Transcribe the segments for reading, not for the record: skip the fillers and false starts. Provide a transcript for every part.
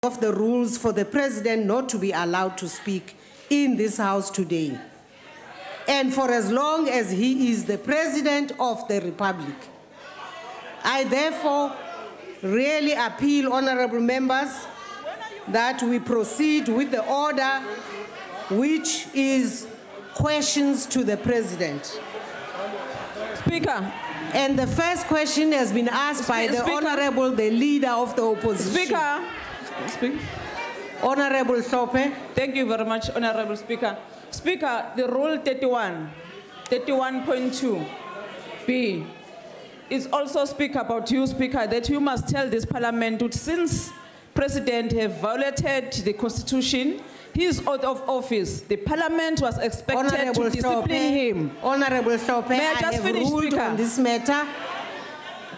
of the rules for the president not to be allowed to speak in this house today. And for as long as he is the president of the Republic. I therefore really appeal, honorable members, that we proceed with the order, which is questions to the president. Speaker. And the first question has been asked by the Honorable, the leader of the opposition. Speaker. Honorable Sope. Thank you very much, Honorable Speaker. Speaker, the Rule 31.2b is also speak about you, Speaker, that you must tell this Parliament that since President have violated the Constitution, his oath of office, the Parliament was expected to discipline him. Honorable Sope, I have ruled on this matter,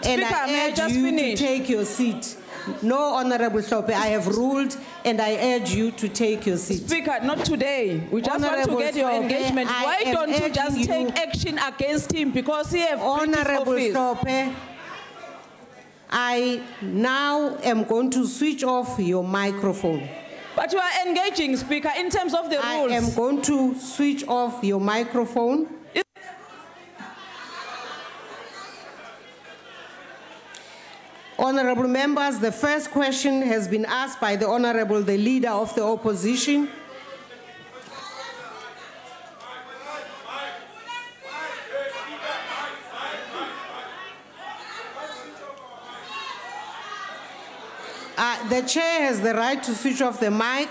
and I urge you to take your seat. No, Honorable Sope, I have ruled and I urge you to take your seat. Speaker, not today. We just want to get your engagement. Why don't you just take action against him because he has Honorable Sope, I now am going to switch off your microphone. But you are engaging, Speaker, in terms of the rules. I am going to switch off your microphone. Honorable members, the first question has been asked by the Honorable, the leader of the opposition. The chair has the right to switch off the mic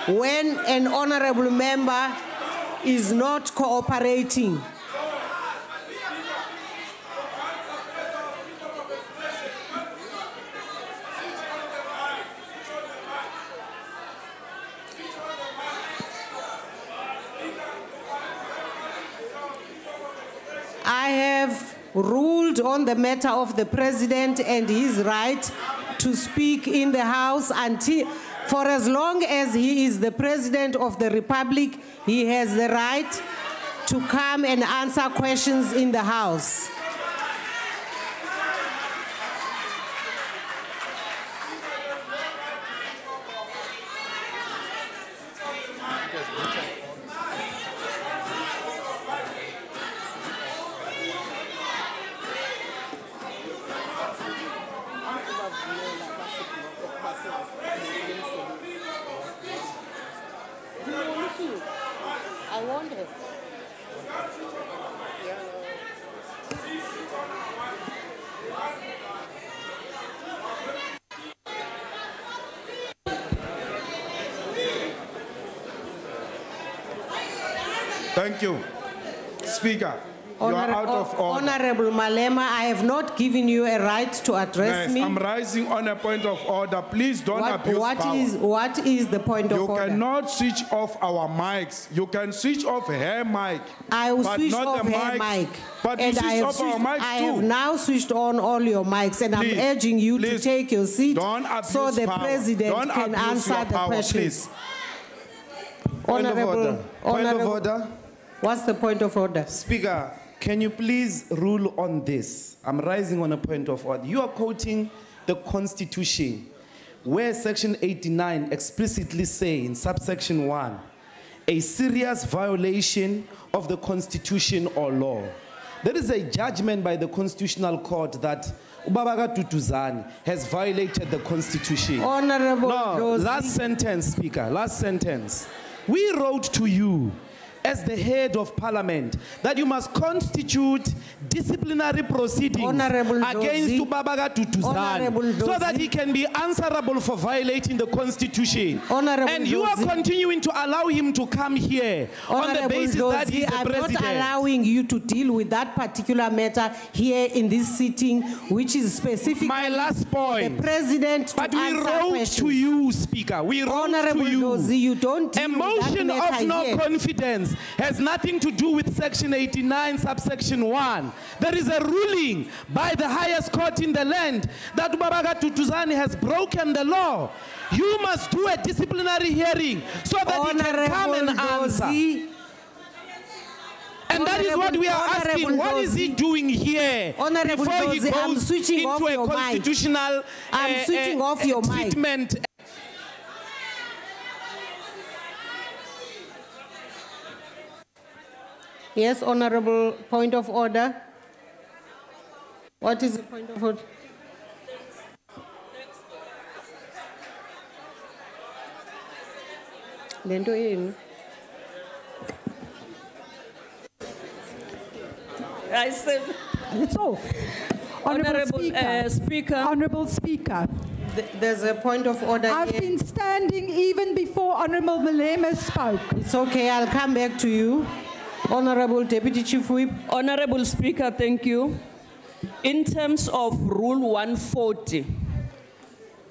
when an honorable member is not cooperating. I have ruled on the matter of the president and his right to speak in the House until, for as long as he is the president of the Republic, he has the right to come and answer questions in the House. I wonder. Thank you. Speaker, you are out of order. Honorable Malema, I have not given you a right to address me. I'm rising on a point of order. Please don't abuse power. What is the point of order? You cannot switch off our mics. You can switch off her mic. I will switch off her mic. But you switch off our mics too. I have now switched on all your mics, and please, I'm urging you to take your seat so the president can answer the questions. Point of order. Point of order. What's the point of order? Speaker, can you please rule on this? I'm rising on a point of order. You are quoting the Constitution, where Section 89 explicitly says in subsection 1, a serious violation of the Constitution or law. There is a judgment by the Constitutional Court that Ubabaga Tutuzani has violated the Constitution. Honorable Rosie. Last sentence, Speaker, last sentence. We wrote to you as the head of Parliament that you must constitute disciplinary proceedings against Ubabaga Tutuzani so that he can be answerable for violating the Constitution. And you are continuing to allow him to come here on the basis that he's the president. I'm not allowing you to deal with that particular matter here in this sitting, which is specific. My last point. The president but we wrote to you, Speaker. We wrote to you. You don't deal a motion with that of no here. Confidence has nothing to do with Section 89, subsection 1. There is a ruling by the highest court in the land that Ubabaga Tutuzani has broken the law. You must do a disciplinary hearing so that he can come and answer. And that is what we are asking. What is he doing here before he goes into a constitutional treatment? Yes, Honorable, point of order. What is the point of order? Lento in. I said, It's off. Honorable Speaker. Honorable Speaker. There's a point of order I've here. been standing even before Honorable Malema spoke. It's okay, I'll come back to you. Honorable Deputy Chief Whip. Honorable Speaker, thank you. In terms of Rule 140,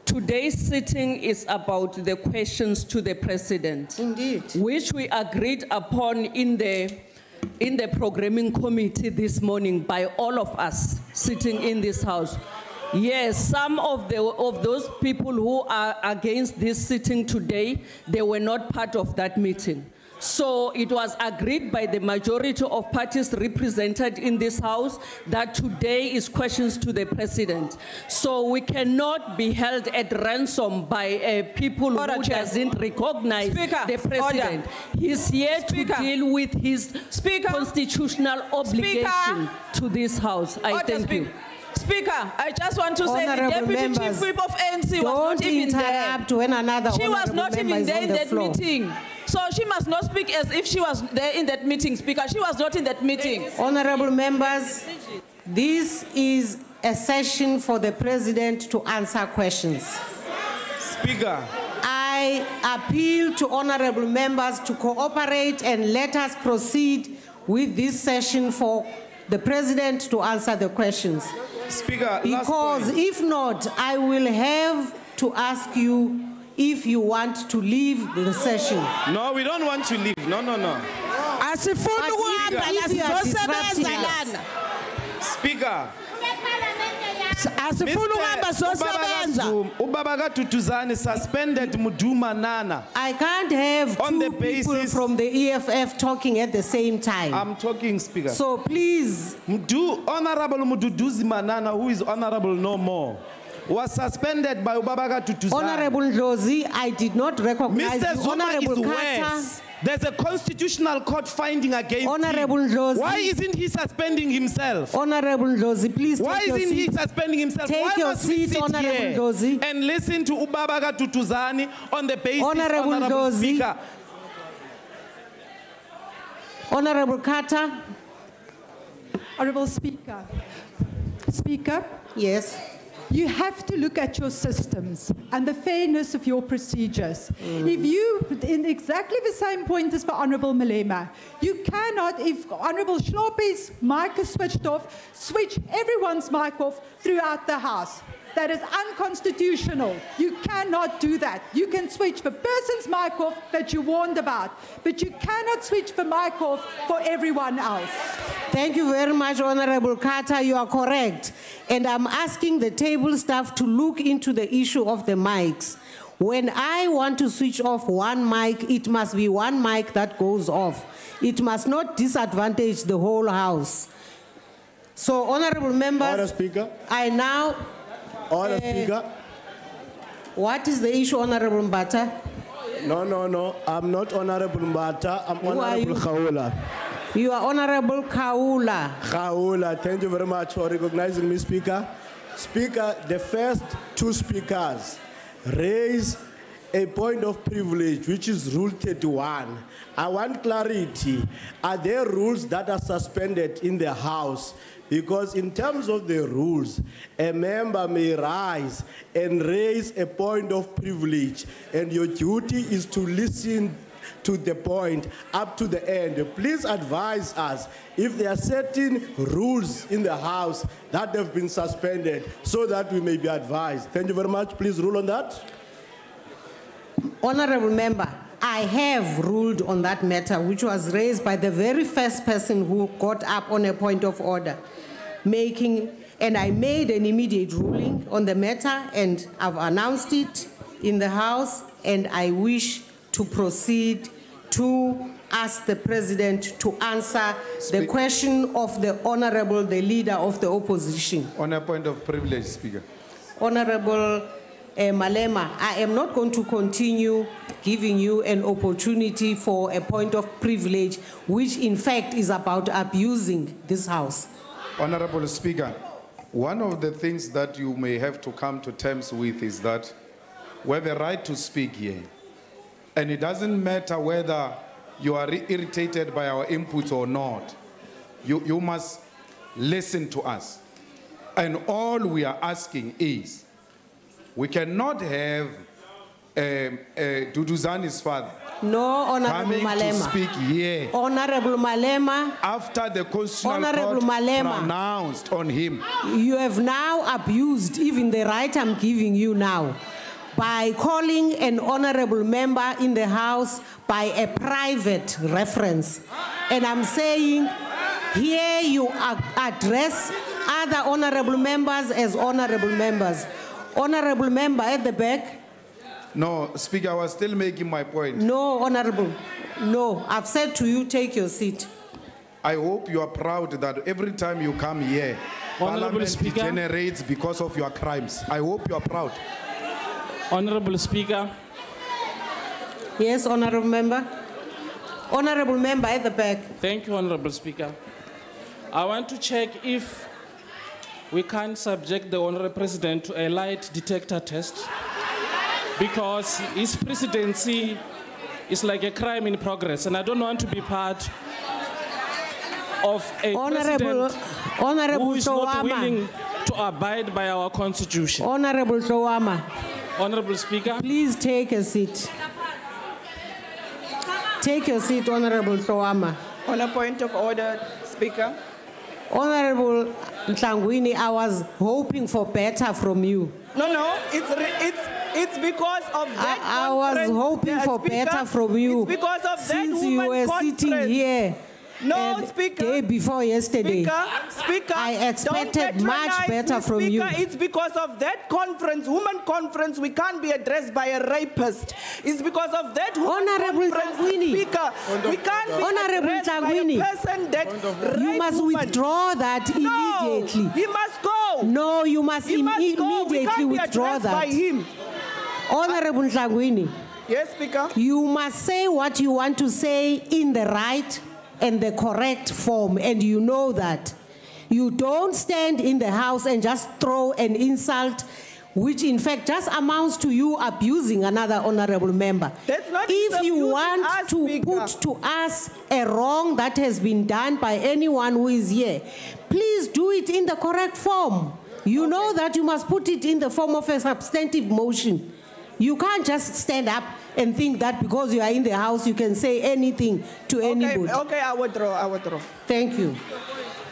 today's sitting is about the questions to the President. Indeed. Which we agreed upon in the programming committee this morning by all of us sitting in this house. Yes, some of those people who are against this sitting today, they were not part of that meeting. So it was agreed by the majority of parties represented in this house that today is questions to the President. So we cannot be held at ransom by people who doesn't recognize the President. He's here to deal with his constitutional obligation to this house. I thank you. Speaker, I just want to say the Honorable Deputy members, Chief Whip of ANC was not even there. interrupt when another She was honorable not member even is there on in the that floor. meeting. So she must not speak as if she was there in that meeting, Speaker. She was not in that meeting. Honorable members, this is a session for the President to answer questions. Speaker. I appeal to honorable members to cooperate and let us proceed with this session for the President to answer the questions. Speaker, last Because point. if not, I will have to ask you if you want to leave the session. No, we don't want to leave. No. But if you are disrupting us, Speaker. Ubaba Tutuzani suspended Muduma Nana. I can't have On the two people basis- from the EFF talking at the same time. I'm talking, Speaker. So please, Honorable Mududuzi Manana, who is honorable no more, was suspended by Ubaba Tutuzani. Honorable Ndlozi, I did not recognize Mr. you. Zuma Honorable is Carter, worse. There's a constitutional court finding against Honorable him. Ndlozi. Why isn't he suspending himself? Honorable Ndlozi, please Why take your isn't he seat. suspending himself? Take Why your must we seat, sit Honorable here Ndlozi. and listen to Ubaba Tutuzani on the basis, Honorable Ndlozi. Speaker? Honorable Carter. Honorable Speaker. Speaker, Yes. you have to look at your systems and the fairness of your procedures. If you, in exactly the same point as for Honorable Malema, you cannot, if Honorable Schloppe's mic is switched off, switch everyone's mic off throughout the House. That is unconstitutional. You cannot do that. You can switch the person's mic off that you warned about, but you cannot switch the mic off for everyone else. Thank you very much, Honorable Carter. You are correct. And I'm asking the table staff to look into the issue of the mics. When I want to switch off one mic, it must be one mic that goes off. It must not disadvantage the whole House. So, honorable members, Order, Speaker. I now... Order, Speaker. What is the issue, Honorable Mbata? No. I'm not Honorable Mbata. I'm Who are Honorable you? Khaula. You are Honorable Kaula. Khaula, thank you very much for recognizing me, Speaker. Speaker, the first two speakers raise a point of privilege, which is Rule 31. I want clarity. Are there rules that are suspended in the House? Because in terms of the rules, a member may rise and raise a point of privilege, and your duty is to listen to the point up to the end. Please advise us if there are certain rules in the House that have been suspended so that we may be advised. Thank you very much. Please rule on that. Honorable member, I have ruled on that matter, which was raised by the very first person who got up on a point of order, and I made an immediate ruling on the matter, and I've announced it in the House, and I wish to proceed to ask the President to answer the question of the Honorable, the Leader of the Opposition. On a point of privilege, Speaker. Honorable Malema, I am not going to continue giving you an opportunity for a point of privilege, which in fact is about abusing this house. Honorable Speaker, one of the things that you may have to come to terms with is that we have a right to speak here. And it doesn't matter whether you are irritated by our inputs or not. You must listen to us. And all we are asking is, we cannot have Duduzani's father No, Honorable coming to Malema. speak here Honorable Malema, after the Constitutional Honorable Court Malema. pronounced on him. you have now abused even the right I'm giving you now by calling an honorable member in the House by a private reference. And I'm saying here you address other honorable members as honorable members. Honorable member at the back. No, Speaker, I was still making my point. No, honorable. No, I've said to you, take your seat. I hope you are proud that every time you come here, Honorable Parliament Speaker. degenerates because of your crimes. I hope you are proud. Honorable Speaker, Yes, honorable member. Honorable member at the back. thank you, Honorable Speaker. I want to check if we can subject the Honorable President to a light detector test, because his presidency is like a crime in progress, and I don't want to be part of a Honorable, president Honorable who is not Tawama. willing to abide by our constitution. Honorable Tawama, Honorable Speaker, please take a seat. Take your seat, Honorable Tawama. On a point of order, Speaker. Honorable Ntlangwini, I was hoping for better from you. No, it's because of that I was conference, hoping for Speaker, better from you. It's because of that Since you woman were conference. sitting here No, the Speaker. day before yesterday. Speaker, I expected don't much patronize better me, from you. Speaker. It's because of that conference, woman conference, we can't be addressed by a rapist. It's because of that woman Honorable conference, Ntlangwini. Speaker. We can't be Honorable addressed by Ntlangwini. a person that You raped must woman. withdraw that immediately. No, he must go. No, you must He must go. We immediately can't be withdraw addressed by that. him. Honorable Ntlangwini, Yes, Speaker. you must say what you want to say in the right and the correct form, and you know that. You don't stand in the House and just throw an insult, which in fact just amounts to you abusing another honorable member. That's not If you abusing want us, to Speaker. put to us a wrong that has been done by anyone who is here, please do it in the correct form. You know that you must put it in the form of a substantive motion. You can't just stand up and think that because you are in the House, you can say anything to anybody. Okay, I withdraw. Thank you.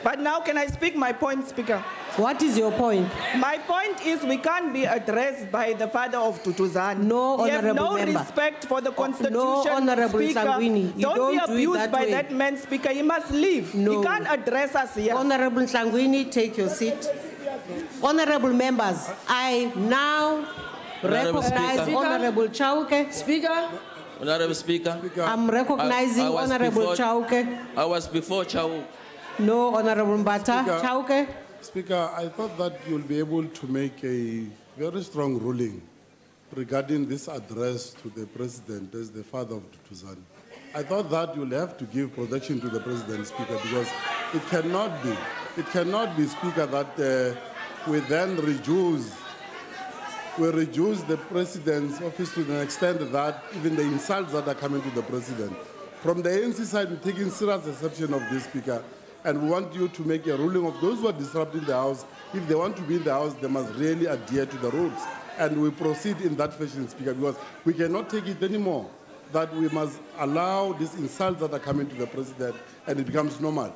But now can I speak my point, Speaker? What is your point? My point is we can't be addressed by the father of Tutuzan. No, He has honorable no member. respect for the Constitution, No, Honorable Speaker. Ntlangwini. You Don't don't be do it abused that by way. that man, Speaker. He must leave. No. He can't address us here. Honorable Ntlangwini, take your seat. Honorable members, I now recognize Speaker. Honorable Chauke. Speaker. Honorable Speaker. I'm recognizing I was Honorable before- Chauke. I was before Chau. No, Honorable Mbata. Speaker. Chauke. Speaker, I thought that you'll be able to make a very strong ruling regarding this address to the President as the father of Tutuzan. I thought that you'll have to give protection to the President, Speaker, because it cannot be, Speaker, that we then reduce the President's office to the extent that even the insults that are coming to the President. From the ANC side, we're taking serious exception of this, Speaker, and we want you to make a ruling of those who are disrupting the House. If they want to be in the House, they must really adhere to the rules. And we proceed in that fashion, Speaker, because we cannot take it anymore, that we must allow these insults that are coming to the President, and it becomes normal.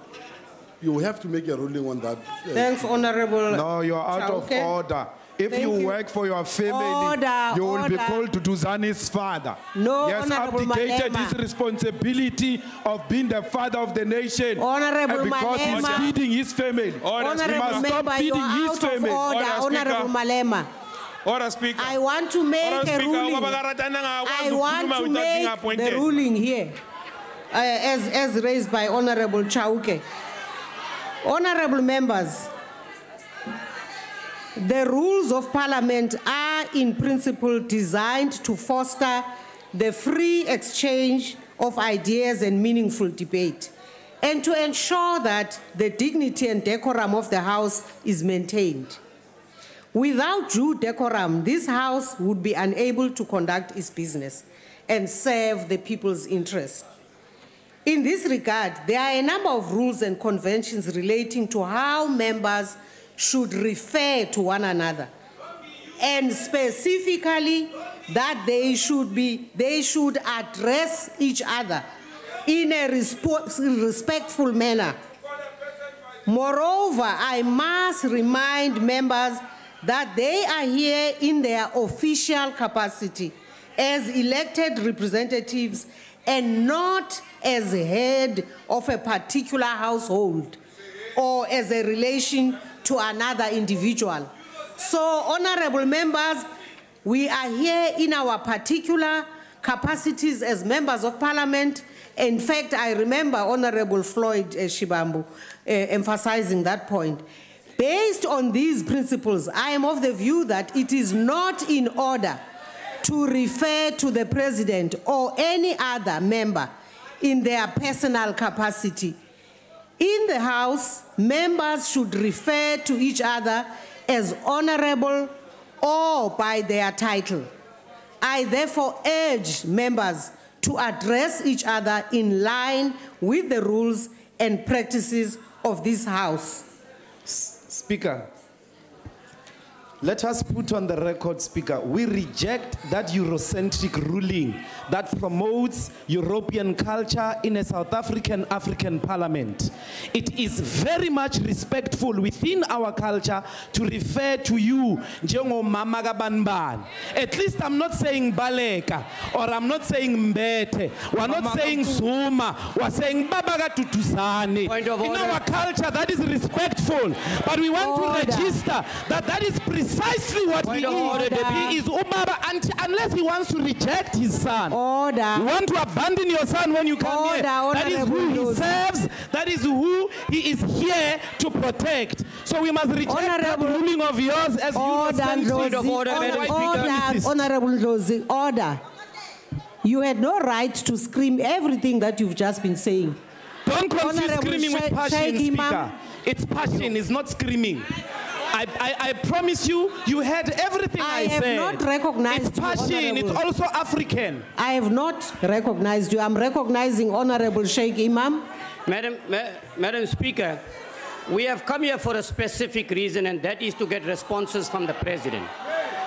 You have to make a ruling on that. Thanks, Honorable. No, you are out Chauke. of order. If Thank you you. work for your family, Order, you will be order. called to Duzani's father. No, He has Honorable abdicated Malema. his responsibility of being the father of the nation. Honorable and because he's Malema. feeding his family. He Honorable must stop member, you feeding are his out of family. order. Honorable Malema. Order, Speaker. I want to make Order, a Speaker. ruling. I want to make the ruling here, as raised by Honorable Chauke. Honorable members, the rules of Parliament are in principle designed to foster the free exchange of ideas and meaningful debate, and to ensure that the dignity and decorum of the House is maintained. Without due decorum, this House would be unable to conduct its business and serve the people's interest. In this regard, there are a number of rules and conventions relating to how members should refer to one another, and specifically that they should address each other in a respectful manner. Moreover, I must remind members that they are here in their official capacity as elected representatives and not as head of a particular household or as a relation to another individual. So, honorable members, we are here in our particular capacities as members of parliament. In fact, I remember Honorable Floyd Shibambu emphasizing that point. Based on these principles, I am of the view that it is not in order to refer to the president or any other member in their personal capacity. In the House, members should refer to each other as honorable or by their title. I therefore urge members to address each other in line with the rules and practices of this House. Speaker, let us put on the record, Speaker, we reject that Eurocentric ruling that promotes European culture in a South African parliament. It is very much respectful within our culture to refer to you, Njengo Mama Gabanban. At least I'm not saying Baleka, or I'm not saying Mbete, we're not saying Zuma, we're saying Babaga Tutuzane. In our culture, that is respectful, but we want to register that that is precisely what he is. He is Ubaba unless he wants to reject his son. Order. You want to abandon your son when you come here. That is who he serves. That is who he is here to protect. So we must reject that ruling of yours as Honorable Rosie, order. You had no right to scream everything that you've just been saying. Don't confuse screaming with passion, Speaker. It's passion, it's not screaming. I promise you, you heard everything I said. I have not recognized it's passion, it's also African. I have not recognized you. I'm recognizing Honorable Sheikh Imam. Madam Speaker, we have come here for a specific reason, and that is to get responses from the President.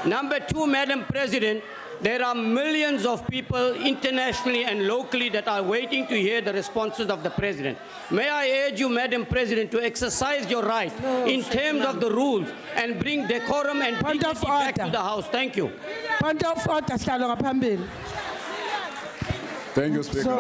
Number two, Madam President, there are millions of people internationally and locally that are waiting to hear the responses of the President. May I urge you, Madam President, to exercise your right in terms of the rules and bring decorum and dignity back to the House. Thank you. Point of order, Thank you, Speaker.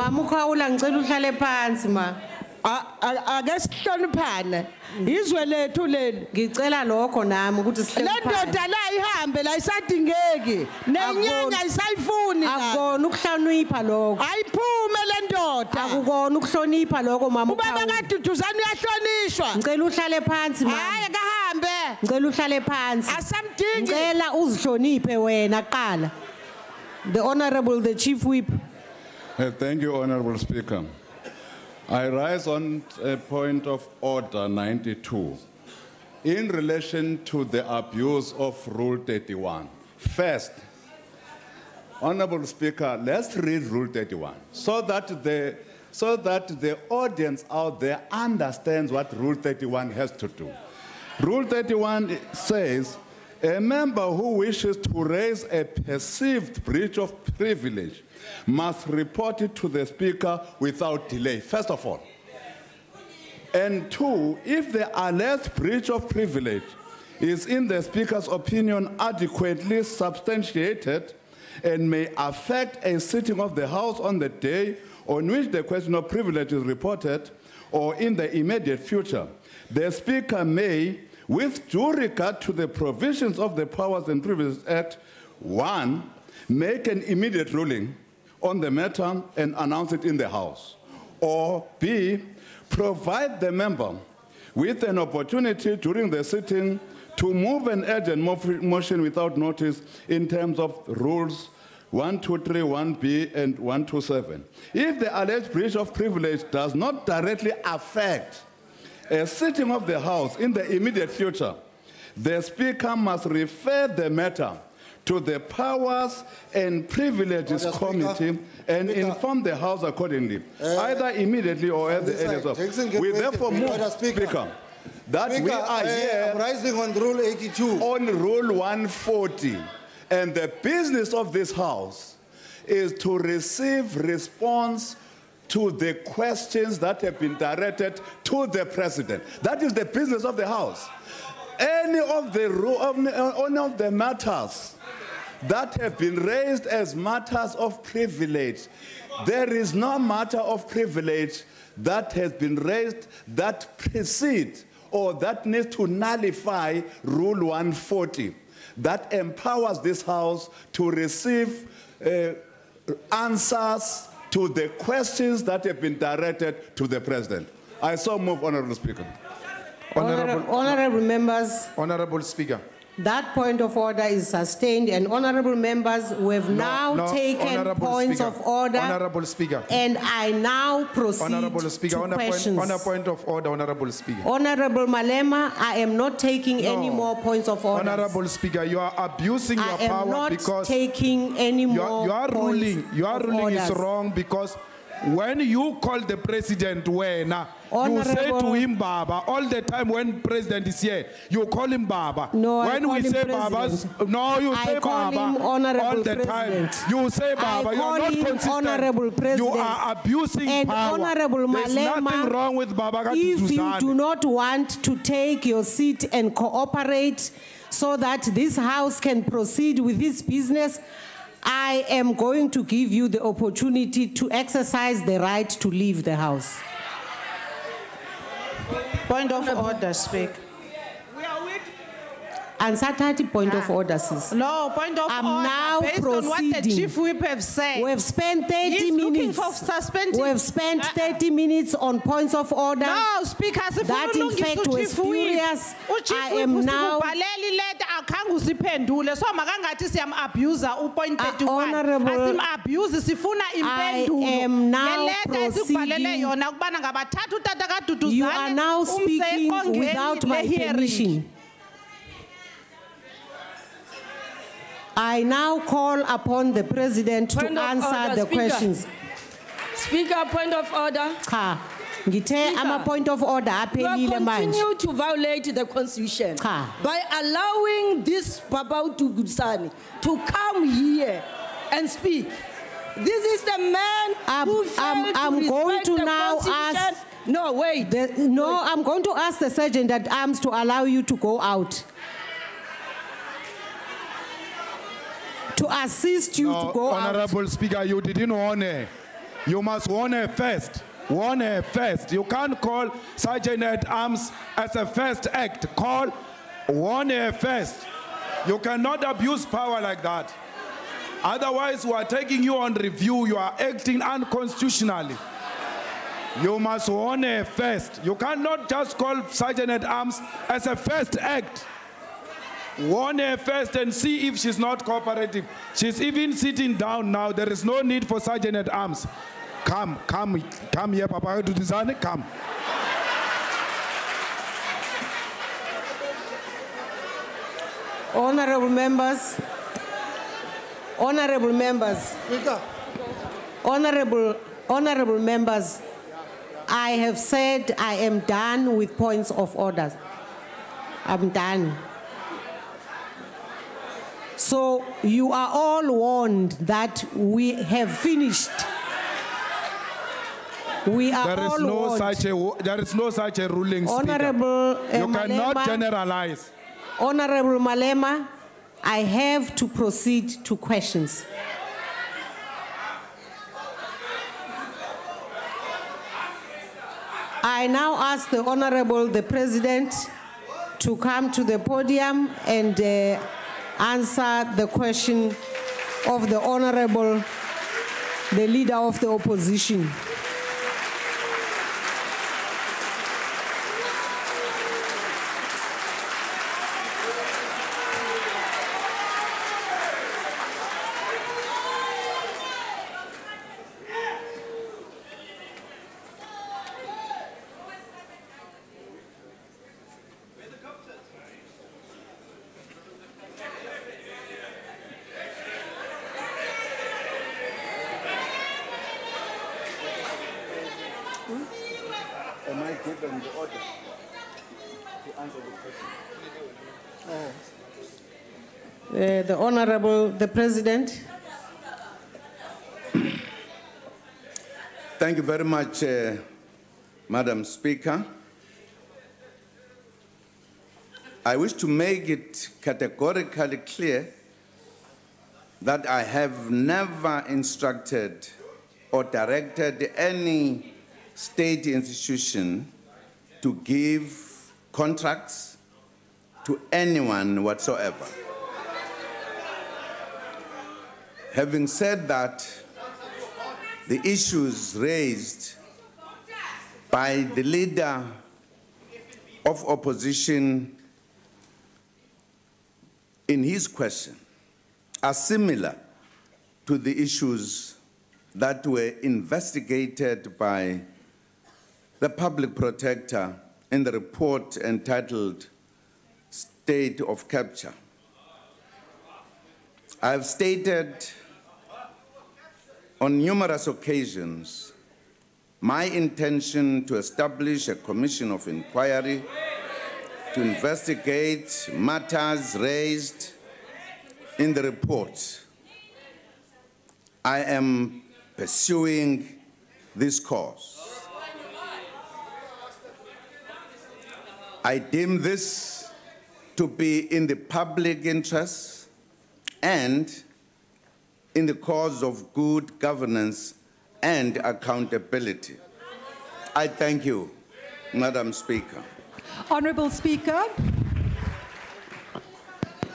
Ake sihloniphane izwe lethu leli ngicela lokho nami ukuthi sihloniphane le ndoda la ihambe la isadingeki nenyanga ayisayifuni akukona ukuhlonipha lokho ayiphume le ndoda akukona ukuhlonipha lokho mama ubaba kaDuduzane uyahlonishwa ngicela uhlale phansi mama hayi akahambe ngicela uhlale phansi asamdingi ngicela uzihloniphe wena qala the honorable the chief whip. Thank you, Honorable Speaker. I rise on a point of order 92 in relation to the abuse of Rule 31. First, Honorable Speaker, let's read Rule 31 so that the audience out there understands what Rule 31 has to do. Rule 31 says, a member who wishes to raise a perceived breach of privilege must report it to the Speaker without delay, first of all. And two, if the alleged breach of privilege is in the Speaker's opinion adequately substantiated and may affect a sitting of the House on the day on which the question of privilege is reported or in the immediate future, the Speaker may, with due regard to the provisions of the Powers and Privileges Act, 1, make an immediate ruling on the matter and announce it in the House, or B, provide the member with an opportunity during the sitting to move an urgent motion without notice in terms of rules 123, 1B, and 127. If the alleged breach of privilege does not directly affect a sitting of the House in the immediate future, the Speaker must refer the matter to the Powers and Privileges Committee and inform the House accordingly, either immediately or at the earliest of. We therefore move, Speaker, that we are here I'm rising on Rule 82. On Rule 140. And the business of this House is to receive response to the questions that have been directed to the President. That is the business of the House. Any of the matters that have been raised as matters of privilege, there is no matter of privilege that has been raised that precedes or that needs to nullify Rule 140. That empowers this House to receive answers to the questions that have been directed to the President. I so move, Honorable Speaker. Honorable members. Honorable Speaker. That point of order is sustained, and honorable members, we have now taken points of order. Honorable Speaker. And I now proceed Honorable Speaker, to questions. on a point of order, Honorable Speaker. Honorable Malema, I am not taking any more points of order. Honorable Speaker, you are abusing your power because I am not taking any more your ruling orders. is wrong because when you call the president you say to him Baba all the time. When president is here, you call him Baba. No, when we say Baba, no, you say Baba all the time. You say Baba. You are not consistent. You are abusing power. Honorable There's Malema, nothing wrong with Baba. If you do not want to take your seat and cooperate so that this House can proceed with this business, I am going to give you the opportunity to exercise the right to leave the House. Point of order, Speaker. Unsatati point of order, sis. No, point of I'm order. now Based proceeding. on what the Chief Whip have said. We have spent 30 He's minutes. Looking for suspending. We have spent 30 minutes on points of order. No, Speaker, that in fact was furious. I am now. You are now speaking without my permission. I now call upon the President to answer the questions. Speaker, point of order. Point of order. You continue to violate the Constitution by allowing this Babau Gutsani to come here and speak. This is the man who failed I'm to going to the now Constitution. ask. No, wait. I'm going to ask the Sergeant at Arms to allow you to go out. To assist you to go Honorable Speaker, you didn't honor. You must honor first. Honor first. You can't call Sergeant at Arms as a first act. Call honor first. You cannot abuse power like that. Otherwise, we are taking you on review. You are acting unconstitutionally. You must honor first. You cannot just call Sergeant at Arms as a first act. Warn her first and see if she's not cooperative. She's even sitting down now. There is no need for Sergeant at Arms. Come here, Papa Dudizane, come. Honorable members, honorable members, I have said I am done with points of order. I'm done. So you are all warned that we have finished. We are there is all no warned. There is no such a ruling, Honorable Speaker. You cannot generalize. Honorable Malema, I have to proceed to questions. I now ask the Honorable the President to come to the podium and answer the question of the Honorable, the Leader of the Opposition. Am I given the order to answer the question? The Honorable, the President. Thank you very much, Madam Speaker. I wish to make it categorically clear that I have never instructed or directed any state institution to give contracts to anyone whatsoever. Having said that, the issues raised by the leader of opposition in his question are similar to the issues that were investigated by the public protector in the report entitled State of Capture. I have stated on numerous occasions my intention to establish a commission of inquiry to investigate matters raised in the report. I am pursuing this course. I deem this to be in the public interest and in the cause of good governance and accountability. I thank you, Madam Speaker. Honourable Speaker.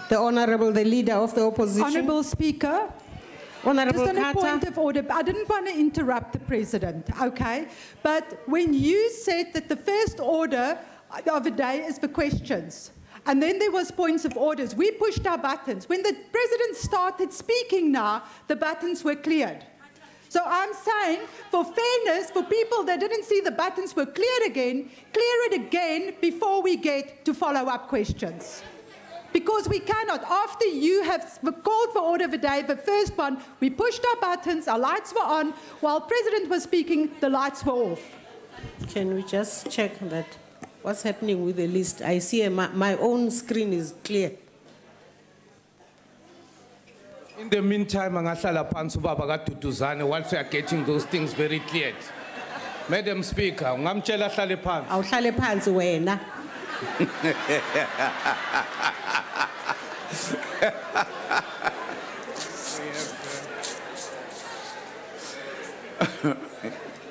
The Honourable, the Leader of the Opposition. Honourable Speaker. Honourable Just on a Carter. point of order, I didn't want to interrupt the President, okay? But when you said that the first order of the day is for questions, and then there was points of orders, we pushed our buttons. When the President started speaking now, the buttons were cleared. So I'm saying, for fairness, for people that didn't see the buttons were cleared again, clear it again before we get to follow-up questions. Because we cannot, after you have called for order of the day, the first one, we pushed our buttons, our lights were on, while President was speaking, the lights were off. Can we just check that? What's happening with the list? I see my own screen is clear. In the meantime, angahlala phansi ubaba kaDuduzane whilst we are getting those things very cleared. Madam Speaker, ungamtshela ahlale phansi. Awuhlale phansi wena.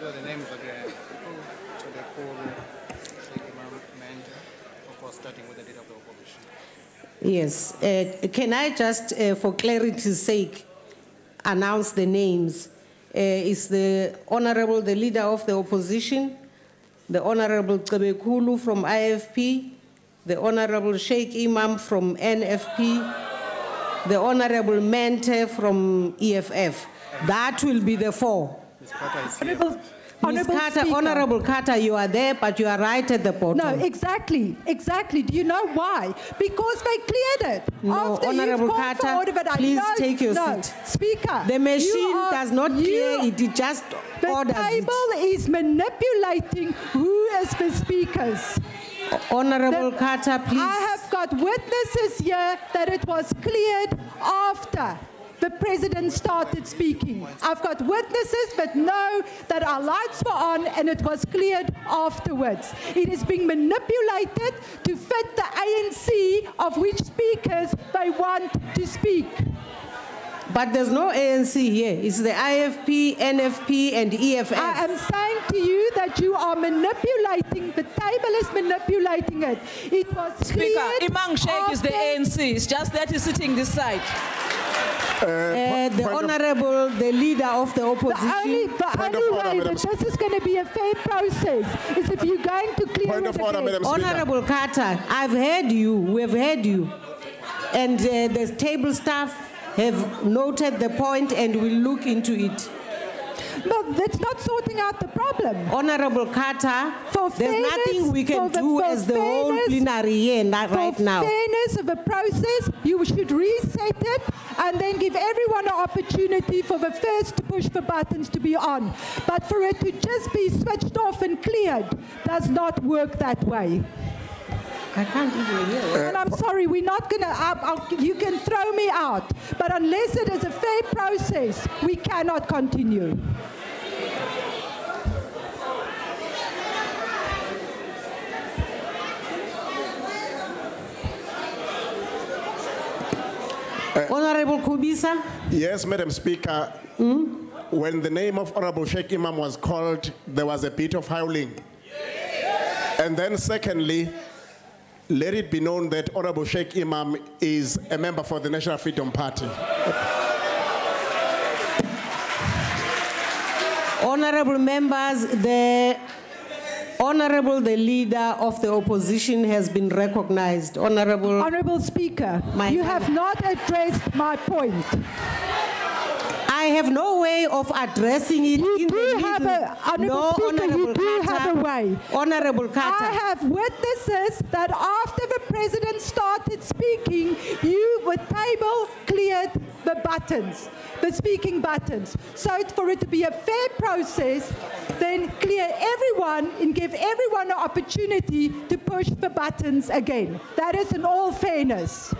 The names are there. Starting with the leader of the opposition. Yes. Can I just, for clarity's sake, announce the names? Is the Honourable, the Leader of the Opposition, the Honourable Cebekulu from IFP, the Honourable Sheikh Imam from NFP, the Honourable Mente from EFF. That will be the four. Ms. Carter is here. Ms. Carter, Honourable Carter, you are there, but you are right at the bottom. No, exactly, exactly. Do you know why? Because they cleared it. No, After Honourable you've called for Carter, order, but please take your seat. Speaker, The machine does not clear, it just orders The table is manipulating who is the speakers. Honourable Carter, please. I have got witnesses here that it was cleared after the President started speaking. I've got witnesses that know that our lights were on and it was cleared afterwards. It is being manipulated to fit the ANC of which speakers they want to speak. But there's no ANC here. It's the IFP, NFP, and EFF. I am saying to you that you are manipulating, the table is manipulating it. It was Speaker, cleared Imam Sheikh is the ANC. It's just that he's sitting this side. The Honourable, the Leader of the Opposition. The only way that this is going to be a fair process is if you're going to clear it again. Honourable Carter, I've heard you. We've heard you. And the table staff have noted the point and will look into it. No, that's not sorting out the problem. Honorable Carter, there's fairness, nothing we can do as the whole fairness, plenary here right now. For fairness of the process, you should reset it and then give everyone an opportunity for the first to push the buttons to be on. But for it to just be switched off and cleared does not work that way. I can't even hear. And I'm sorry, we're not going to, you can throw me out, but unless it is a fair process, we cannot continue. Honorable Phakisa? Yes, Madam Speaker. When the name of Honorable Sheikh Imam was called, there was a bit of howling. And then secondly, let it be known that Honorable Sheikh Imam is a member for the National Freedom Party. Honorable members, the leader of the opposition has been recognized. Honorable Speaker, you have not addressed my point. I have no way of addressing it in the Honorable Speaker, you do have a way. Honorable Carter. I have witnesses that after the president started speaking, the table cleared the buttons, the speaking buttons. So for it to be a fair process, then clear everyone and give everyone an opportunity to push the buttons again. That is in all fairness.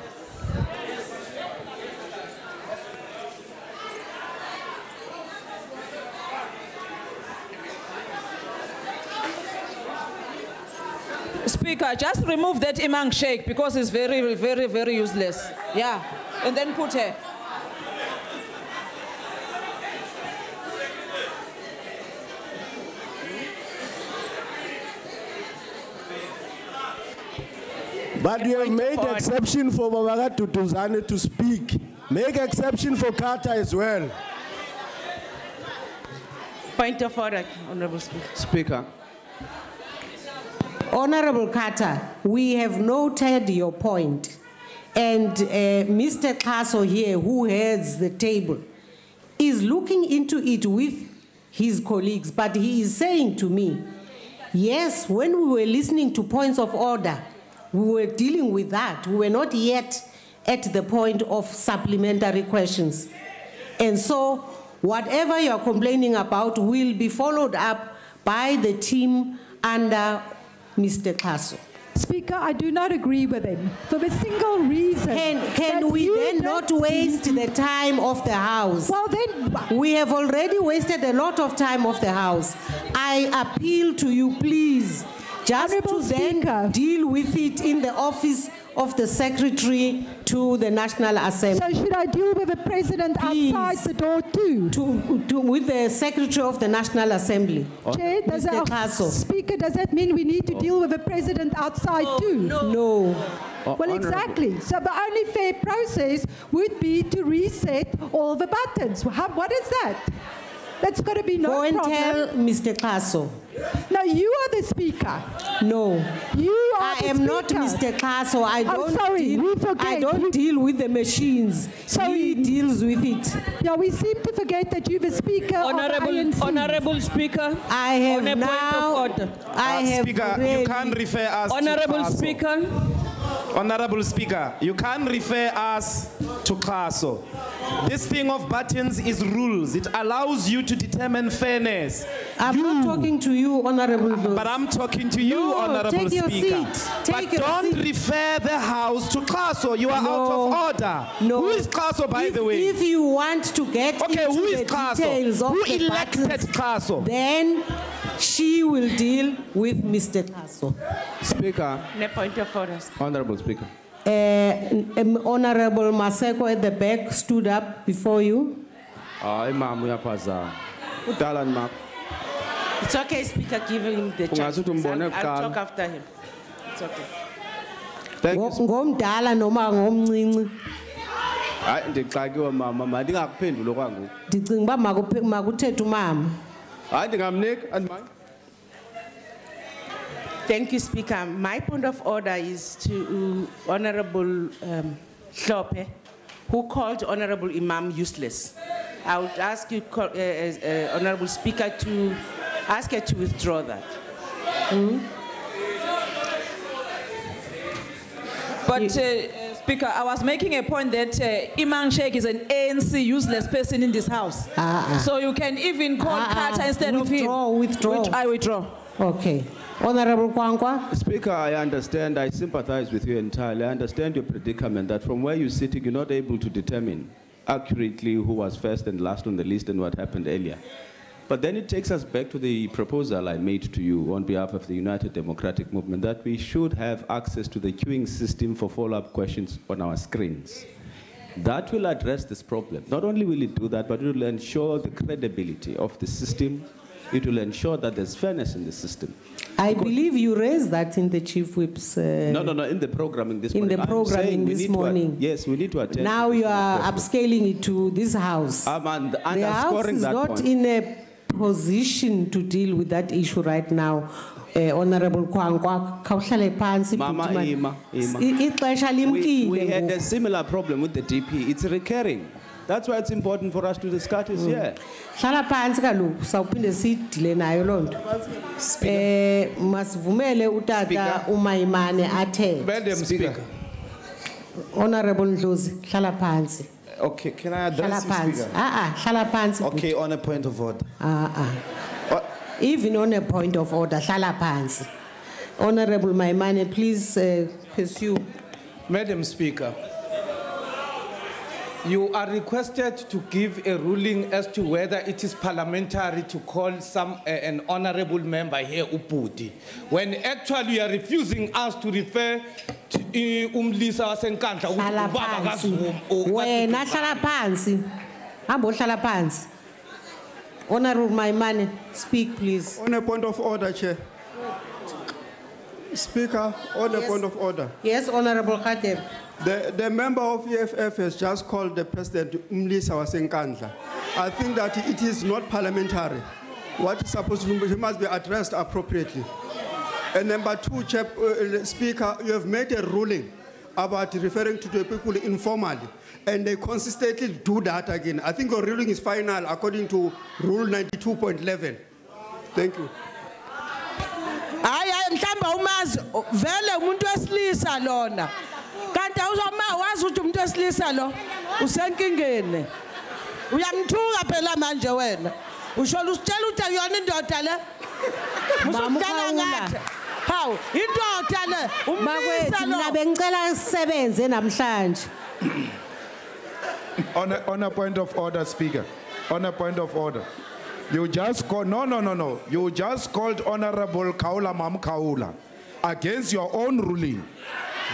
Speaker, just remove that Imam Sheikh because it's very, very, very useless. Yeah, and then put her. But you have made exception for Babaka Tutuzane to speak. Make exception for Carter as well. Point of order, Honorable Speaker. Speaker. Honorable Carter, we have noted your point. And Mr. Kaso here, who heads the table, is looking into it with his colleagues. But he is saying to me, yes, when we were listening to points of order, we were dealing with that. We were not yet at the point of supplementary questions. And so whatever you're complaining about will be followed up by the team under Mr. Kaso. Speaker, I do not agree with him for the single reason. Can we then not waste the time of the House? Well then, we have already wasted a lot of time of the House. I appeal to you, please, just to then deal with it in the office of the Secretary to the National Assembly. So should I deal with the President outside the door too? With the Secretary of the National Assembly. Chair, Speaker, does that mean we need to deal with the President outside too? No. Well, exactly. So the only fair process would be to reset all the buttons. What is that? That's got to be no problem. Go and tell Mr. Kaso. No, you are the Speaker. No. You are I am not Mr. Kaso. I don't deal with the machines. He deals with it. Yeah, we seem to forget that you're the Speaker of the ANC. Honorable Speaker. I have on a now. point of order. I have Speaker, you can't refer us Honorable to Kaso. Speaker. Honorable Speaker, you can't refer us to Kaso. This thing of buttons is rules. It allows you to determine fairness. I'm not talking to you, Honorable. But I'm talking to you, No, Honorable take your Speaker. seat. But don't refer the House to Kaso. You are out of order. No. Who is Kaso, by the way? If you want to get into who is the Kaso? details of Who the elected buttons, Kaso? then she will deal with Mr. Kaso. Speaker. No point of order. Honorable Speaker. Honorable Maseko at the back stood up before you. It's okay, Speaker, give him the chance. I'll talk after him. It's okay. Ngomdala noma ngomncinci. Hayi ndixakiwe mama mandingakuphendula okwangoku. Ndicinga uba makuthethe umama. Hayi ndingamnika andimanye. Thank you, Speaker. My point of order is to Honorable Hlope, who called Honorable Imam useless. I would ask you, Honorable Speaker, to ask her to withdraw that. But, Speaker, I was making a point that Imam Sheikh is an ANC useless person in this house. So you can even call Carter instead of him. Withdraw. I withdraw. Okay. Honorable Kwankwa. Speaker, I understand, I sympathize with you entirely. I understand your predicament that from where you're sitting, you're not able to determine accurately who was first and last on the list and what happened earlier. But then it takes us back to the proposal I made to you on behalf of the United Democratic Movement that we should have access to the queuing system for follow-up questions on our screens. That will address this problem. Not only will it do that, but it will ensure the credibility of the system. It will ensure that there's fairness in the system. I believe you raised that in the Chief Whip's... No, in the programming this morning. In the programming this morning. Yes, we need to attend. Now you are upscaling it to this House. I'm the House is not in a position to deal with that issue right now. Honorable Kwankwa, Mama, we had a similar problem with the DP. It's recurring. That's why it's important for us to discuss it here. Madam Speaker. Honorable Ndlozi, hlala phansi. Okay, can I address you, Speaker? Hlala phansi. Okay, on a point of order. Even on a point of order, hlala phansi. Honorable Maimane, please pursue. Madam Speaker, you are requested to give a ruling as to whether it is parliamentary to call an honorable member here Upudi, when actually you are refusing us to refer to Umlisa Wasenkandla. Wena hlala phansi. Hamba hlala phansi. Honorable Maimane, speak please. On a point of order, Chair. Speaker, on a point of order. Yes, Honorable Khatib. The member of EFF has just called the President Umlisa Wasenkandla. I think that it is not parliamentary. What is supposed to be must be addressed appropriately. And number two, Speaker, you have made a ruling about referring to the people informally, and they consistently do that again. I think your ruling is final according to Rule 92.11. Thank you. Mhlamba umazi vele umuntu wesilisa lona. Kanti awuzoma wazi ukuthi umuntu wesilisa lo usenkingeni. Uyamthuka phela manje wena. Ushola usitshela ukuthi ayona indoda le. Musukudala ngathi. Hawu, indoda le umlisa lo. Mina bengicela sisebenze namhlanje. On a point of order, Speaker. On a point of order. You just called, no. You just called Honorable Kaula Mam Kaula against your own ruling.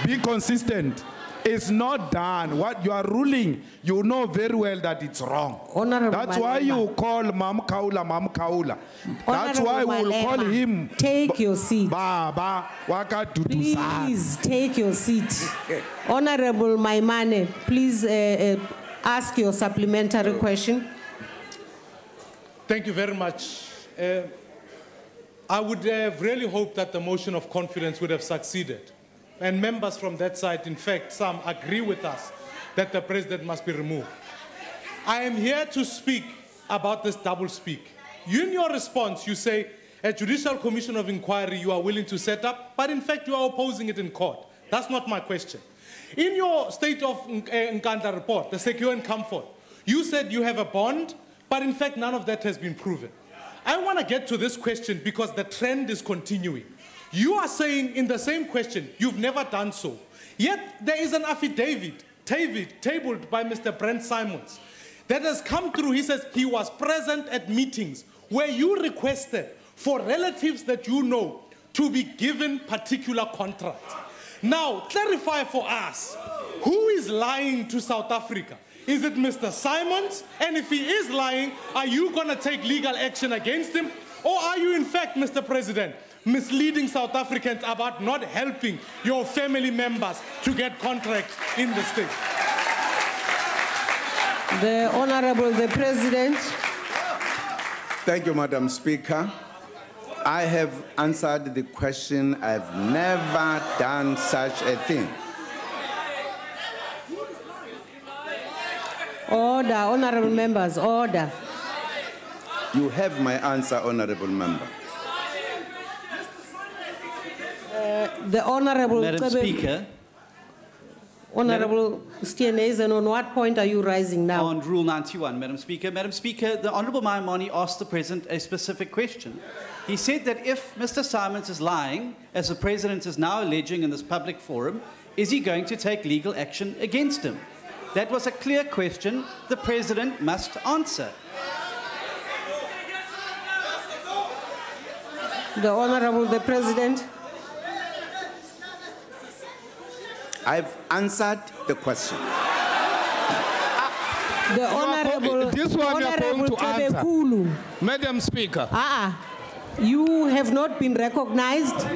Be consistent. It's not done. What you are ruling, you know very well that it's wrong. That's why you call Mam Kaula. That's why we will call him. Take your seat. Baba, please take your seat. Honorable Maimane, please ask your supplementary question. Thank you very much. I would have really hoped that the motion of confidence would have succeeded. And members from that side, in fact, some agree with us that the president must be removed. I am here to speak about this double speak. You, in your response, you say a judicial commission of inquiry you are willing to set up, but in fact you are opposing it in court. That's not my question. In your State of Nkandla report, the Secure and Comfort, you said you have a bond, but in fact, none of that has been proven. I want to get to this question because the trend is continuing. You are saying in the same question, you've never done so. Yet there is an affidavit tabled by Mr. Brent Simons that has come through. He says he was present at meetings where you requested for relatives that you know to be given particular contracts. Now, clarify for us, who is lying to South Africa? Is it Mr. Simons? And if he is lying, are you going to take legal action against him? Or are you, in fact, Mr. President, misleading South Africans about not helping your family members to get contracts in the state? The Honorable, the President. Thank you, Madam Speaker. I have answered the question. I've never done such a thing. Order. Order, honorable members, order. You have my answer, honorable member. The honorable Madam Speaker. Honorable Steenhuisen, on what point are you rising now? On Rule 91, Madam Speaker. Madam Speaker, the Honourable Maimoni asked the President a specific question. He said that if Mr. Simons is lying, as the President is now alleging in this public forum, is he going to take legal action against him? That was a clear question the President must answer. The Honorable the President. I've answered the question. The Honorable, this one Honorable you are going to answer. Kulu. Madam Speaker. You have not been recognized.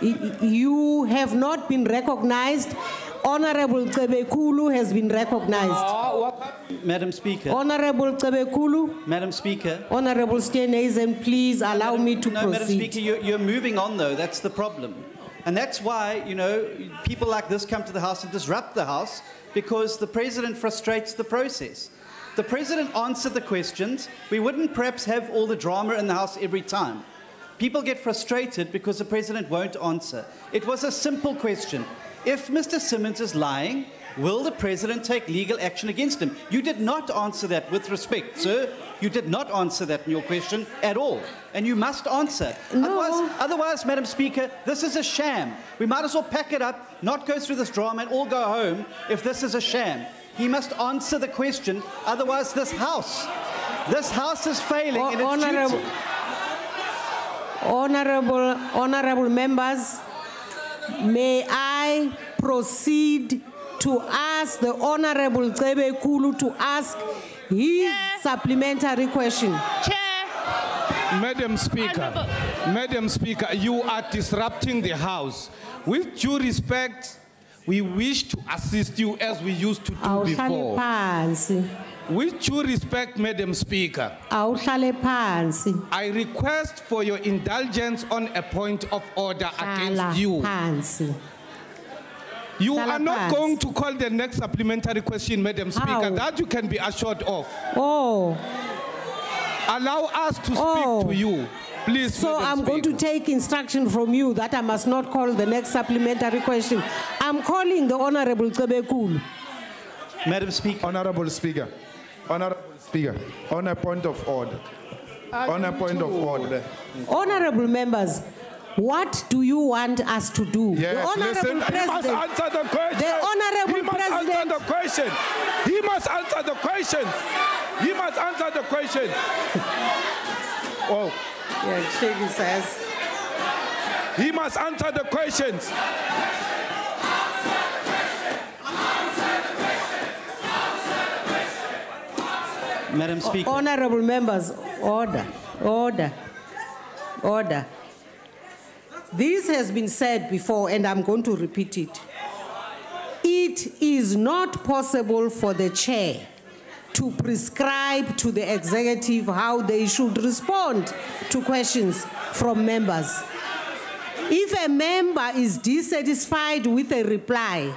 You have not been recognized. Honorable Kulu has been recognized. Madam Speaker. Honorable Kulu. Madam Speaker. Honorable Steenhuisen, please allow me to proceed. Madam Speaker, you're moving on though. That's the problem. And that's why, you know, people like this come to the House and disrupt the House because the President frustrates the process. The President answered the questions. We wouldn't perhaps have all the drama in the House every time. People get frustrated because the President won't answer. It was a simple question. If Mr. Simmons is lying, will the President take legal action against him? You did not answer that with respect, sir. You did not answer that in your question at all. And you must answer. No. Otherwise, Madam Speaker, this is a sham. We might as well pack it up, not go through this drama and all go home if this is a sham. He must answer the question. Otherwise, this House is failing in its duty. Honorable members, may I proceed to ask the Honorable Cebe Kulu to ask his supplementary question. Madam Speaker, you are disrupting the House. With due respect, we wish to assist you as we used to do before. With due respect, Madam Speaker, I request for your indulgence on a point of order against you. You are not going to call the next supplementary question, Madam Speaker. That you can be assured of. Allow us to speak to you, please. So I'm going to take instruction from you that I must not call the next supplementary question. I'm calling the Honorable Kebekulu. Madam Speaker. Honorable Speaker, on a point of order. On a point of order. Honorable members, what do you want us to do? Yes, the Honorable listen, President. he must answer the question. The Honorable President. Answer the question. He must answer the question. He must answer the question. Oh. Yeah, Chegi says. He must answer the questions. Madam Speaker. Honorable members, order, order, order. This has been said before, and I'm going to repeat it. It is not possible for the chair to prescribe to the executive how they should respond to questions from members. If a member is dissatisfied with a reply,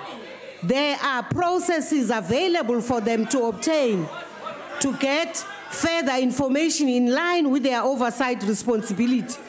there are processes available for them to obtain to get further information in line with their oversight responsibility.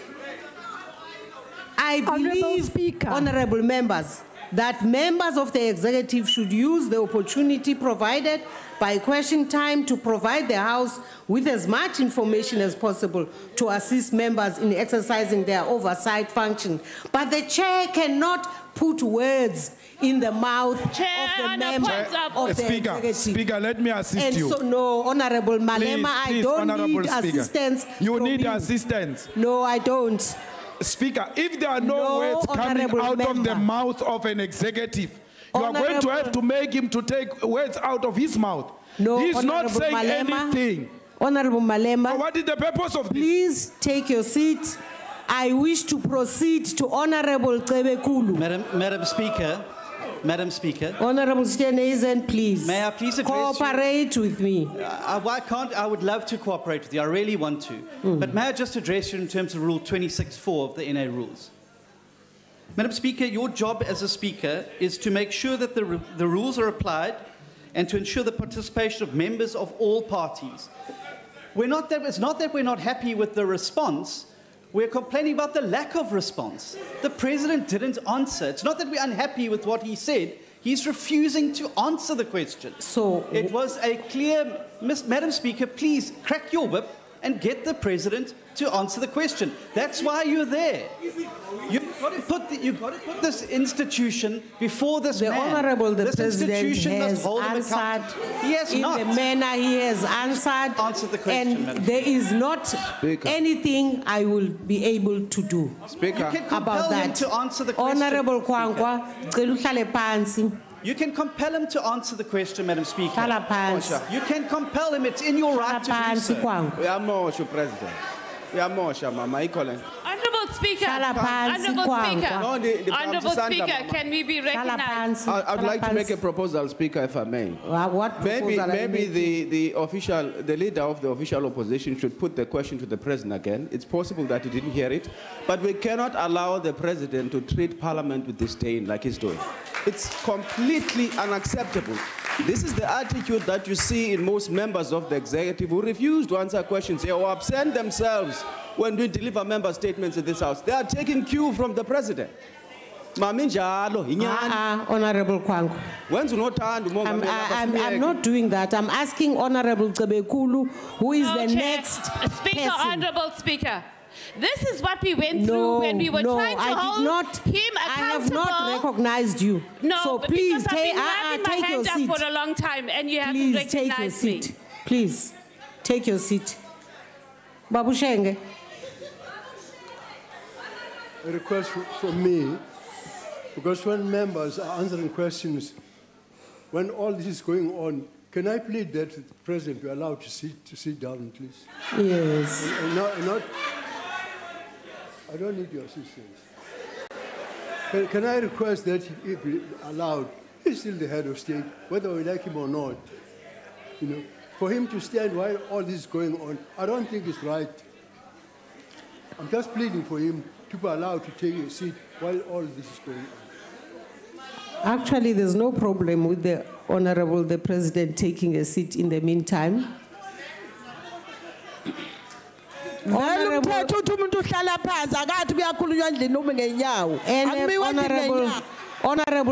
I believe, honorable members, that members of the executive should use the opportunity provided by question time to provide the House with as much information as possible to assist members in exercising their oversight function. But the chair cannot put words in the mouth of the member of the executive. Speaker, let me assist you. So, no, Honorable Malema, Please, I don't Honorable need Speaker. assistance. You need assistance. No, I don't. Speaker, if there are no words coming out of the mouth of an executive, you are going to have to make him to take words out of his mouth. No, he's not saying Malema, anything. Honorable Malema. So what is the purpose of this? Please take your seat. I wish to proceed to Honorable Kebekulu. Madam Speaker. Honorable Steenhuisen, please. May I please address cooperate with me. Why can't I would love to cooperate with you. I really want to. But may I just address you in terms of Rule 26(4) of the NA rules? Madam Speaker, your job as a Speaker is to make sure that the rules are applied and to ensure the participation of members of all parties. It's not that we're not happy with the response. We're complaining about the lack of response. The president didn't answer. It's not that we're unhappy with what he said. He's refusing to answer the question. So it was a clear, Madam Speaker, please crack your whip and get the president to answer the question. That's why you're there. You've got to put this institution before this man. Honourable this President institution must has hold him answered accountable. He has in not. the manner he has answered, the question, and there is not anything I will be able to do Speaker. You can compel about him that. to answer the question. Honourable Kwankwa, cela uhlale phansi. You can compel him to answer the question, Madam Speaker. Hlala phansi. You can compel him. It's in your right to do so. Uyamosha, President. Uyamosha, Mama. Honourable Speaker, Honourable Speaker, can we be recognized? I'd like to make a proposal, Speaker, if I may. What proposal? Maybe the leader of the official opposition should put the question to the president again. It's possible that he didn't hear it, but we cannot allow the president to treat Parliament with disdain like he's doing. It's completely unacceptable. This is the attitude that you see in most members of the executive who refuse to answer questions or absent themselves when we deliver member statements in this house. They are taking cue from the president. Honourable Kwankwa. I'm not doing that. I'm asking Honourable Cebekulu, who is the next Speaker, person. Honourable Speaker. This is what we went through when we were trying to hold him accountable. I have not recognized you. No, so but please because I've been having my hand up for a long time and you haven't Please take your recognized me. seat. Please take your seat. Babu Shenge. A request from me, because when members are answering questions, when all this is going on, can I plead that the President be allowed to sit down, please? Yes. And not, I don't need your assistance. Can I request that he be allowed? He's still the head of state, whether we like him or not. You know, for him to stand while all this is going on, I don't think it's right. I'm just pleading for him to be allowed to take a seat while all this is going on. Actually, there's no problem with the Honourable the President taking a seat in the meantime. Honourable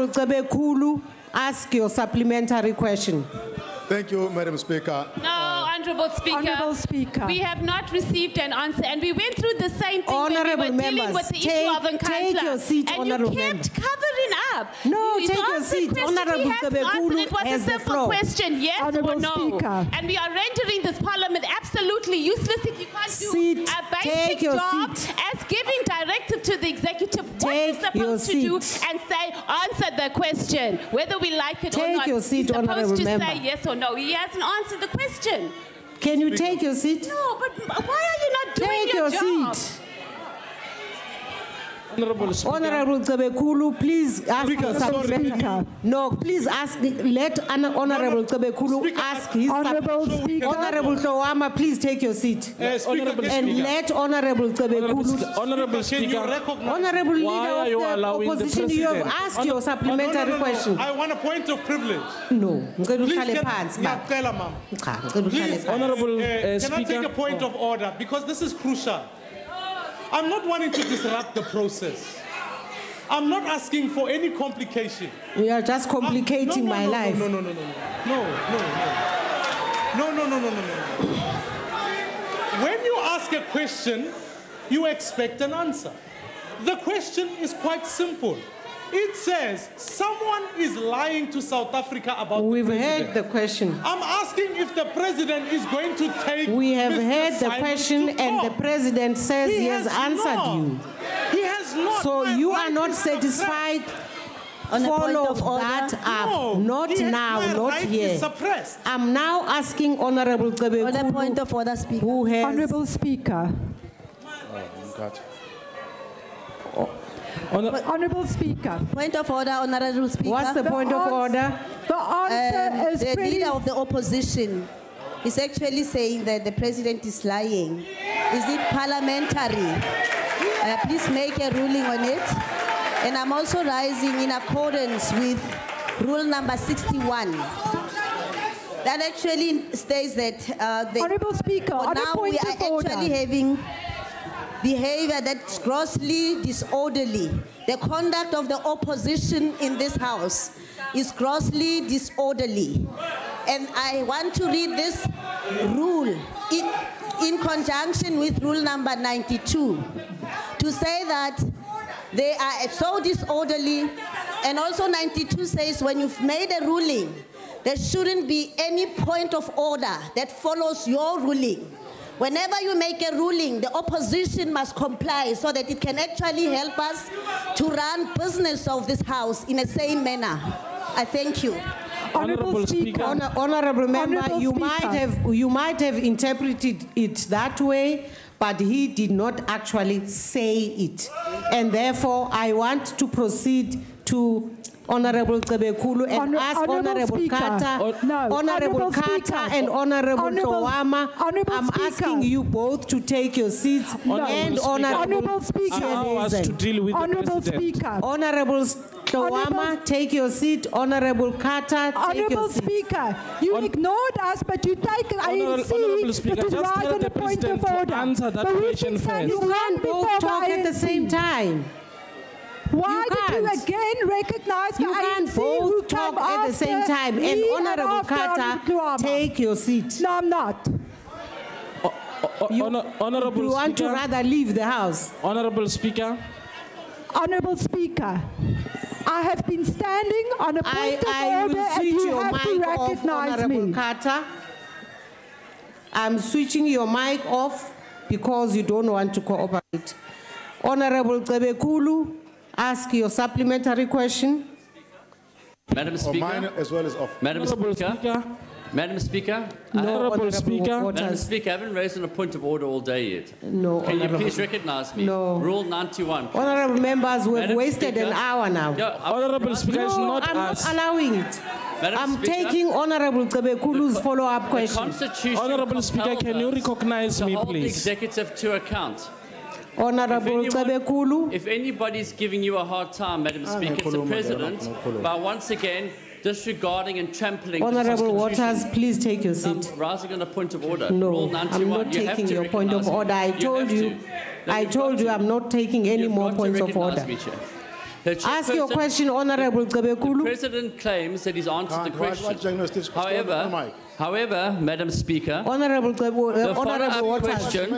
Cebekulu, ask your supplementary question. Thank you, Madam Speaker. No, Honourable Speaker. We have not received an answer, and we went through the same thing Honourable when we were dealing with the issue of Nkandla. Take your seat, and Honourable you kept covering up. No, you take your seat. Honourable Cebekulu It was a has the simple floor. question, yes or no. Speaker. And we are rendering this Parliament absolutely useless if you can't do a basic job as giving directive to the executive what you're supposed to do and say, answer the question, whether we like it or not. Take your seat, He's Honourable supposed to Member. say yes or no. He hasn't answered the question. Can you take your seat? No, but why are you not doing Take your your job? seat. Honourable Cebekulu, please ask your supplementary. No, please ask. Let Honourable Cebekulu ask his Honourable Speaker. Honourable Hlowama, please take your seat. And let Honourable Cebekulu. Honourable Speaker, Honourable why are you Leader of allowing the the opposition, you have President? asked your supplementary question. I want a point of privilege. No. Please, Honourable can I Speaker. take a point of order? Because this is crucial. I'm not wanting to disrupt the process. I'm not asking for any complication. You are just complicating my life. No. When you ask a question, you expect an answer. The question is quite simple. It says someone is lying to South Africa about We've the president. heard the question. I'm asking if the president is going to take. We have Mr. heard the Simon question, to and the talk. president says he has answered not. you. He has not. So My you right are not is satisfied. On a point Follow of order? that up. No, Not now, my not right here. is suppressed. I'm now asking Honourable Cebekulu. On a point of order, Speaker. Who has Honourable Speaker. Honourable Speaker. Point of order, Honourable Speaker. What's the point of order? The answer is the pretty... leader of the opposition is actually saying that the president is lying. Is it parliamentary? Please make a ruling on it. And I'm also rising in accordance with rule number 61. That actually states that Honourable Speaker, on a now point we of are order. actually having behavior that's grossly disorderly. The conduct of the opposition in this House is grossly disorderly. And I want to read this rule in conjunction with rule number 92 to say that they are so disorderly. And also 92 says when you've made a ruling, there shouldn't be any point of order that follows your ruling. Whenever you make a ruling, the opposition must comply so that it can actually help us to run business of this House in a sane manner. I thank you. Honourable Speaker. Honourable member, you might have interpreted it that way, but he did not actually say it. And therefore, I want to proceed to Honourable Tsebekulu and ask Honourable Kata, Honourable Kata and Honourable Tlowama. I'm asking you both to take your seats and Honourable Speaker. Honourable Speaker. Honourable Tlowama, take your seat. Honourable Kata, take your seat. Speaker, you ignored us, but you take ANC to rise on a point of order. Answer that question first. You can't both talk at the same time. Why did you again recognize the ANC who both talk at the same time? And Honourable Kata, take your seat. No, I'm not. Honourable You want to Speaker. rather leave the House? Honourable Speaker. Honourable Speaker, I have been standing on a point of order and you have to recognize Honourable me. Kata. I'm switching your mic off because you don't want to cooperate. Honourable Tsebekulu, ask your supplementary question. Madam Speaker. Mine as well as off. Madam Speaker. Madam Speaker. Honourable Speaker. Madam Speaker, I haven't raised on a point of order all day yet. No. Can you please recognize me? No. Rule 91. Please. Honourable members, we've Madam wasted Speaker. an hour now. Yeah, Honourable Speaker, it's No, not I'm us. not allowing it. Madam I'm Speaker, taking Honourable Tsebekulu's follow-up the question. Constitution Honourable Speaker, compels can you us recognize to me, hold the please? executive to account. Honourable Tsebekulu. If anybody's giving you a hard time, Madam Speaker, it's the President, by once again disregarding and trampling Honourable the Waters, Constitution. please take your I'm seat. rising on a point of order. No, Rule I'm 91. not You have taking to your point of recognize order. I me. told have you, to. No, I you've told got you to. I'm not taking any You've more got to points of recognize order. me, Chair. The Ask your chairperson- question, Honourable The Tsebekulu. President claims that he's answered the question. However, Madam Speaker, Honourable the Honourable follow-up Waters. question,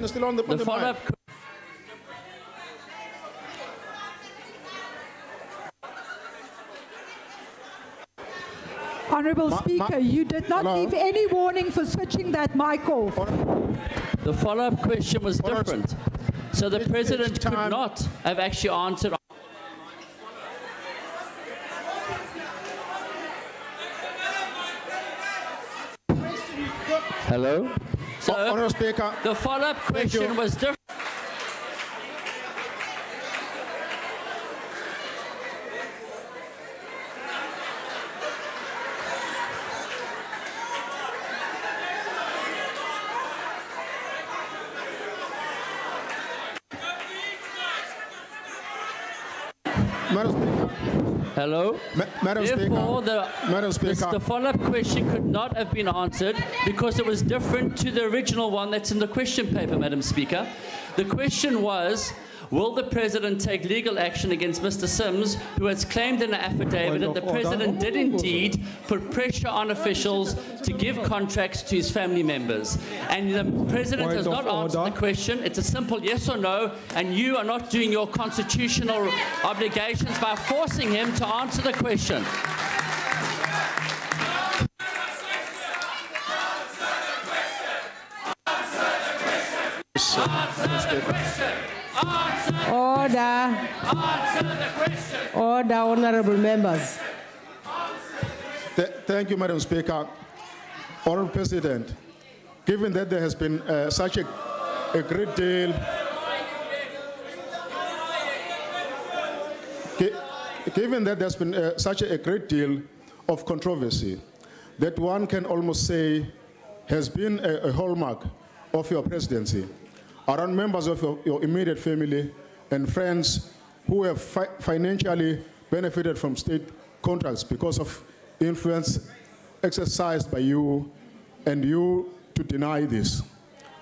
the follow-up Honourable Speaker, you did not give any warning for switching that mic off. The follow-up question was different. So the President could not have actually answered. Hello? So Honourable Speaker. The follow-up question was different. Madam Speaker. Hello? Madam Therefore, Speaker. Madam Speaker. The follow-up question could not have been answered because it was different to the original one that's in the question paper, Madam Speaker. The question was, will the President take legal action against Mr. Sims, who has claimed in an affidavit that the President did indeed put pressure on officials to give contracts to his family members? And the President has not answered the question. It's a simple yes or no, and you are not doing your constitutional obligations by forcing him to answer the question. Order. Order, Honourable members. Thank you, Madam Speaker. Honourable President, given that there has been such a great deal given that there's been such a great deal of controversy that one can almost say has been a hallmark of your presidency around members of your immediate family and friends who have financially benefited from state contracts because of influence exercised by you and you to deny this.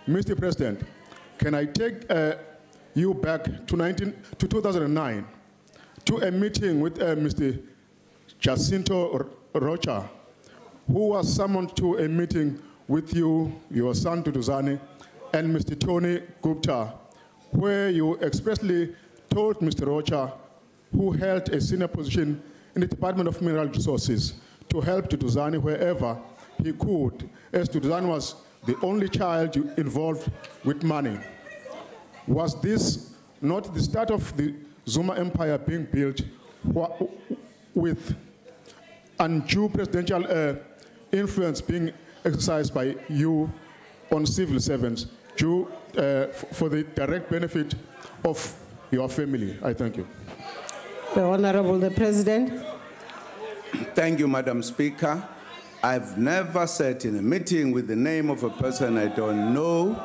Mr. President, can I take you back to 2009 to a meeting with Mr. Jacinto Rocha, who was summoned to a meeting with you, your son Tutuzane, and Mr. Tony Gupta, where you expressly told Mr. Rocha, who held a senior position in the Department of Mineral Resources, to help Tutuzane wherever he could, as Tutuzane was the only child involved with money. Was this not the start of the Zuma empire being built with undue presidential influence being exercised by you on civil servants for the direct benefit of your family? I thank you. The Honorable the President. Thank you, Madam Speaker. I've never sat in a meeting with the name of a person I don't know.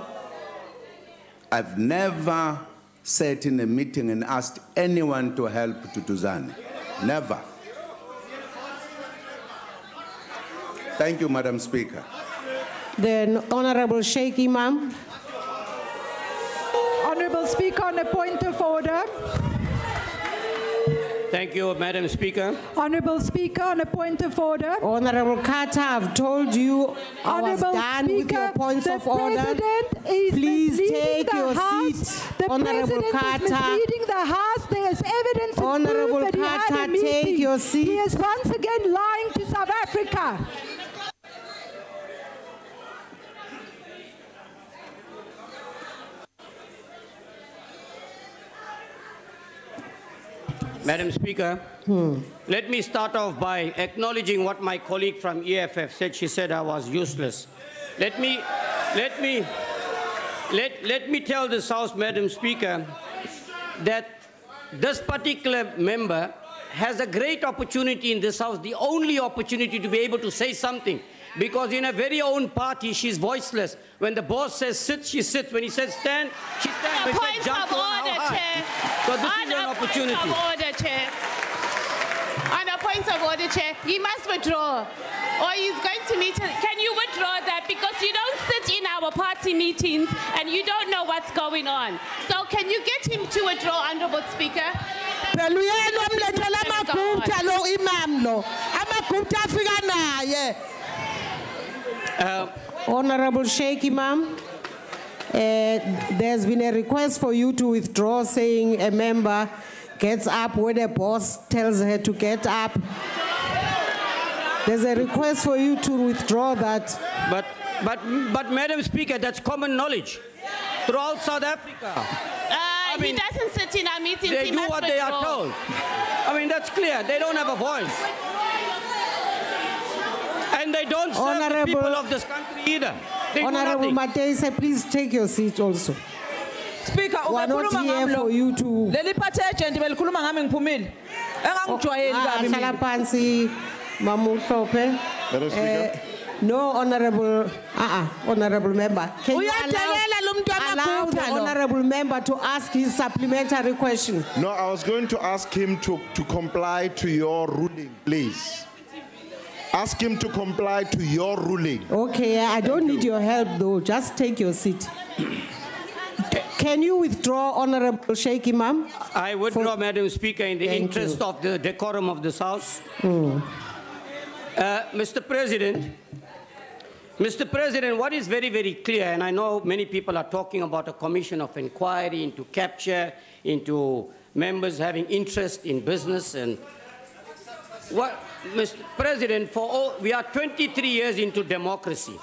I've never sat in a meeting and asked anyone to help Tutuzane. Never. Thank you, Madam Speaker. The Honorable Sheikh Imam. Honorable Speaker, on a point of order. Thank you, Madam Speaker. Honorable Speaker, on a point of order. Honorable Carter, I've told you I was done with your points of order. Please take your seat. Honorable Carter. Misleading the House. There is evidence Honorable that he had a Carter, meeting. take your seat. He is once again lying to South Africa. Madam Speaker, let me start off by acknowledging what my colleague from EFF said. She said I was useless. Let me tell this House, Madam Speaker, that this particular member has a great opportunity in this House, the only opportunity to be able to say something. Because in her very own party, she's voiceless. When the boss says sit, she sits. When he says stand, she stands. When he says jump, so this is an opportunity. On a point of order, Chair. On a point of order, Chair, he must withdraw. Or he's going to meet. Can you withdraw that? Because you don't sit in our party meetings and you don't know what's going on. So can you get him to withdraw, Honorable Speaker? Honorable Sheikh Imam, there's been a request for you to withdraw, saying a member gets up when the boss tells her to get up. There's a request for you to withdraw that. But Madam Speaker, that's common knowledge throughout South Africa. He doesn't sit in our meetings. They he do must what withdraw. they are told. I mean, that's clear. They don't have a voice. And they don't serve the people of this country either. They Honorable do nothing. Matese, please take your seat also. Speaker, we are not here for you to... Leli party agent belikhuluma ngami ngiphumile. Engangijwayeli kabi mina. Hlala phansi, Mamuthope. Madam Speaker. No, honorable member. Can you allow the honorable member to ask his supplementary question? No, I was going to ask him to comply to your ruling, please. Ask him to comply to your ruling. Okay, I don't need your help though. Just take your seat. Can you withdraw, Honorable Sheikh Imam? I withdraw, Madam Speaker, in the interest of the decorum of this House. Mr. President, what is very, very clear, and I know many people are talking about a commission of inquiry into capture, into members having interest in business, and what, Mr. President, we are 23 years into democracy.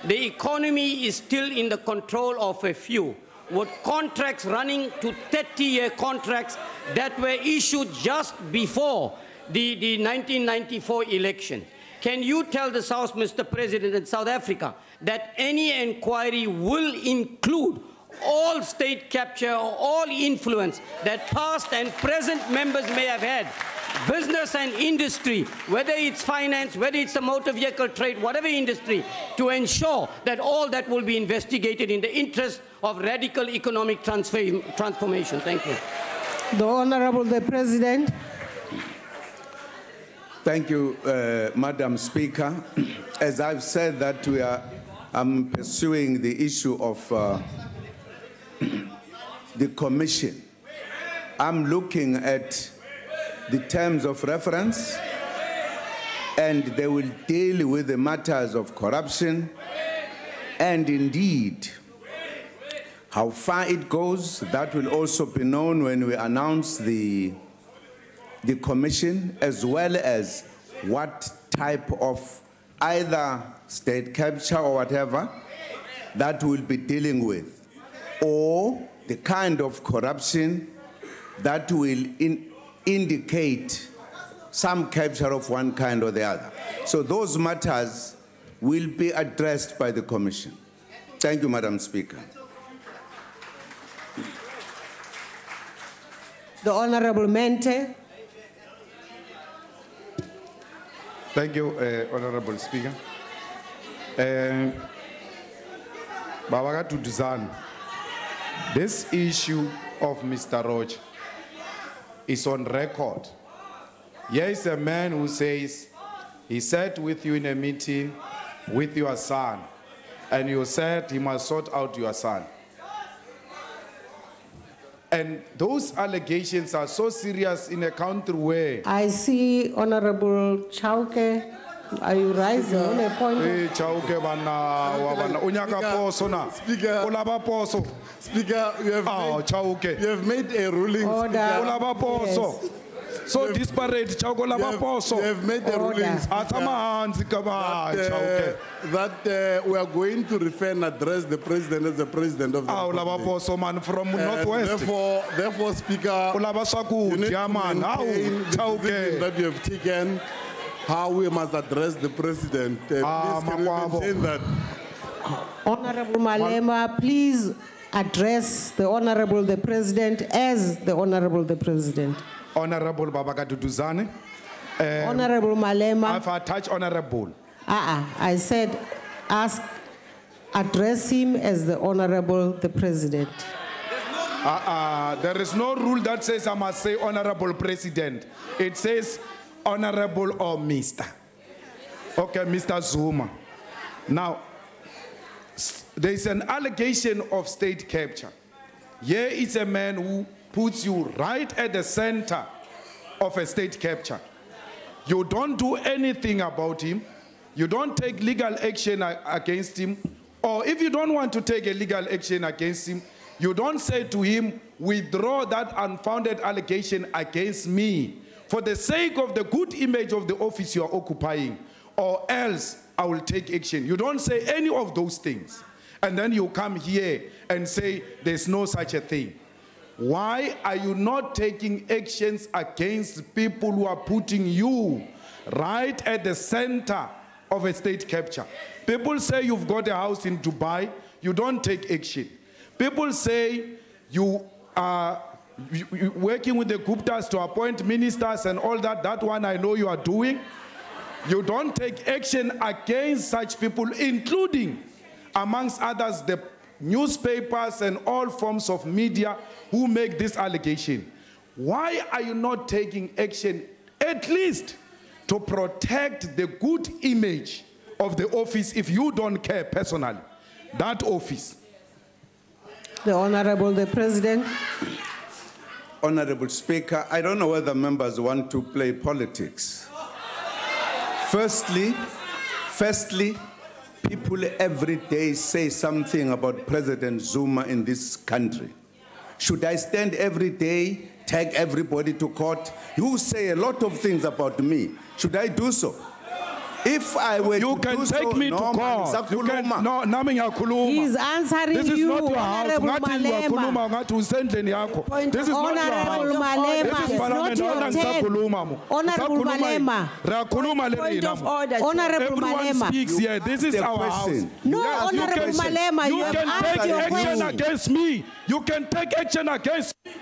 The economy is still in the control of a few, with contracts running to 30-year contracts that were issued just before the 1994 election. Can you tell the House, Mr. President, in South Africa, that any inquiry will include all state capture or all influence that past and present members may have had, business and industry, whether it's finance, whether it's a motor vehicle trade, whatever industry, to ensure that all that will be investigated in the interest of radical economic transformation? Thank you. The Honorable the President. Thank you, Madam Speaker. As I've said that I'm pursuing the issue of the commission. I'm looking at the terms of reference, and they will deal with the matters of corruption, and indeed, how far it goes, that will also be known when we announce the commission, as well as what type of either state capture or whatever that we'll be dealing with, or the kind of corruption that will indicate some capture of one kind or the other. So those matters will be addressed by the commission. Thank you, Madam Speaker. The Honorable Mente. Thank you, Honorable Speaker. Babaga Duduzan, this issue of Mr. Roach is on record. Here is a man who says he sat with you in a meeting with your son, and you said he must sort out your son. And those allegations are so serious in a country where... I see Honorable Chauke. Are you rising on a point? Hey, Chauke, Speaker, you have made a ruling. Yes. So disparate, you have made a ruling that we are going to refer and address the president as the president of the Republic. From Northwest. Therefore, Speaker, you need to maintain the decision that you have taken, how we must address the president. Please can you maintain that? Honorable Malema, please address the president as the Honorable the President. Honorable Babaga Duduzane. Honorable Malema. If I touch honorable. I said address him as the Honorable the President. There is no rule that says I must say Honorable President. It says Honorable or Mr. Okay, Mr. Zuma. Now, there is an allegation of state capture. Here is a man who puts you right at the center of a state capture. You don't do anything about him. You don't take legal action against him. Or if you don't want to take a legal action against him, you don't say to him, withdraw that unfounded allegation against me for the sake of the good image of the office you are occupying, or else I will take action. You don't say any of those things. And then you come here and say there's no such a thing. Why are you not taking actions against people who are putting you right at the center of a state capture? People say you've got a house in Dubai, you don't take action. People say you are working with the Guptas to appoint ministers and all that. That one I know you are doing. You don't take action against such people, including, amongst others, the newspapers and all forms of media who make this allegation. Why are you not taking action, at least to protect the good image of the office, if you don't care personally, that office? The Honorable the President. Honorable Speaker, I don't know whether members want to play politics. Firstly, people every day say something about President Zuma in this country. Should I stand every day, take everybody to court? You say a lot of things about me. Should I do so? If I were you to can do take so, me to court. You can, no, he's answering this is you, not your Honorable Malema. This is not your Honorable Malema, this is not your turn. Honorable Malema. Point of order. Honorable Everyone speaks here. This is our house. No, Honorable Malema, you can have take asked your action question. against me. You can take action against me.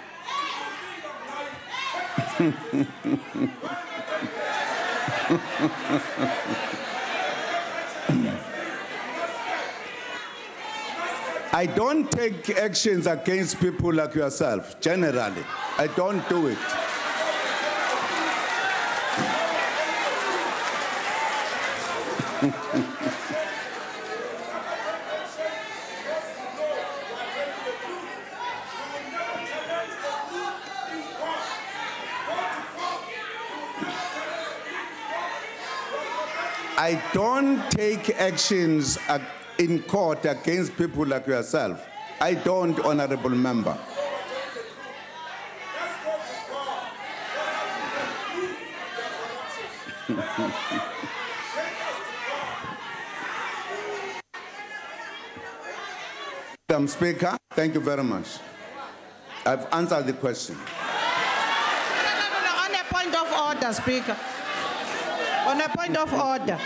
I don't take actions against people like yourself, generally. I don't do it. I don't take actions in court against people like yourself. I don't, honorable member. Madam Speaker, thank you very much. I've answered the question. No, on a point of order, Speaker. On a point of order.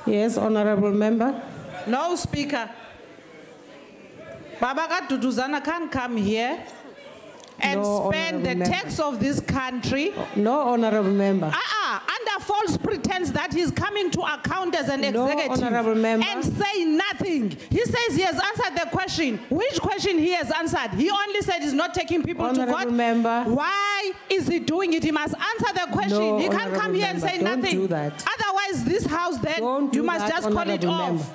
Yes, honorable member. No, Speaker. Baba Duduzana can't come here and spend the tax of this country. No, honorable member. Under false pretense that he's coming to account as an executive and say nothing. He says he has answered the question. Which question he has answered? He only said he's not taking people to court. Member. Why is he doing it? He must answer the question. No, he can't come here and say nothing. Do that. Otherwise, this house then, you must just call it off.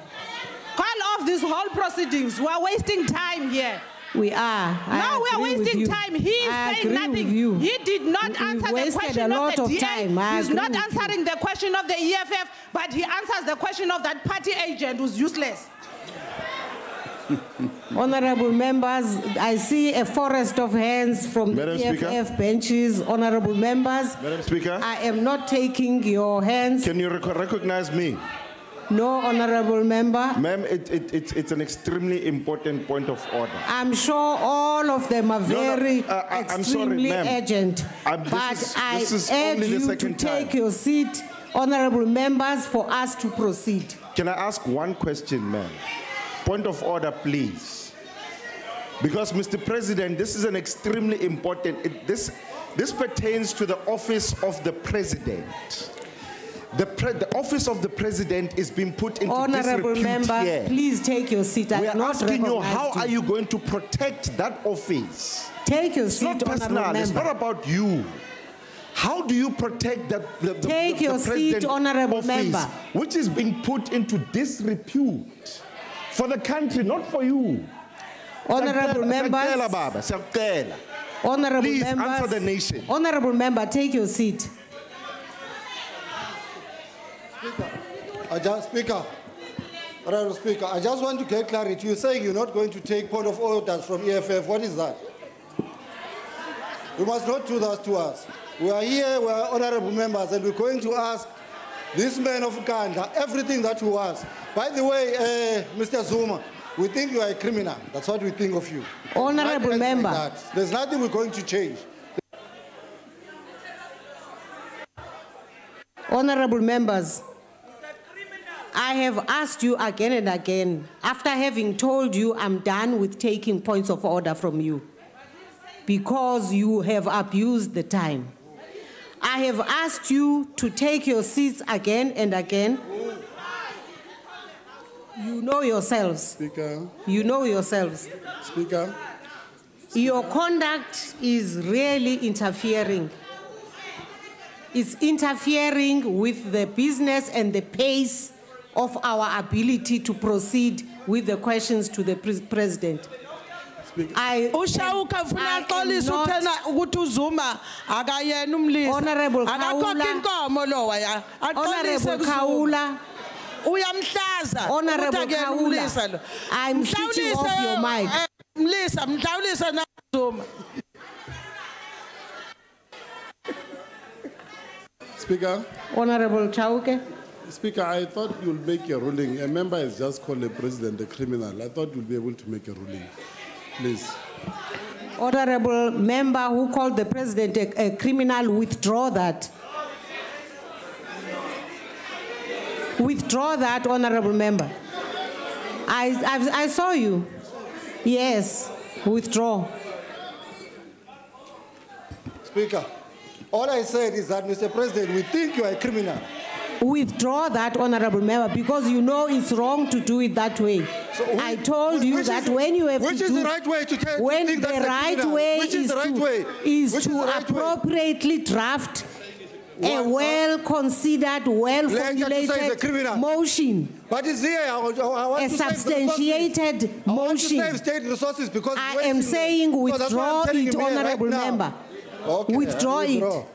Call off this whole proceedings. We are wasting time here. We are. No, we are wasting time. He is saying nothing. He did not answer the question of the DA. He's not answering the question of the EFF, but he answers the question of that party agent who's useless. Honorable members, I see a forest of hands from the EFF benches. Honorable members, Madam Speaker, I am not taking your hands. Can you recognize me? No, honorable member. Ma'am, it's an extremely important point of order. I'm sure all of them are very extremely urgent. But I urge you to take your seat, honorable members, for us to proceed. Can I ask one question, ma'am? Point of order, please. Because, Mr. President, this is an extremely important, this pertains to the office of the president. The office of the president is being put into honorable disrepute member, here. Please take your seat. We are asking you, how are you going to protect that office? Take your seat, It's not personal. It's not about you. How do you protect the president honorable office, member, which is being put into disrepute for the country, not for you? Honorable members, honorable please members, answer the nation. Honorable member, take your seat. Speaker, I just want to get clarity. You're saying you're not going to take point of orders from EFF. What is that? You must not do that to us. We are here, we are honorable members, and we're going to ask this man of Uganda everything that he wants. By the way, Mr. Zuma, we think you are a criminal. That's what we think of you. Honorable member. Like there's nothing we're going to change. Honorable members, I have asked you again and again, after having told you I'm done with taking points of order from you, because you have abused the time. I have asked you to take your seats again and again. You know yourselves. Speaker. You know yourselves. Speaker. Your conduct is really interfering. It's interfering with the business and the pace of our ability to proceed with the questions to the president. Honorable Kaula, Honorable Kaula, I'm switching off your mic. Speaker. Honorable Chauke. Speaker, I thought you'll make a ruling. A member has just called the president a criminal. I thought you'll be able to make a ruling. Please. Honorable member who called the president a criminal, withdraw that. Withdraw that, honorable member. I saw you. Yes, withdraw. Speaker, all I said is that, Mr. President, we think you are a criminal. Withdraw that, honorable member, because you know it's wrong to do it that way. So I told you that when you have to do... Which is the right way to tell when the right way is to appropriately draft a well-considered, well-formulated motion. But it's here. I want a to substantiated motion. I want to save state resources because I am saying withdraw it, honourable member. Okay, withdraw it.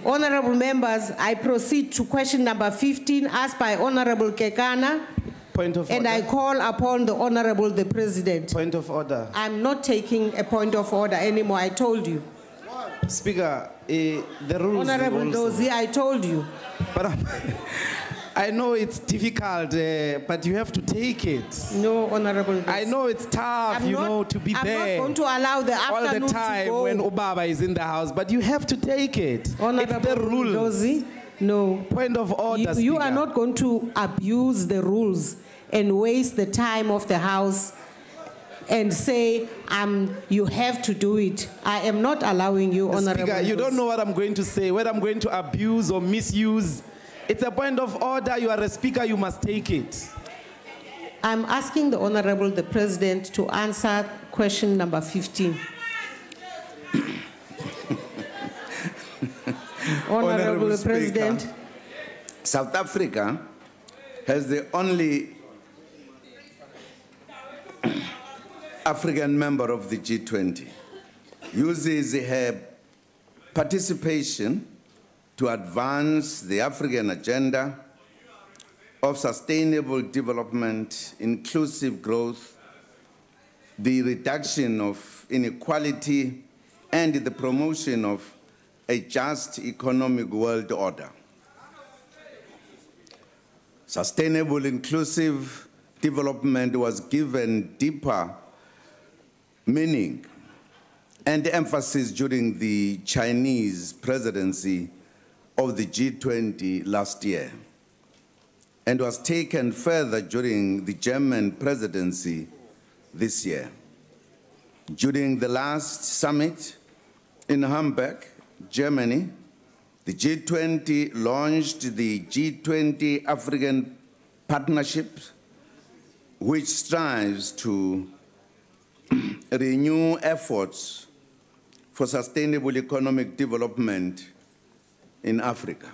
Honourable members, I proceed to question number 15 asked by Honourable Kekana. Point of and order. I call upon the Honourable the President. Point of order. I'm not taking a point of order anymore, I told you. Speaker, the rules... Honourable Dozie, I told you. But I know it's difficult, but you have to take it. No, Honourable Dozie. I know it's tough, to be there. I'm not going to allow the afternoon all the time to go. when Obaba is in the house, but you have to take it. Honourable it's the rules. Dozie, no. Point of order, you are not going to abuse the rules and waste the time of the House and say, you have to do it. I am not allowing you, Honourable Speaker, you don't know what I'm going to say, whether I'm going to abuse or misuse. It's a point of order. You are a speaker, you must take it. I'm asking the Honourable the President to answer question number 15. Honourable President. South Africa has the only African member of the G20, uses her participation to advance the African agenda of sustainable development, inclusive growth, the reduction of inequality, and the promotion of a just economic world order. Sustainable, inclusive development was given deeper meaning and emphasis during the Chinese presidency of the G20 last year, and was taken further during the German presidency this year. During the last summit in Hamburg, Germany, the G20 launched the G20 African Partnership, which strives to renew efforts for sustainable economic development in Africa.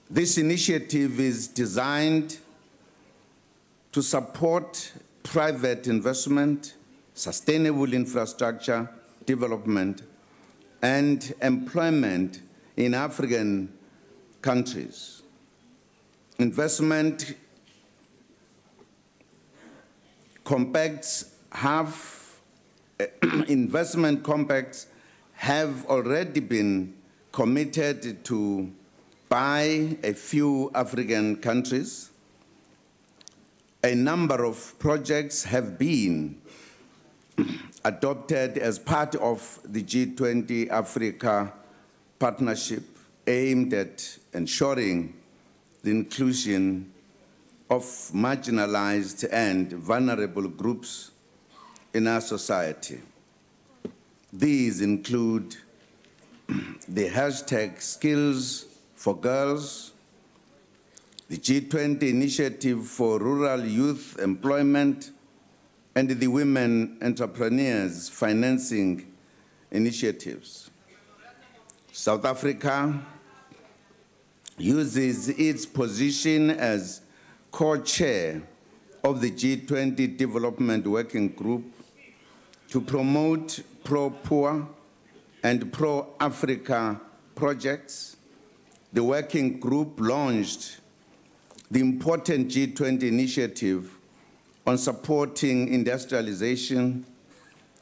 This initiative is designed to support private investment, sustainable infrastructure development, and employment in African countries. Investment compacts have already been committed to by a few African countries. A number of projects have been adopted as part of the G20 Africa Partnership aimed at ensuring the inclusion of marginalized and vulnerable groups in our society. These include the hashtag Skills for Girls, the G20 Initiative for Rural Youth Employment, and the Women Entrepreneurs Financing Initiatives. South Africa uses its position as co-chair of the G20 Development Working Group to promote pro-poor and pro-Africa projects. The working group launched the important G20 initiative on supporting industrialization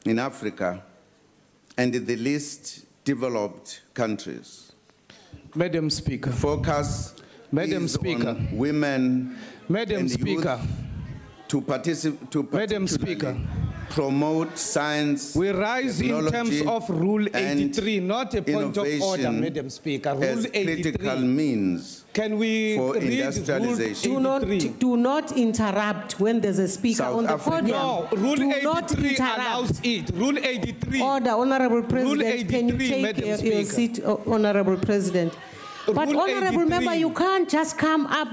in Africa and the least developed countries. Madam Speaker. Focus Madam Speaker. On women Madam Speaker. To participate. Madam Speaker. Promote science. We rise in terms of Rule 83, not a point of order, Madam Speaker. Rule 83. Critical means. Can we for read industrialization? Do not interrupt when there's a speaker South on the Africa. podium. No, Rule 83 allows it. Rule 83. Order, Honourable President. Rule 83, can you take your seat, Honourable President? But Rule Honourable 83. Member, you can't just come up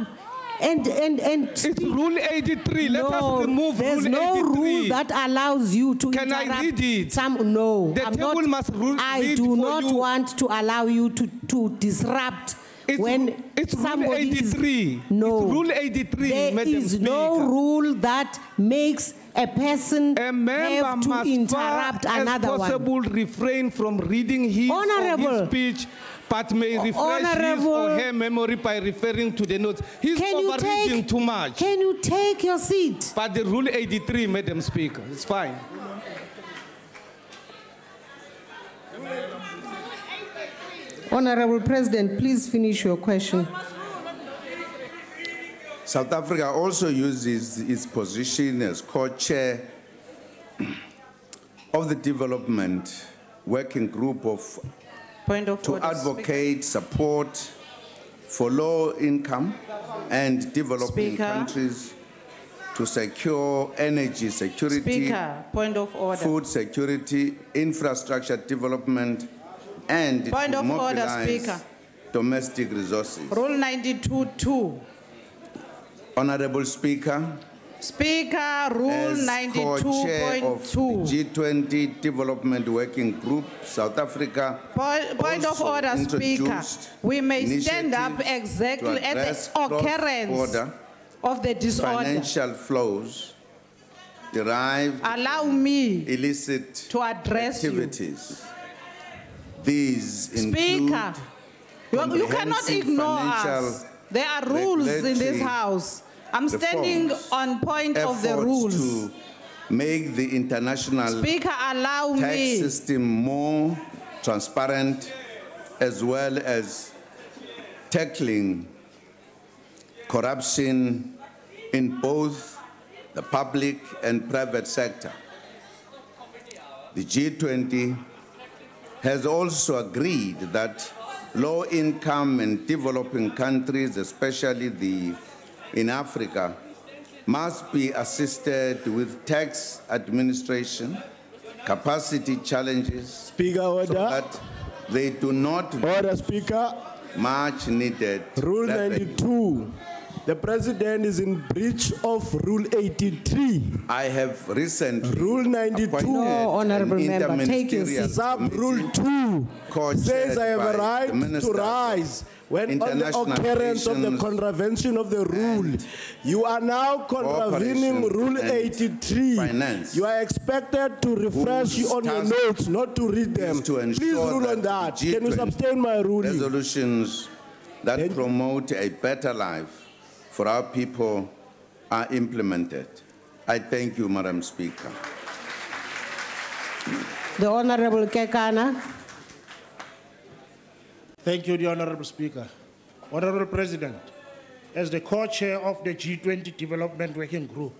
It's Rule 83. Let us remove Rule 83. There's no rule that allows you to Can interrupt. I read it? No, The table must I do not want to allow you to disrupt. It's Rule 83. No. It's Rule 83, There Madam is Speaker. no rule that makes a person have to interrupt another as possible, one. refrain from reading his or his speech, but may refresh his or her memory by referring to the notes. He's overreading too much. Can you take your seat? But the Rule 83, Madam Speaker, it's fine. Honorable President, please finish your question. South Africa also uses its position as co-chair of the development working group to advocate support for low-income and developing countries to secure energy security, Speaker, point of order. food security, infrastructure development, and Point to of order, mobilize Speaker. domestic resources. Rule 92.2. Honorable Speaker, Speaker, Rule as co-chair of 92.2. the G20 Development Working Group, South Africa Point of also order, Speaker. introduced We may stand up initiatives exactly to at address the occurrence cross-border of the disorder. financial flows derived Allow me illicit to address you. activities. These Speaker, you cannot comprehensive ignore financial us. There are rules in this regulatory house. I'm standing reforms, on point of the efforts rules. to make the international Speaker, allow tax me. system more transparent, as well as tackling corruption in both the public and private sector. The G20 has also agreed that low-income and developing countries, especially in Africa, must be assisted with tax administration, capacity challenges, Speaker, order. so that they do not Order, Speaker. much needed Rule revenue. 92. The President is in breach of Rule 83. I have recently Rule 92. No, honorable member, take your seat. Sub Rule 2 says I have a right to rise when on the occurrence of the contravention of the rule. You are now contravening Rule 83. You are expected to refresh you on your notes, not to read them. Please rule on that. Can you sustain my ruling? Resolutions that promote a better life for our people are implemented. I thank you, Madam Speaker. The Honorable Kekana. Thank you, the Honorable Speaker. Honorable President, as the co-chair of the G20 Development Working Group,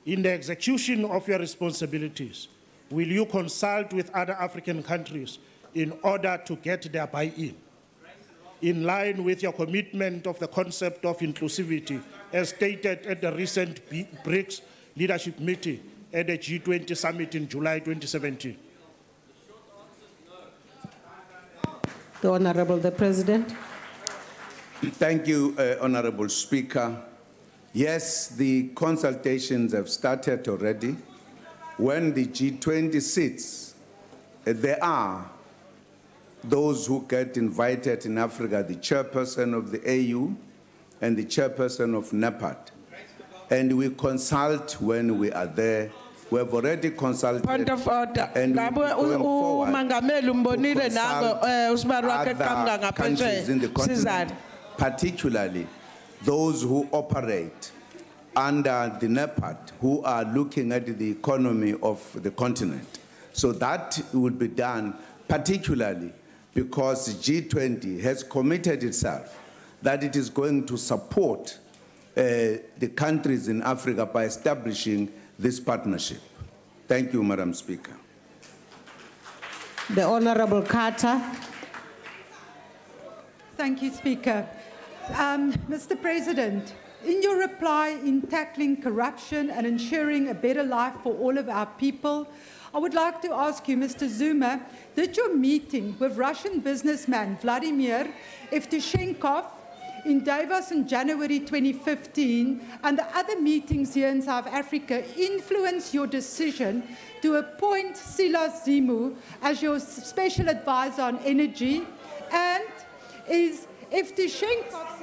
in the execution of your responsibilities, will you consult with other African countries in order to get their buy-in, in line with your commitment of the concept of inclusivity, as stated at the recent BRICS leadership meeting at the G20 summit in July 2017? The Honorable the President. Thank you, Honorable Speaker. Yes, the consultations have started already. When the G20 sits, there are those who get invited in Africa, the chairperson of the AU and the chairperson of NEPAD. And we consult when we are there. We have already consulted. Point of order. And we're going forward other countries in the continent, particularly those who operate under the NEPAD, who are looking at the economy of the continent. So that will be done particularly because the G20 has committed itself that it is going to support the countries in Africa by establishing this partnership. Thank you, Madam Speaker. The Honorable Carter. Thank you, Speaker. Mr. President, in your reply in tackling corruption and ensuring a better life for all of our people, I would like to ask you, Mr. Zuma, did your meeting with Russian businessman Vladimir Evtushenkov in Davos in January 2015 and the other meetings here in South Africa influence your decision to appoint Silas Zimu as your special advisor on energy? And is if the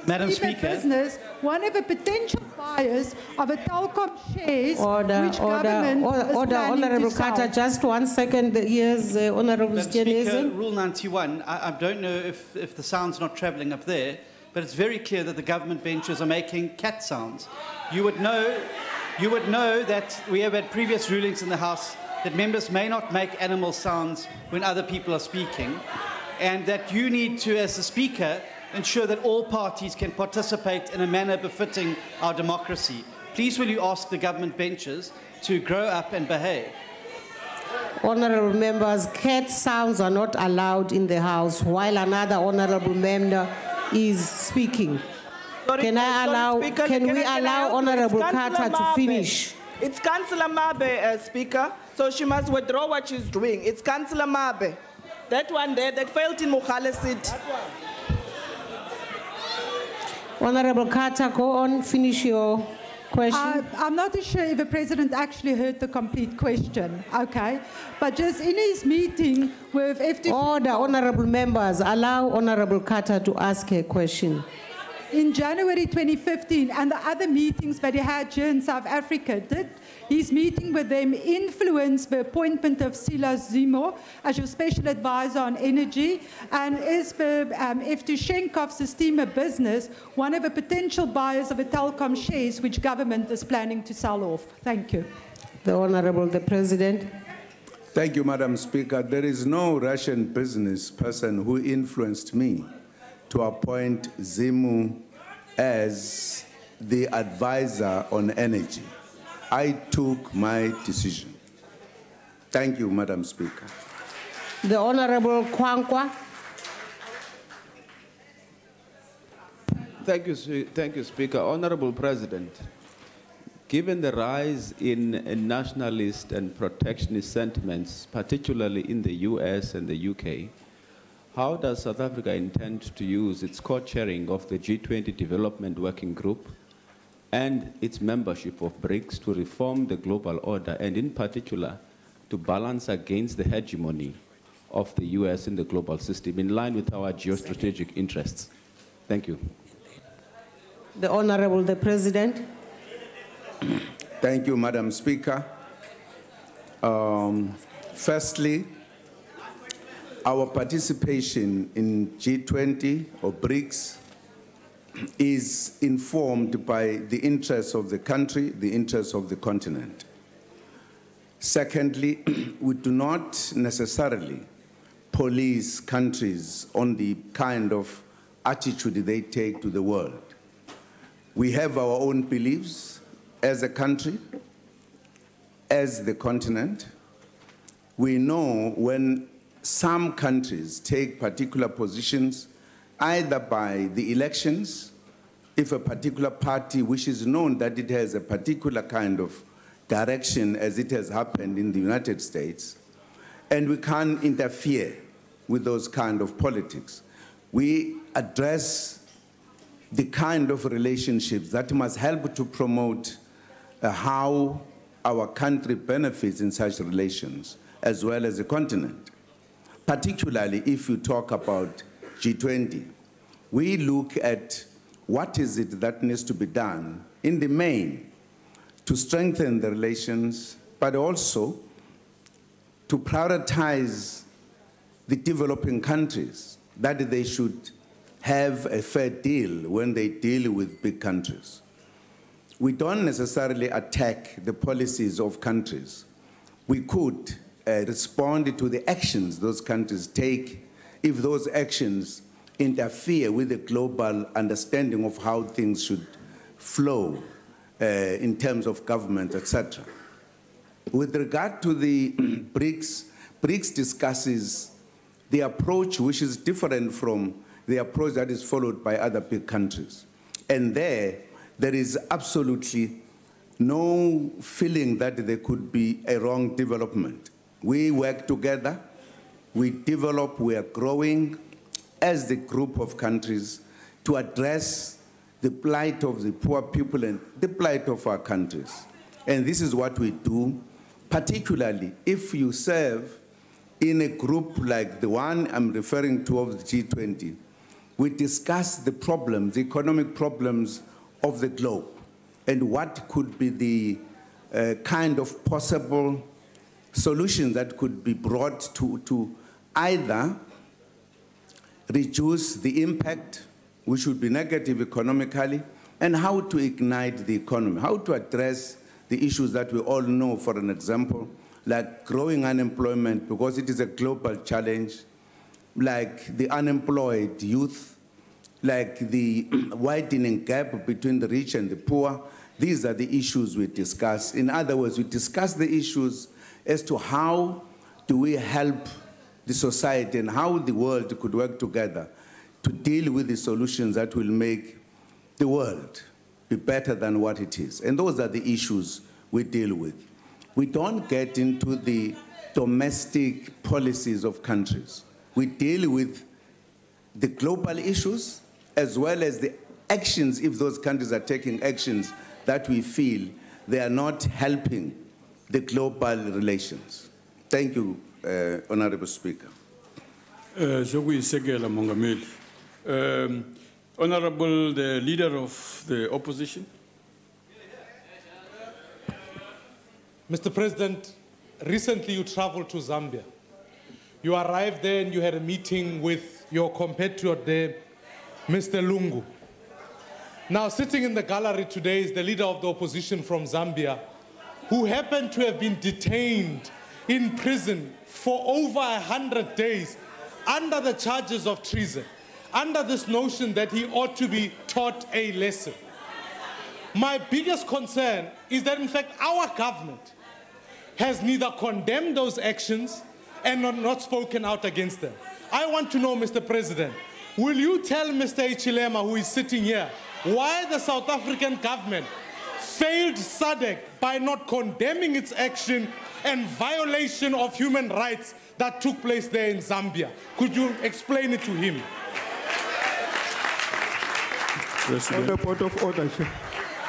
Madam Speaker, business one of the potential buyers of a Telkom shares which order, government is planning Honorable to sell? Carter, just 1 second. Here's Honorable Madam Speaker, Skenese. Rule 91, I don't know if the sound's not travelling up there, but it's very clear that the government benches are making cat sounds. You would know that we have had previous rulings in the House that members may not make animal sounds when other people are speaking, and that you need to, as the Speaker, ensure that all parties can participate in a manner befitting our democracy. Please will you ask the government benches to grow up and behave. Honorable members, cat sounds are not allowed in the House while another honorable member is speaking. Can we allow Honorable Carter to finish? It's Councillor Mabe, Speaker, so she must withdraw what she's doing. It's Councillor Mabe. That one there, that failed in Mukhale's seat. Honorable Carter, go on, finish your question. I'm not sure if the President actually heard the complete question, okay? But just in his meeting with FD... Order, honorable members, allow Honorable Carter to ask a question. In January 2015 and the other meetings that he had here in South Africa, did his meeting with them influence the appointment of Silas Zimo as your special advisor on energy? And is the Evtushenkov's Sistema business one of the potential buyers of the Telkom shares which government is planning to sell off? Thank you. The Honorable the President. Thank you, Madam Speaker. There is no Russian business person who influenced me to appoint Zimu as the advisor on energy. I took my decision. Thank you, Madam Speaker. The Honorable Kwankwa. Thank you, Speaker. Honorable President, given the rise in nationalist and protectionist sentiments, particularly in the US and the UK, how does South Africa intend to use its co-chairing of the G20 Development Working Group and its membership of BRICS to reform the global order and in particular to balance against the hegemony of the US in the global system in line with our geostrategic interests? Thank you. The Honorable the President. Thank you, Madam Speaker. Firstly, our participation in G20 or BRICS is informed by the interests of the country, the interests of the continent. Secondly, we do not necessarily police countries on the kind of attitude they take to the world. We have our own beliefs as a country, as the continent. We know when some countries take particular positions, either by the elections, if a particular party wishes known that it has a particular kind of direction as it has happened in the United States, and we can't interfere with those kind of politics. We address the kind of relationships that must help to promote how our country benefits in such relations, as well as the continent. Particularly if you talk about G20, we look at what is it that needs to be done in the main to strengthen the relations, but also to prioritize the developing countries, that they should have a fair deal when they deal with big countries. We don't necessarily attack the policies of countries. We could respond to the actions those countries take if those actions interfere with the global understanding of how things should flow in terms of government, etc. With regard to the BRICS, BRICS discusses the approach which is different from the approach that is followed by other big countries. And there is absolutely no feeling that there could be a wrong development. We work together, we develop, we are growing as the group of countries to address the plight of the poor people and the plight of our countries. And this is what we do, particularly if you serve in a group like the one I'm referring to of the G20. We discuss the problems, the economic problems of the globe, and what could be the kind of possible solutions that could be brought to either reduce the impact, which would be negative economically, and how to ignite the economy, how to address the issues that we all know, for an example, like growing unemployment, because it is a global challenge, like the unemployed youth, like the widening gap between the rich and the poor. These are the issues we discuss. In other words, we discuss the issues as to how do we help the society and how the world could work together to deal with the solutions that will make the world be better than what it is. And those are the issues we deal with. We don't get into the domestic policies of countries. We deal with the global issues as well as the actions, if those countries are taking actions that we feel they are not helping the global relations. Thank you, Honorable Speaker. Honorable, the Leader of the Opposition. Mr. President, recently you traveled to Zambia. You arrived there and you had a meeting with your compatriot there, Mr. Lungu. Now, sitting in the gallery today is the leader of the opposition from Zambia, who happened to have been detained in prison for over 100 days under the charges of treason, under this notion that he ought to be taught a lesson. My biggest concern is that, in fact, our government has neither condemned those actions and not spoken out against them. I want to know, Mr. President, will you tell Mr. Ichilema, who is sitting here, why the South African government failed SADC by not condemning its action and violation of human rights that took place there in Zambia? Could you explain it to him? On the point of order,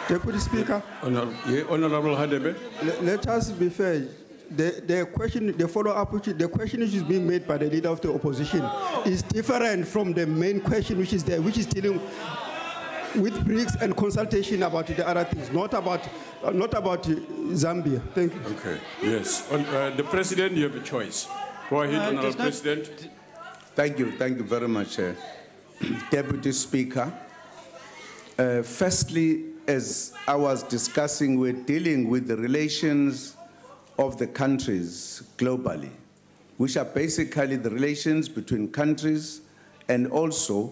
Deputy Speaker. Honorable Hadebe. Let us be fair. The question, the follow-up, the question which is being made by the leader of the opposition is different from the main question which is there, which is dealing with bricks and consultation about the other things, not about Zambia. Thank you. Okay. Yes. The President, you have a choice. Go ahead, Honorable President. Thank you very much, Deputy Speaker. Firstly, as I was discussing, we're dealing with the relations of the countries globally, which are basically the relations between countries and also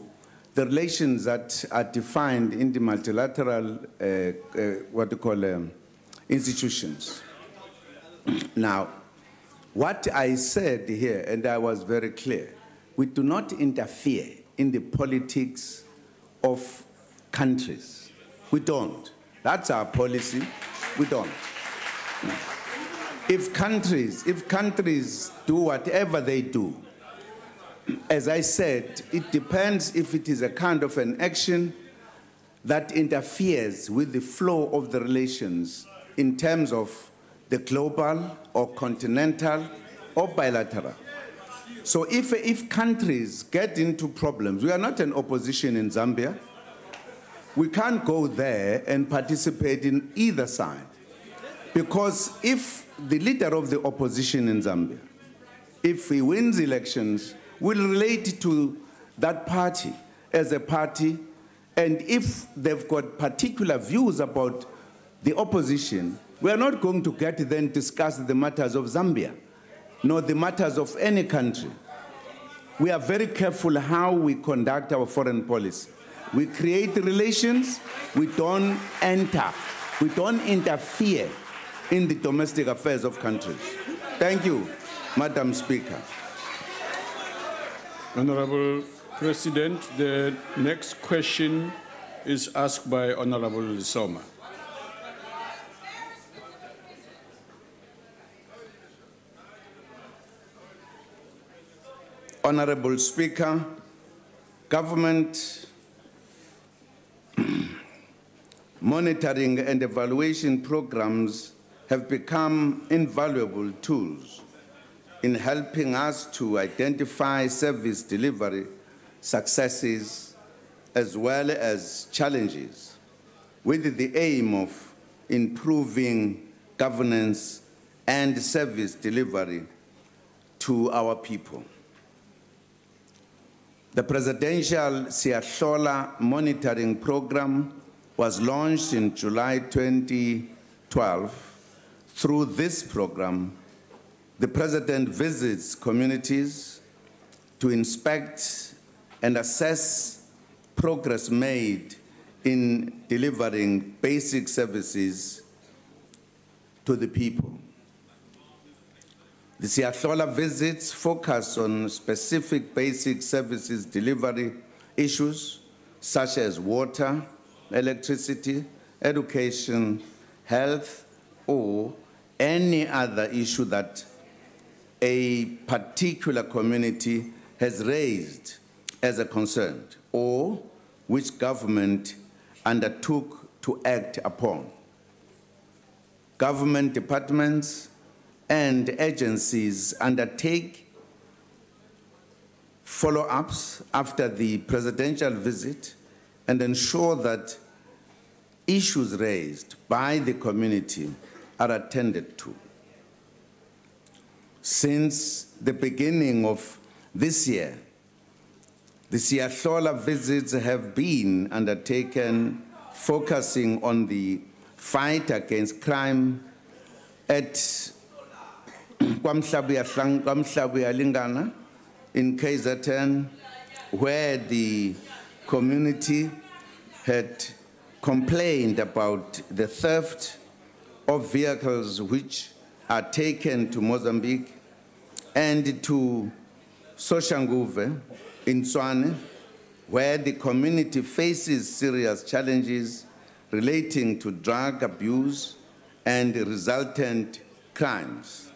the relations that are defined in the multilateral, institutions. Now, what I said here, and I was very clear, we do not interfere in the politics of countries. We don't. That's our policy. We don't. If countries do whatever they do, as I said, it depends if it is a kind of an action that interferes with the flow of the relations in terms of the global or continental or bilateral. So if countries get into problems, we are not an opposition in Zambia. We can't go there and participate in either side. Because if the leader of the opposition in Zambia, if he wins elections, will relate to that party as a party, and if they've got particular views about the opposition, we are not going to get to then discuss the matters of Zambia, nor the matters of any country. We are very careful how we conduct our foreign policy. We create relations, we don't enter, we don't interfere in the domestic affairs of countries. Thank you, Madam Speaker. Honorable President, the next question is asked by Honorable Soma. Honorable Speaker, government monitoring and evaluation programs have become invaluable tools in helping us to identify service delivery successes as well as challenges, with the aim of improving governance and service delivery to our people. The Presidential Siyahlola Monitoring Program was launched in July 2012. Through this program, the President visits communities to inspect and assess progress made in delivering basic services to the people. The Siyahlola visits focus on specific basic services delivery issues such as water, electricity, education, health, or any other issue that a particular community has raised as a concern or which government undertook to act upon. Government departments and agencies undertake follow-ups after the presidential visit and ensure that issues raised by the community are attended to. Since the beginning of this year, the Siyahlola visits have been undertaken focusing on the fight against crime at Kwamhlabu in KZN, where the community had complained about the theft of vehicles which are taken to Mozambique, and to Soshanguve in Tswane, where the community faces serious challenges relating to drug abuse and resultant crimes.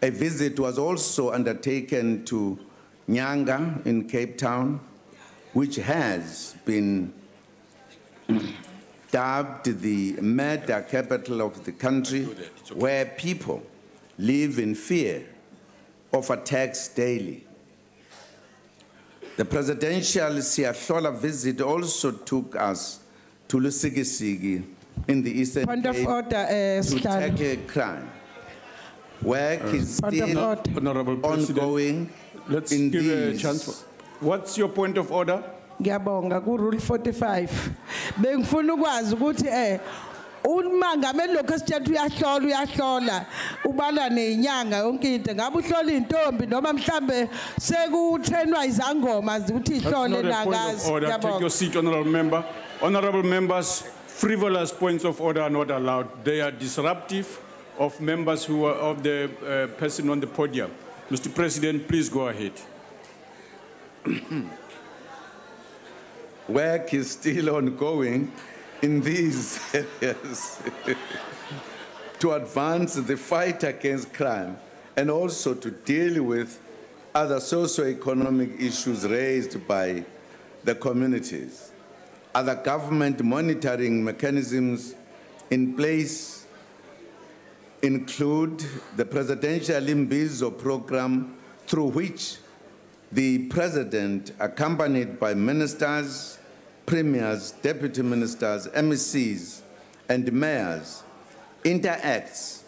A visit was also undertaken to Nyanga in Cape Town, which has been dubbed the murder capital of the country, where people live in fear of attacks daily. The presidential Siyahlola visit also took us to Lusikisiki in the Eastern Cape to tackle crime. Work is still ongoing. Let's give a chance. What's your point of order? Ngiyabonga ku rule 45. Bengifuna ukwazi ukuthi umangameli lokho esithethe uyahlola ubala nenyanga yonke into ngabe uhlola intombi noma mhlambe sekuthenwa izangoma ukuthi ihlole nakazi. Take your seat, honorable member. Honorable members, frivolous points of order are not allowed. They are disruptive of members who are of the person on the podium. Mr. President, please go ahead. Work is still ongoing in these areas to advance the fight against crime and also to deal with other socio-economic issues raised by the communities. Other government monitoring mechanisms in place include the Presidential Imbizo program, through which the President, accompanied by ministers, premiers, deputy ministers, MECs, and mayors, interacts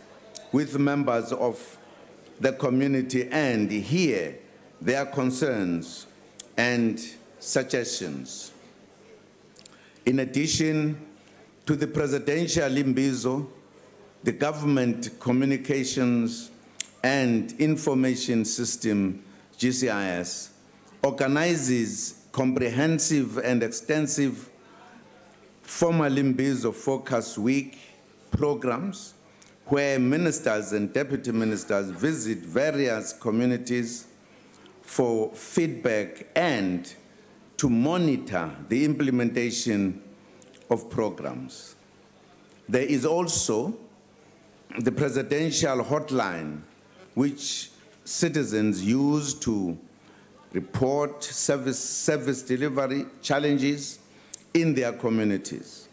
with members of the community and hear their concerns and suggestions. In addition to the Presidential Imbizo, the Government Communications and Information System, GCIS, organizes comprehensive and extensive formal Imbizo Focus Week programs where ministers and deputy ministers visit various communities for feedback and to monitor the implementation of programs. There is also the presidential hotline, which citizens use to report service delivery challenges in their communities.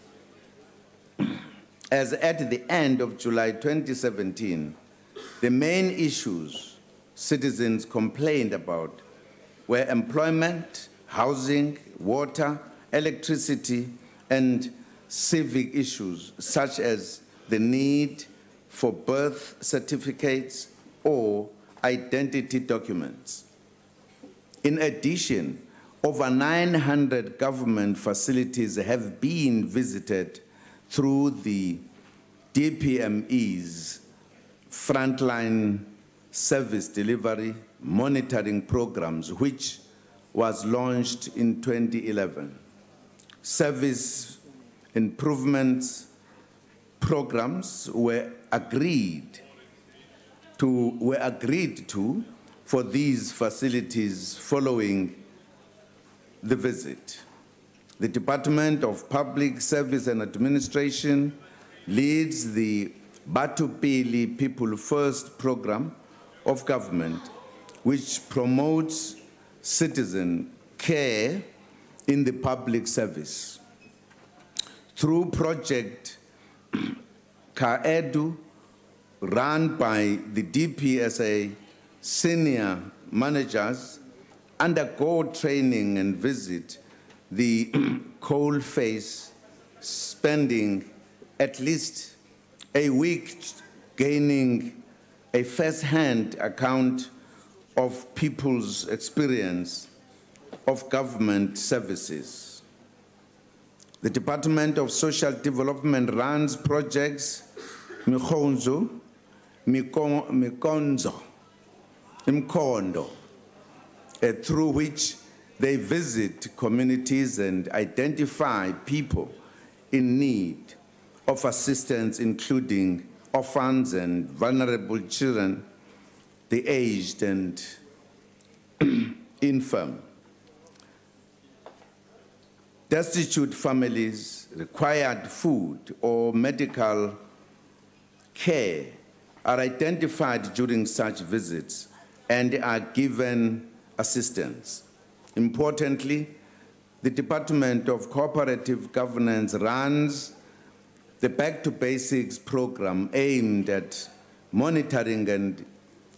as at the end of July 2017, the main issues citizens complained about were employment, housing, water, electricity, and civic issues such as the need for birth certificates or identity documents. In addition, over 900 government facilities have been visited through the DPME's frontline service delivery monitoring programs, which was launched in 2011. Service improvements programs were agreed to for these facilities following the visit. The Department of Public Service and Administration leads the Batupili People First program of government, which promotes citizen care in the public service. Through Project Kaedu, run by the DPSA, senior managers undergo training and visit the coal face, spending at least a week gaining a first-hand account of people's experience of government services. The Department of Social Development runs projects Mikonzo, Imkondo, through which they visit communities and identify people in need of assistance, including orphans and vulnerable children, the aged and infirm. Destitute families, required food or medical care are identified during such visits and are given assistance. Importantly, the Department of Cooperative Governance runs the Back to Basics program aimed at monitoring and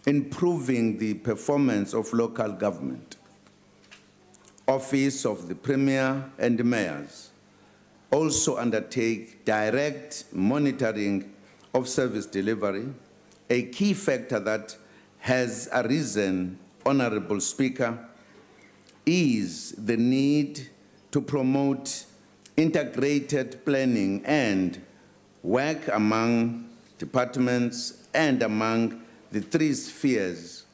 improving the performance of local government. Office of the Premier and Mayors also undertake direct monitoring of service delivery, a key factor that has arisen, Honorable Speaker, is the need to promote integrated planning and work among departments and among the three spheres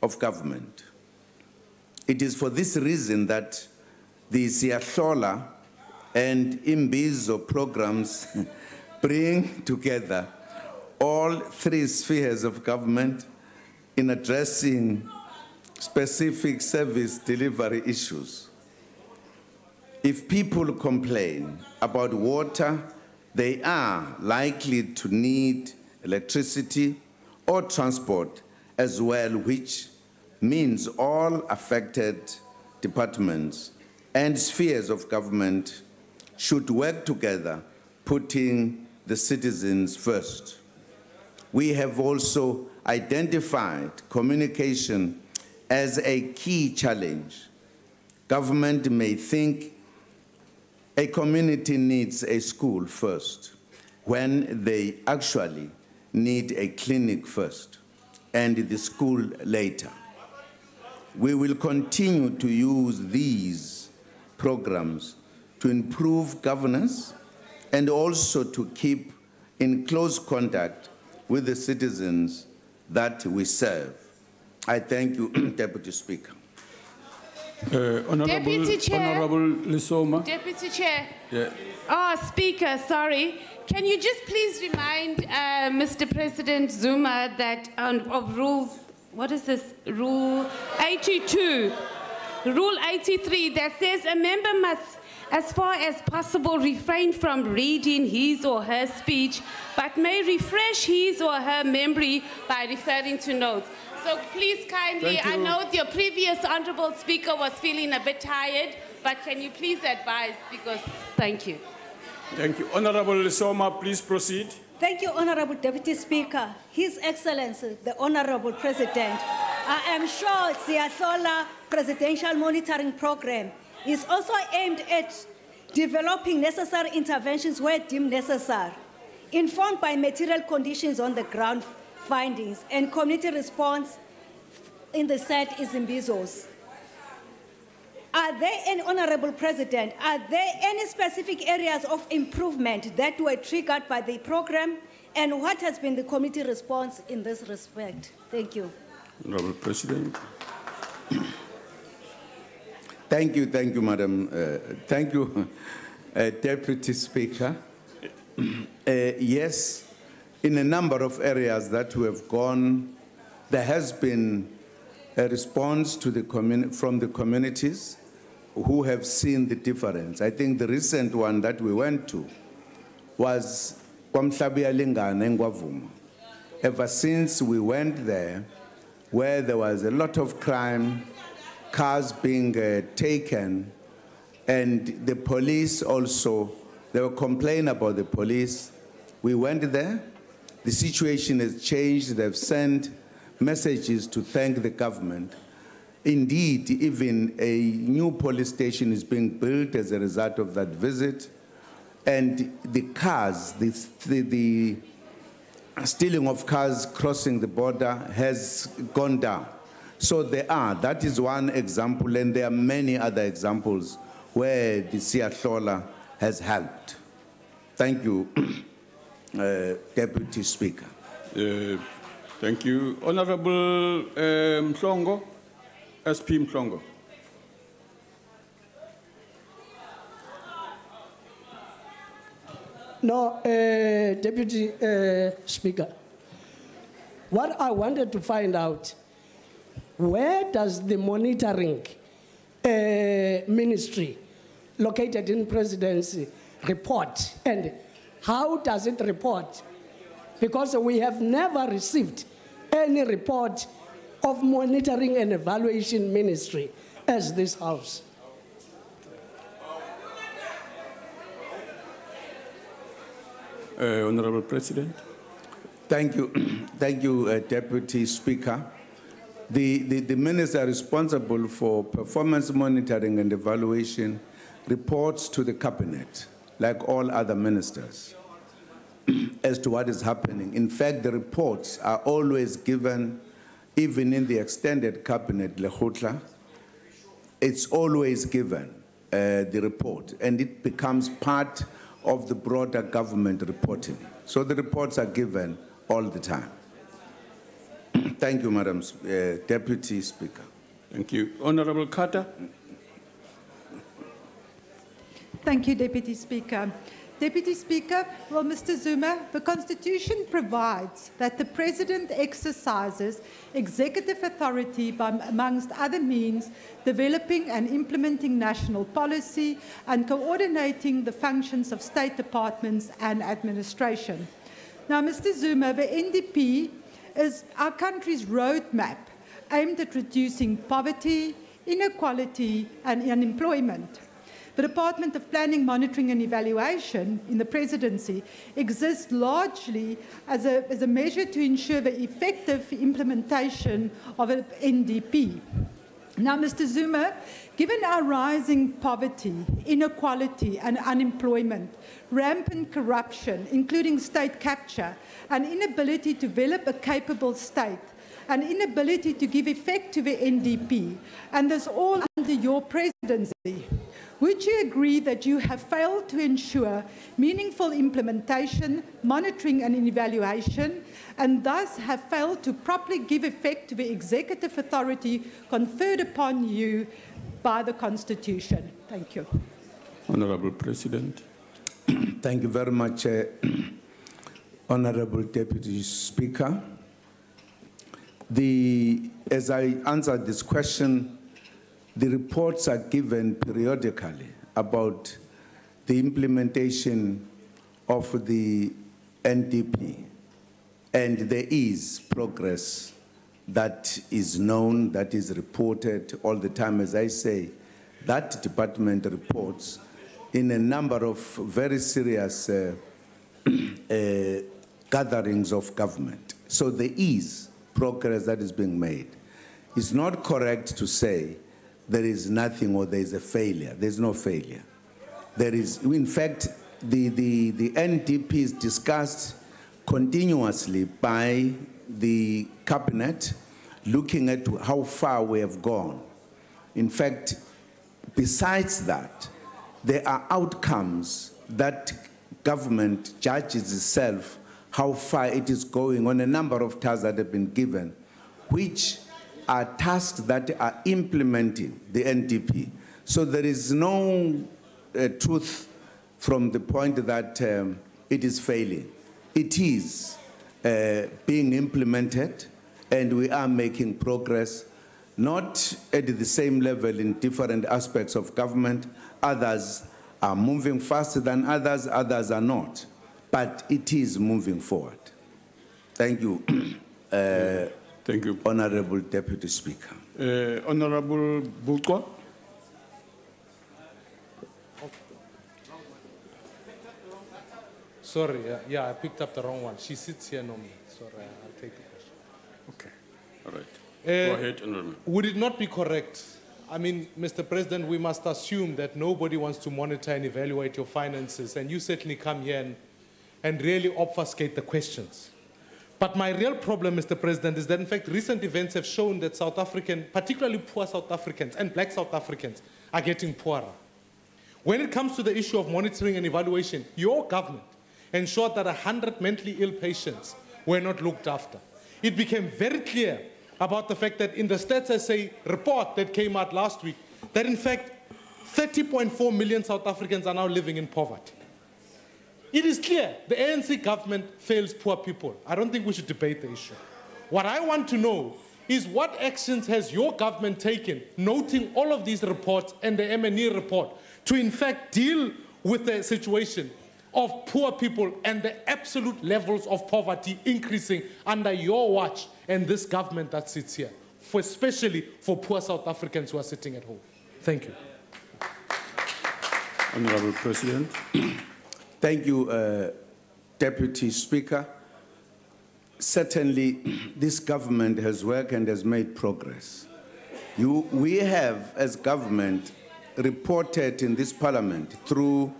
of government. It is for this reason that the Siyahlola and Imbizo programs bring together all three spheres of government in addressing specific service delivery issues. If people complain about water, they are likely to need electricity or transport as well, which means all affected departments and spheres of government should work together, putting the citizens first. We have also identified communication as a key challenge. Government may think a community needs a school first, when they actually need a clinic first, and the school later. We will continue to use these programs to improve governance and also to keep in close contact with the citizens that we serve. I thank you, Deputy Speaker. Deputy Chair. Honorable Lisoma. Deputy Chair. Yeah. Oh, Speaker, sorry. Can you just please remind Mr. President Zuma that of Rule, what is this? Rule 82, Rule 83, that says a member must, as far as possible, refrain from reading his or her speech, but may refresh his or her memory by referring to notes. So please kindly, I know your previous Honourable Speaker was feeling a bit tired, but can you please advise, because, thank you. Thank you. Honorable Soma, please proceed. Thank you, Honorable Deputy Speaker. His Excellency, the Honorable President, I am sure Siyasola Presidential Monitoring Program is also aimed at developing necessary interventions where deemed necessary, informed by material conditions on the ground findings and community response in the said Izimbizos. Are there any, Honorable President, are there any specific areas of improvement that were triggered by the program, and what has been the committee response in this respect? Thank you. Honorable President. Thank you, Madam. Thank you, Deputy Speaker. Yes, in a number of areas that we have gone, there has been a response to the from the communities who have seen the difference. I think the recent one that we went to was Kwamhlabia Lingana in Ngwavuma. Ever since we went there, where there was a lot of crime, cars being taken, and the police also, they were complaining about the police. We went there, the situation has changed, they've sent messages to thank the government. Indeed, even a new police station is being built as a result of that visit. And the cars, the stealing of cars crossing the border has gone down. So that is one example, and there are many other examples where the Siyasola has helped. Thank you, Deputy Speaker. Thank you. Honorable Mhlongo, SP Mhlongo. No, Deputy Speaker, what I wanted to find out, where does the monitoring ministry located in presidency report, and how does it report? Because we have never received any report of monitoring and evaluation ministry as this House. Honorable President. Thank you, Deputy Speaker. The minister responsible for performance monitoring and evaluation reports to the cabinet, like all other ministers, as to what is happening. In fact, the reports are always given, even in the extended cabinet, Lekgotla. It's always given, the report, and it becomes part of the broader government reporting. So the reports are given all the time. Thank you, Madam Deputy Speaker. Thank you. Honorable Carter. Thank you, Deputy Speaker. Deputy Speaker, well, Mr. Zuma, the Constitution provides that the President exercises executive authority by, amongst other means, developing and implementing national policy and coordinating the functions of state departments and administration. Now, Mr. Zuma, the NDP is our country's roadmap aimed at reducing poverty, inequality, and unemployment. The Department of Planning, Monitoring and Evaluation in the Presidency exists largely as a measure to ensure the effective implementation of an NDP. Now, Mr. Zuma, given our rising poverty, inequality and unemployment, rampant corruption, including state capture, and inability to develop a capable state, an inability to give effect to the NDP, and this all under your presidency, would you agree that you have failed to ensure meaningful implementation, monitoring and evaluation, and thus have failed to properly give effect to the executive authority conferred upon you by the Constitution? Thank you. Honorable President. Thank you very much, Honorable Deputy Speaker. As I answered this question, the reports are given periodically about the implementation of the NDP, and there is progress that is known, that is reported all the time. As I say, that department reports in a number of very serious gatherings of government. So there is progress that is being made. It's not correct to say there is nothing or there is a failure. There's no failure. There is, in fact, the NDP is discussed continuously by the cabinet, looking at how far we have gone. In fact, besides that, there are outcomes that government judges itself how far it is going on a number of tasks that have been given, which are tasks that are implementing the NDP. So there is no truth from the point that it is failing. It is being implemented, and we are making progress, not at the same level in different aspects of government. Others are moving faster than others, others are not. But it is moving forward. Thank you. Thank you. Honorable Deputy Speaker. Honorable Bulko. Sorry, yeah, I picked up the wrong one. She sits here normally. Sorry, I'll take the question. Okay, all right. Go ahead, Honorable. Would it not be correct? I mean, Mr. President, we must assume that nobody wants to monitor and evaluate your finances, and you certainly come here and really obfuscate the questions. But my real problem, Mr. President, is that in fact recent events have shown that South African, particularly poor South Africans and black South Africans, are getting poorer. When it comes to the issue of monitoring and evaluation, your government ensured that 100 mentally ill patients were not looked after. It became very clear about the fact that in the Stats SA report that came out last week, that in fact 30.4 million South Africans are now living in poverty. It is clear the ANC government fails poor people. I don't think we should debate the issue. What I want to know is what actions has your government taken, noting all of these reports and the MNE report, to in fact deal with the situation of poor people and the absolute levels of poverty increasing under your watch and this government that sits here, especially for poor South Africans who are sitting at home. Thank you. Honorable President. Thank you, Deputy Speaker. Certainly, this government has worked and has made progress. We have, as government, reported in this parliament through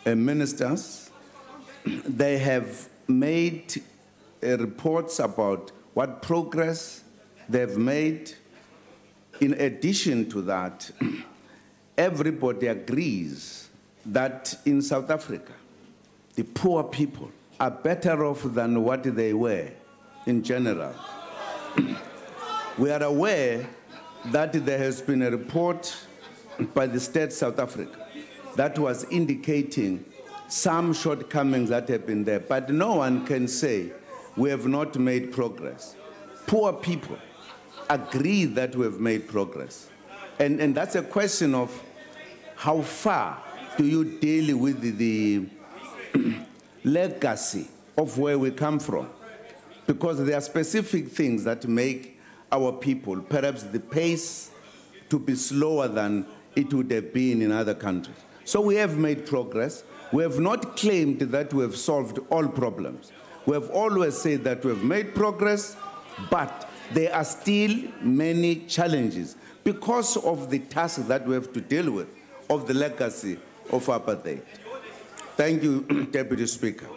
ministers. They have made reports about what progress they've made. In addition to that, everybody agrees that in South Africa, the poor people are better off than what they were in general. We are aware that there has been a report by the State South Africa that was indicating some shortcomings that have been there, but no one can say we have not made progress. Poor people agree that we have made progress. And that's a question of how far do you deal with the legacy of where we come from? Because there are specific things that make our people, perhaps the pace to be slower than it would have been in other countries. So we have made progress. We have not claimed that we have solved all problems. We have always said that we have made progress, but there are still many challenges because of the tasks that we have to deal with, of the legacy of apartheid. Thank you, Deputy Speaker.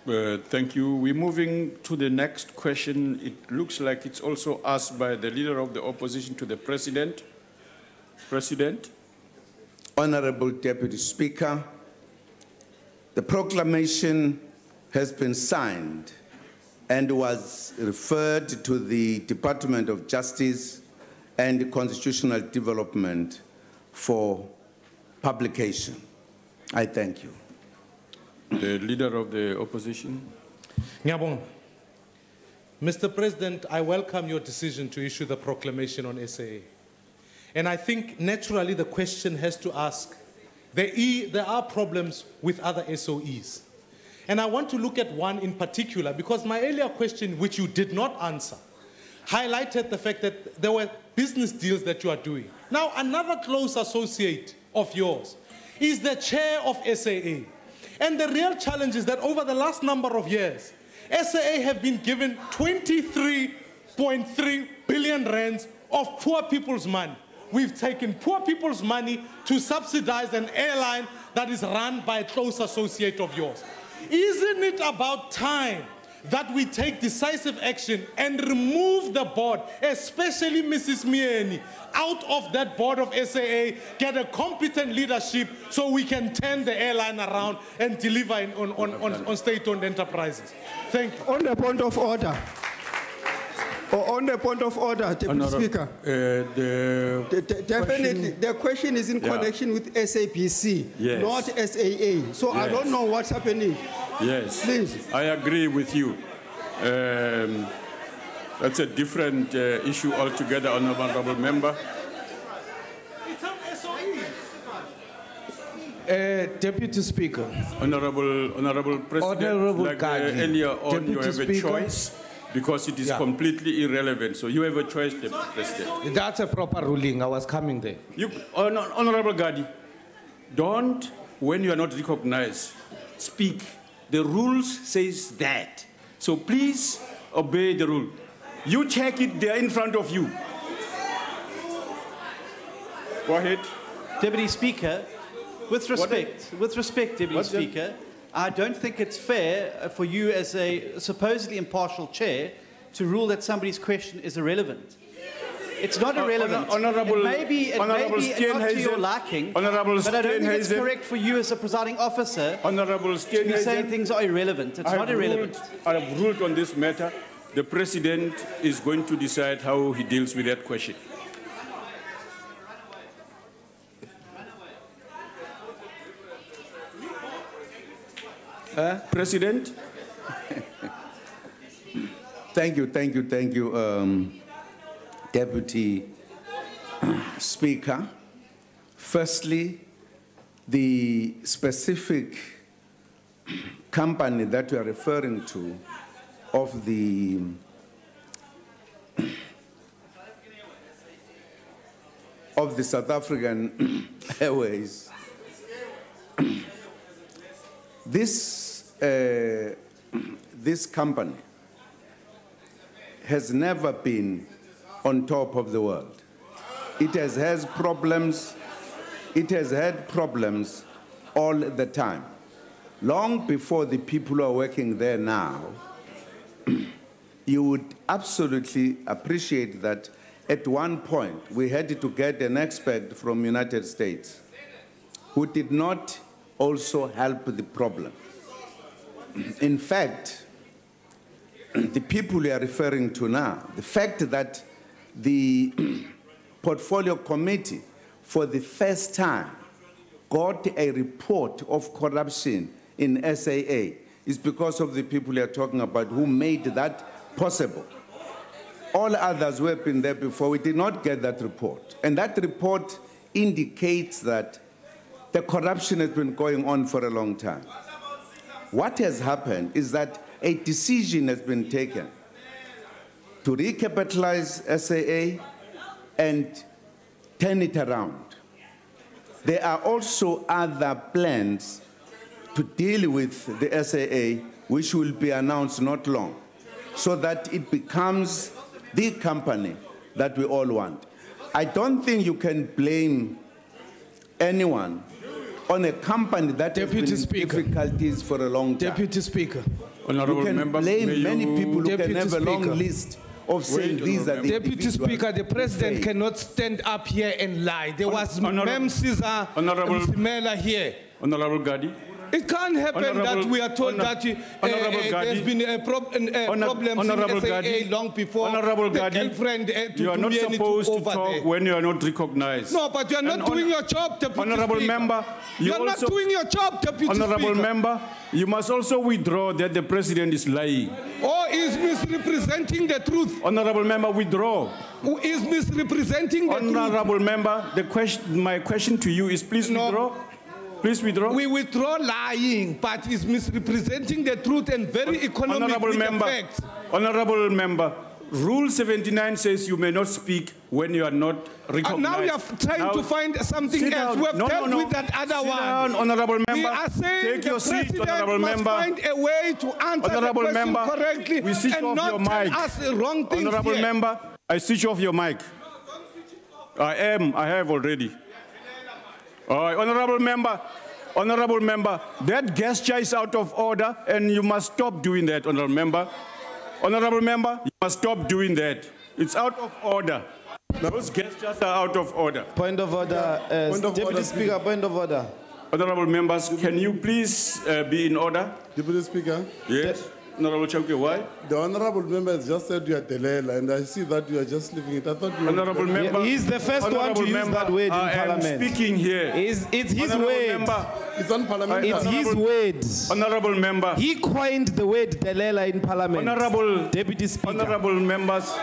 Thank you. We're moving to the next question. It looks like it's also asked by the Leader of the Opposition to the President. President. Honorable Deputy Speaker, the proclamation has been signed and was referred to the Department of Justice and Constitutional Development for publication. I thank you. The Leader of the Opposition. Ngiyabonga. Mr. President, I welcome your decision to issue the proclamation on SAA. And I think naturally the question has to ask, there are problems with other SOEs. And I want to look at one in particular because my earlier question, which you did not answer, highlighted the fact that there were business deals that you are doing Now, another close associate of yours is the chair of SAA. And the real challenge is that over the last number of years, SAA have been given 23.3 billion rands of poor people's money. We've taken poor people's money to subsidize an airline that is run by a close associate of yours. Isn't it about time that we take decisive action and remove the board, especially Mrs. Mieni, out of that board of SAA, get a competent leadership so we can turn the airline around and deliver on state-owned enterprises? Thank you. On the point of order. On the point of order, Deputy Speaker. Definitely, the question is in connection with SAPC, not SAA. So I don't know what's happening. Yes, please. I agree with you. That's a different issue altogether, Honourable Member. Deputy Speaker. Honourable President, earlier on, Deputy you have Speaker. A choice because it is completely irrelevant. So you have a choice, Deputy President. That's a proper ruling. I was coming there. Honourable Gadi, don't, when you are not recognized, speak. The rules says that. So please obey the rule. You check it there in front of you. Go ahead. Deputy Speaker, with respect, Deputy Speaker, I don't think it's fair for you as a supposedly impartial chair to rule that somebody's question is irrelevant. It's not irrelevant. It may be not to your liking, but I don't think it's correct for you as a presiding officer to be saying things are irrelevant. It's not irrelevant. I have ruled on this matter. The President is going to decide how he deals with that question. President? Thank you. Deputy Speaker, firstly, the specific company that you are referring to of the South African Airways, this company has never been on top of the world. It has had problems all the time. Long before the people who are working there now, you would absolutely appreciate that at one point we had to get an expert from United States who did not also help the problem. In fact, the people we are referring to now, the fact that the portfolio committee for the first time got a report of corruption in SAA is because of the people we are talking about who made that possible. All others who have been there before, we did not get that report. And that report indicates that the corruption has been going on for a long time. What has happened is that a decision has been taken to recapitalize SAA and turn it around. There are also other plans to deal with the SAA, which will be announced not long, so that it becomes the company that we all want. I don't think you can blame anyone on a company that has been in difficulties for a long time. Deputy Speaker. Honourable you can members, blame many people who can have a long Speaker. list of saying these are the Deputy Speaker, the President cannot stand up here and lie. There was Mem Caesar Mela here. Honourable Gadi. It can't happen that we are told that there's been a problem in SAA long before the girlfriend you are not supposed to talk when you are not recognized. No, but you are not doing your job, Deputy Honourable Speaker. Member, you are not doing your job, Deputy Honourable Speaker. Member, you must also withdraw that the President is lying. Or is misrepresenting the truth? Honourable Member, withdraw. Who is misrepresenting the truth? Honourable Member, my question to you is please withdraw. Please withdraw. We withdraw lying, but is misrepresenting the truth and very economic with the facts. Honourable Member, Rule 79 says you may not speak when you are not recognized. And now we are trying to find something else. We have dealt with that other one. Down, honorable member. We are saying take your seat, honorable must member. Find a way to answer honorable the question member, correctly we switch and off not your tell mic. us the wrong things Honorable here. member, I switch off your mic. I have already. All right, honorable member, that gesture is out of order and you must stop doing that, honorable member. Honorable member, you must stop doing that. It's out of order. Those gestures are out of order. Point of order, Deputy Speaker, point of order. Honorable members, can you please be in order? Deputy Speaker? Yes. Honorable Chauke, why? The honorable member has just said you are Delela, and I see that you are just leaving it. I thought you honorable member. He's the first one to use that word in Parliament. I am speaking here. It's his word. It's unparliamentary. It's his words. Honorable member. He coined the word Delela in Parliament. Honorable Deputy Speaker. Honorable members.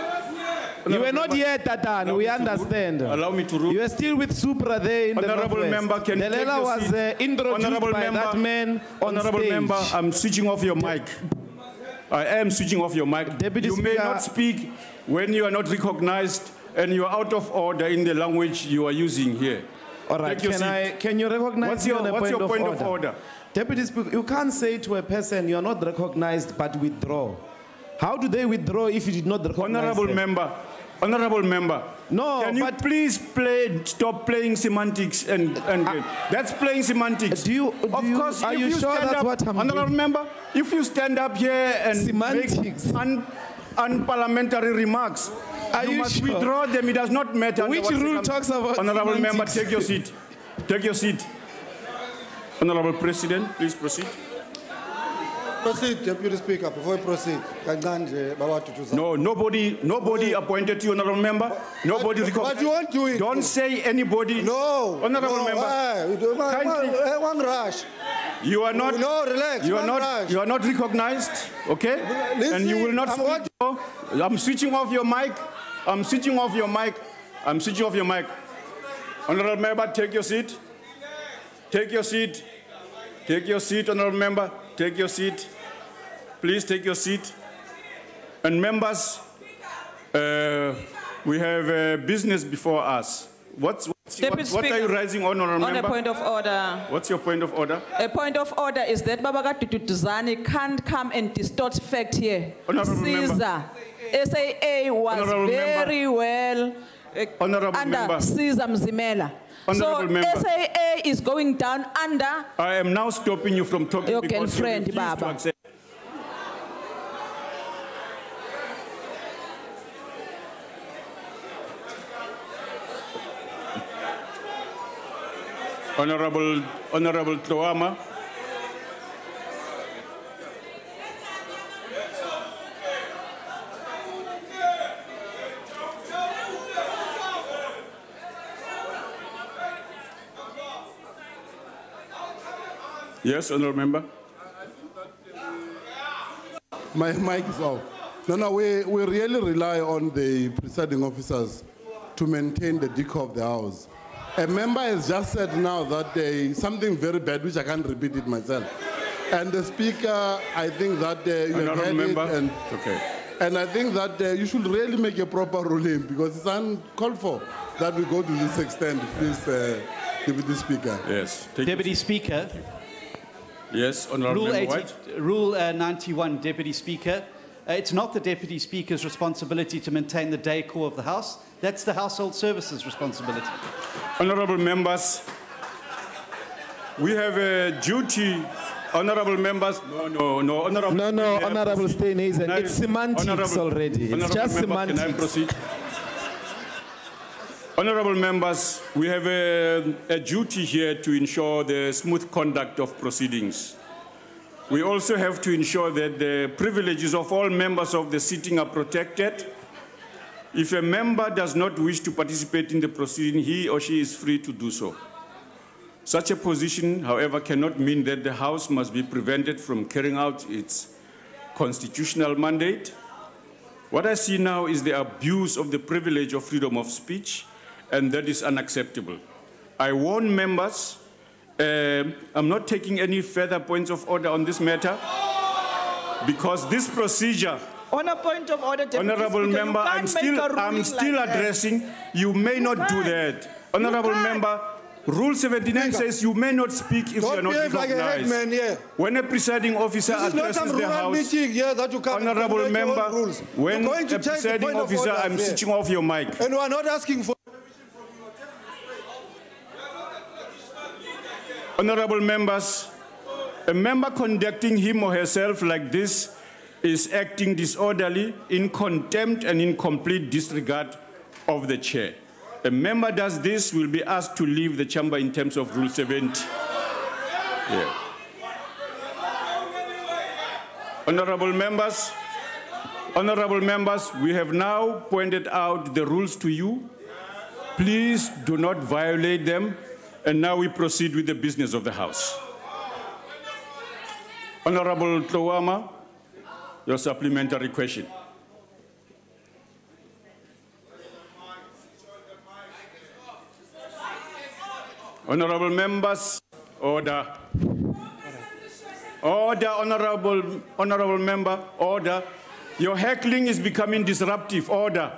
You were not here, Tatan. We understand. Allow me to rule. You were still with Supra there in honorable the member, can Delela was introduced by that man on honorable stage. member, I'm switching off your mic. I am switching off your mic. Deputy you may Speaker, not speak when you are not recognized and you are out of order in the language you are using here. All right, can you recognize what's me your, on a what's point, your point of order? Deputy Speaker, you can't say to a person you are not recognized but withdraw. How do they withdraw if you did not recognize them? Honorable member. No, can you please stop playing semantics and that's playing semantics. Of course, are you sure that's what I'm honorable doing? Member, if you stand up here and semantics. make unparliamentary remarks, you must withdraw them. It does not matter. Which rule talks about honorable semantics? member, take your seat. Take your seat. Honorable President, please proceed. Proceed, Deputy Speaker, before we proceed. No, nobody appointed you, honorable member. Nobody But you won't do it. Don't say anybody. No. Honorable member. One rush. You are not. No, relax. You are not recognized. Okay. And you will not speak. I'm switching off your mic. I'm switching off your mic. I'm switching off your mic. Honorable member, take your seat. Take your seat. Take your seat, honorable member. Take your seat. Please take your seat. And members, we have business before us. What are you raising on, honorable member? On a point of order. What's your point of order? A point of order is that Babaka Tutuzani can't come and distort fact here. Honorable Caesar, SAA was honorable very well honorable under member. Caesar Mzimela. Honorable So member. SAA is going down under. I am now stopping you from talking your because girlfriend, you refuse to Baba. accept. Honorable Tloama. Yes, honorable member. My mic is off. No, we really rely on the presiding officers to maintain the decor of the House. A member has just said now that something very bad, which I can't repeat it myself. And the speaker, I think that you have heard it, and, and I think that you should really make a proper ruling because it's uncalled for that we go to this extent, please, Deputy Speaker. Yes. Deputy Speaker. Yes, honorable Rule, member White. Rule 91, Deputy Speaker. It's not the Deputy Speaker's responsibility to maintain the decor of the House. That's the Household Services' responsibility. Honorable members, we have a duty. Honorable members, Honorable Steenhuisen, it's semantics already. It's just semantics. Can I proceed? Honorable members, we have a duty here to ensure the smooth conduct of proceedings. We also have to ensure that the privileges of all members of the sitting are protected. If a member does not wish to participate in the proceeding, he or she is free to do so. Such a position, however, cannot mean that the House must be prevented from carrying out its constitutional mandate. What I see now is the abuse of the privilege of freedom of speech, and that is unacceptable. I warn members, I'm not taking any further points of order on this matter because this procedure On a point of order, Deputy Honorable Speaker, member, you can't make a ruling I'm still like that. addressing. You may not do that. Honorable member, Rule 79 says you may not speak if you are not behave like a recognized. headman here. When a presiding officer This is not addresses some the rural House, meeting here that you come and Honorable formulate your own member, rules. when You're going to a take the presiding point of officer, order I'm here. switching off your mic. And we are not asking for. Honorable members, a member conducting him or herself like this is acting disorderly, in contempt and in complete disregard of the chair. A member does this will be asked to leave the chamber in terms of Rule 70. Yeah. Honorable members, we have now pointed out the rules to you. Please do not violate them. And now we proceed with the business of the House. Honorable Tlowama, your supplementary question. Honorable members, order. Order, honorable member, order. Your heckling is becoming disruptive. Order.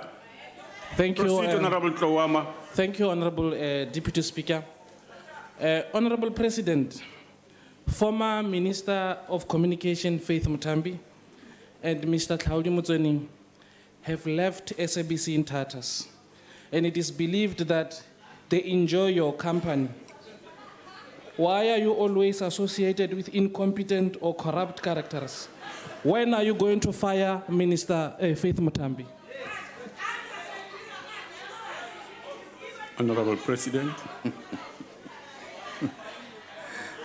Thank you. Proceed, Honorable Tlowama. Thank you, Honorable Deputy Speaker. Honorable President, former Minister of Communication Faith Mutambi and Mr. Claudio Mutsweni have left SABC in tatters, and it is believed that they enjoy your company. Why are you always associated with incompetent or corrupt characters? When are you going to fire Minister Faith Mutambi? Honorable President.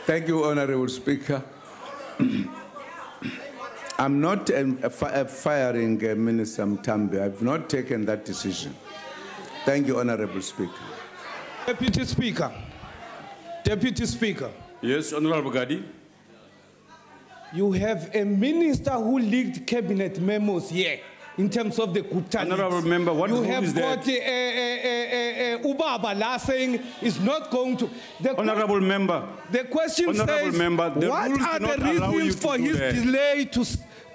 Thank you, Honorable Speaker. I'm not firing Minister Mtambi. I've not taken that decision. Thank you, Honorable Speaker. Deputy Speaker. Deputy Speaker. Yes, Honorable Gadi. You have a minister who leaked cabinet memos here in terms of the Gupta. Honorable member, what you rule have is got Ubaba La saying is not going to. Honorable member. The question Honorable says, member, the what rules are do not the allow you reasons to for do his that. delay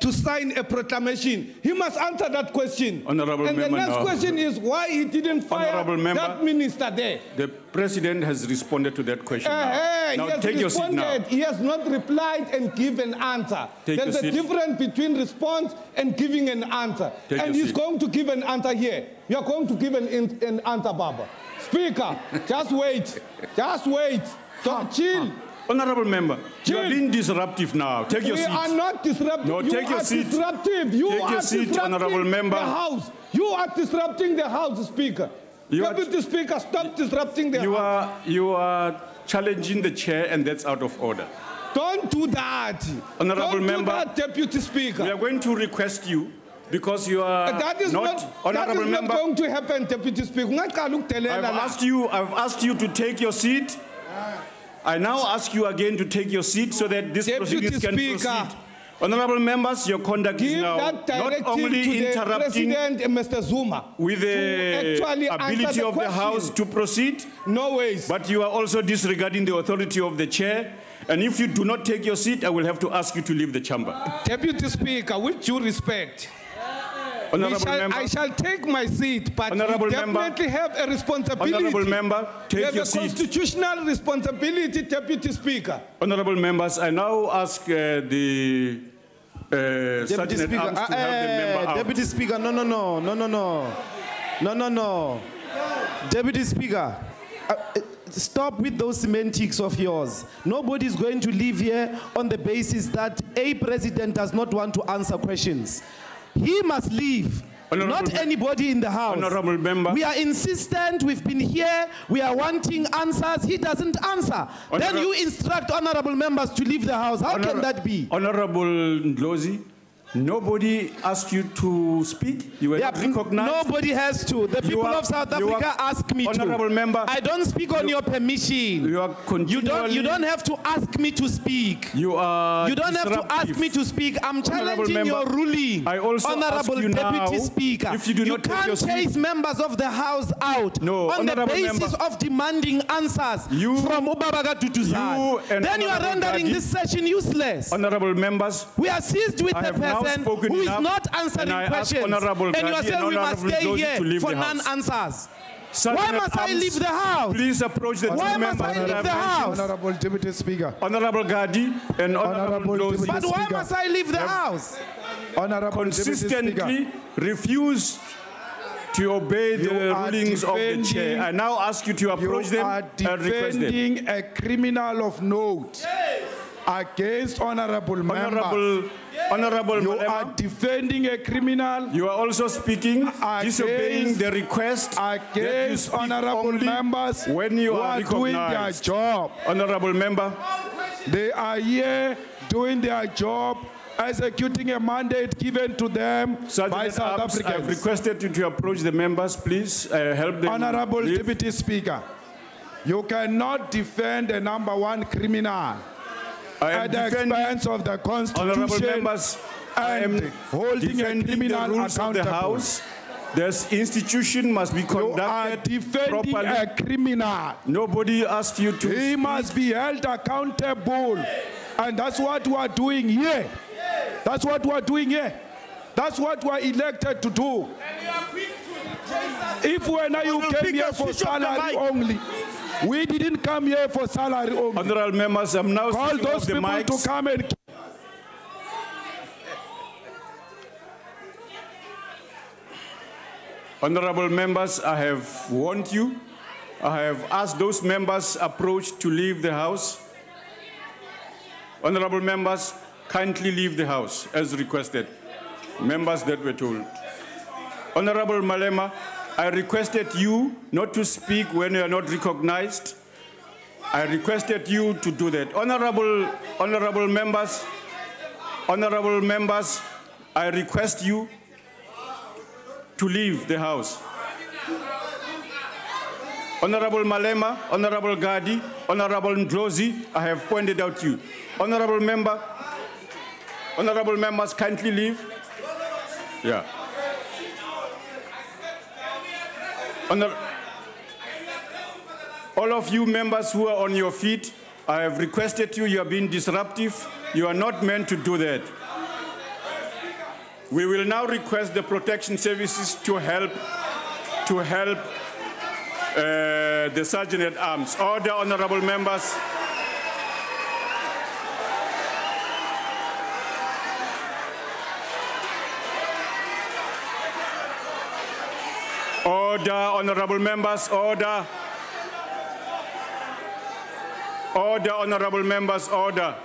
to sign a proclamation? He must answer that question. Honorable and member, the next no. question is why he didn't fire Honorable member, that minister there. The President has responded to that question now. He Now has take your seat now. responded. He has not replied and given answer. Take There's your a seat. difference between response and giving an answer. Take and your he's seat. going to give an answer here. You are going to give an answer, Baba. Speaker, just wait. Just wait. Chill. Honorable member, you are Chill. being disruptive now. Take your We seat. are not disruptive. No, you take your are seat. disruptive. You Take are your seat, disrupting honorable member. the House. You are disrupting the House, Speaker. Deputy Speaker, stop disrupting the House. You are challenging the chair, and that's out of order. Don't do that. Honorable Don't member, do that, Deputy Speaker. We are going to request you, because you are That is not honorable member. going to happen, Deputy Speaker. I've asked you to take your seat. I now ask you again to take your seat so that this proceedings can proceed. Honorable members, your conduct is now not only to the interrupting President, Mr. Zuma, with the actually answer ability the of the question. House to proceed. No ways. But you are also disregarding the authority of the chair. And if you do not take your seat, I will have to ask you to leave the chamber. Deputy Speaker, with due respect, I shall take my seat, but you definitely have a responsibility. Honorable member, take your You have a seat. constitutional responsibility, Deputy Speaker. Honorable members, I now ask the Sergeant at Arms to have the member out. Deputy Speaker, no. Deputy Speaker, stop with those semantics of yours. Nobody's going to leave here on the basis that a president does not want to answer questions. He must leave. Not anybody in the House. Honorable member. We are insistent. We've been here. We are wanting answers. He doesn't answer. Then you instruct honorable members to leave the House. How can that be? Honorable Ndlozi, nobody asked you to speak. You were not recognized. Nobody has to. The people of South Africa ask me to. Honorable member. I don't speak on your permission. You are continually. You don't have to ask me to speak. You are. You don't have to ask me to speak. I'm challenging your ruling. I also Honorable ask you Deputy now, Speaker. if you do not take your can't chase seat. members of the House out on the Honorable basis member. of demanding answers from Ubabaga Tutuzan. Then you are rendering this session useless. Honorable members. We are seized with I the have now person spoken who is enough, not answering and I ask questions. Honorable And you are Gandhi saying and we must Honorable stay Dozy here to leave for the House. non-answers. Why Sergeant must I Arms, leave the House? Please approach the Why two must members I that leave I've the mentioned. House? Honorable Deputy Speaker. Honorable Gandhi and Honorable Dozy. But why must I leave the House? Honorable Consistently refused to obey the rulings of the chair. I now ask you to approach them are and request them. defending a criminal of note against honorable members. Honorable You Malema, are defending a criminal. You are also speaking, disobeying the request against honorable members when you who are doing their recognized. job. Honorable member. They are here doing their job, executing a mandate given to them by Sergeant South Arms, Africans. I've requested you to approach the members, please. Help them. Honorable leave. Deputy Speaker, you cannot defend the #1 criminal at the expense of the Honorable Constitution members, I am and holding a defending criminal the rules of the accountable. House. This institution must be conducted Defending properly. a criminal. Nobody asked you to. He must be held accountable. And that's what we are doing here. That's what we are doing here. That's what we are elected to do. If when you came here for salary only, we didn't come here for salary only. Honorable members, I'm now call switching those off the people mics. to come and. Honorable members, I have warned you. I have asked those members approached to leave the House. Honorable members, kindly leave the House as requested. Members that were told. Honorable Malema, I requested you not to speak when you are not recognized. I requested you to do that. Honorable members, I request you to leave the House. Honorable Malema, Honorable Gandhi, Honorable Ndlozi, I have pointed out you. Honorable members, kindly leave. Yeah. All of you members who are on your feet, I have requested you, you are being disruptive. You are not meant to do that. We will now request the protection services to help the Sergeant at Arms. Order, honorable members. Order, honorable members, order. Order, honorable members, order.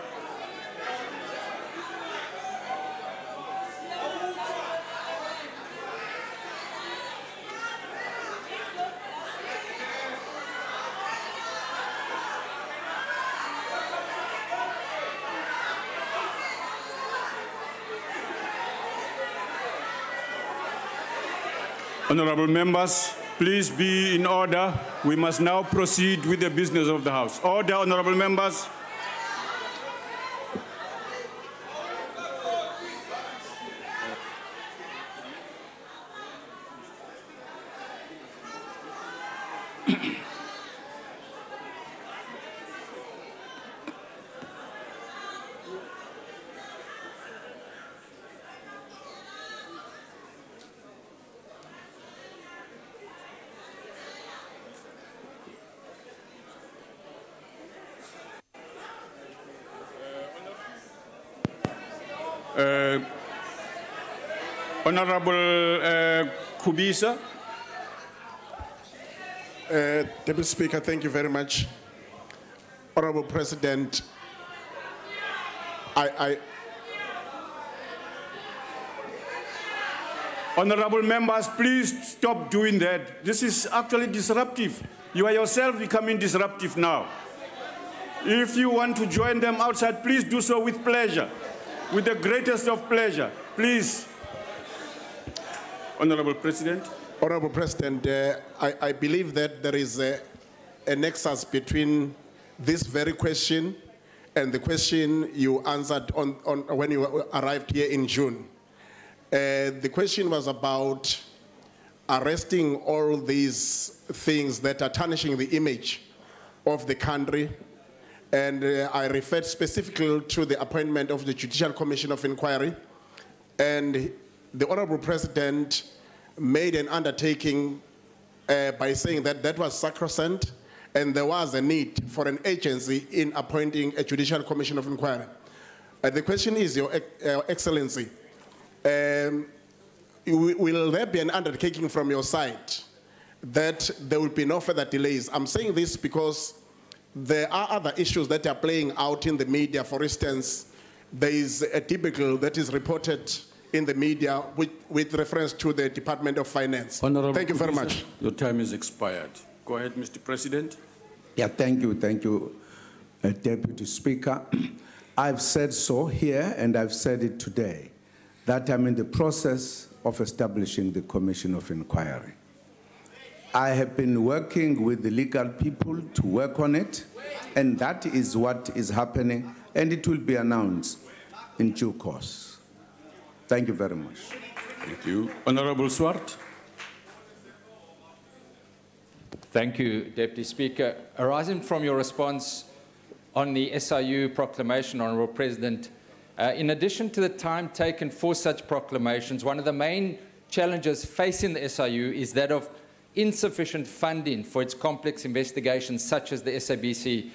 Honorable members, please be in order. We must now proceed with the business of the House. Order, honorable members. Honorable Phakisa. Deputy Speaker, thank you very much. Honorable President, Honorable members, please stop doing that. This is actually disruptive. You are yourself becoming disruptive now. If you want to join them outside, please do so with pleasure, with the greatest of pleasure. Please. Honorable President. Honorable President, I believe that there is a nexus between this very question and the question you answered on when you arrived here in June. The question was about arresting all these things that are tarnishing the image of the country. And I referred specifically to the appointment of the Judicial Commission of Inquiry And the Honorable President made an undertaking by saying that that was sacrosanct and there was a need for an agency in appointing a judicial commission of inquiry. The question is, Your Excellency, will there be an undertaking from your side that there will be no further delays? I'm saying this because there are other issues that are playing out in the media. For instance, there is a debacle that is reported in the media with reference to the Department of Finance. Honorable Thank you very much. Your time is expired. Go ahead, Mr. President. Yeah, thank you, Deputy Speaker. I've said so here, and I've said it today, that I'm in the process of establishing the Commission of Inquiry. I have been working with the legal people to work on it, and that is what is happening, and it will be announced in due course. Thank you very much. Thank you. Honorable Swart. Thank you, Deputy Speaker. Arising from your response on the SIU proclamation, Honourable President, in addition to the time taken for such proclamations, one of the main challenges facing the SIU is that of insufficient funding for its complex investigations, such as the SABC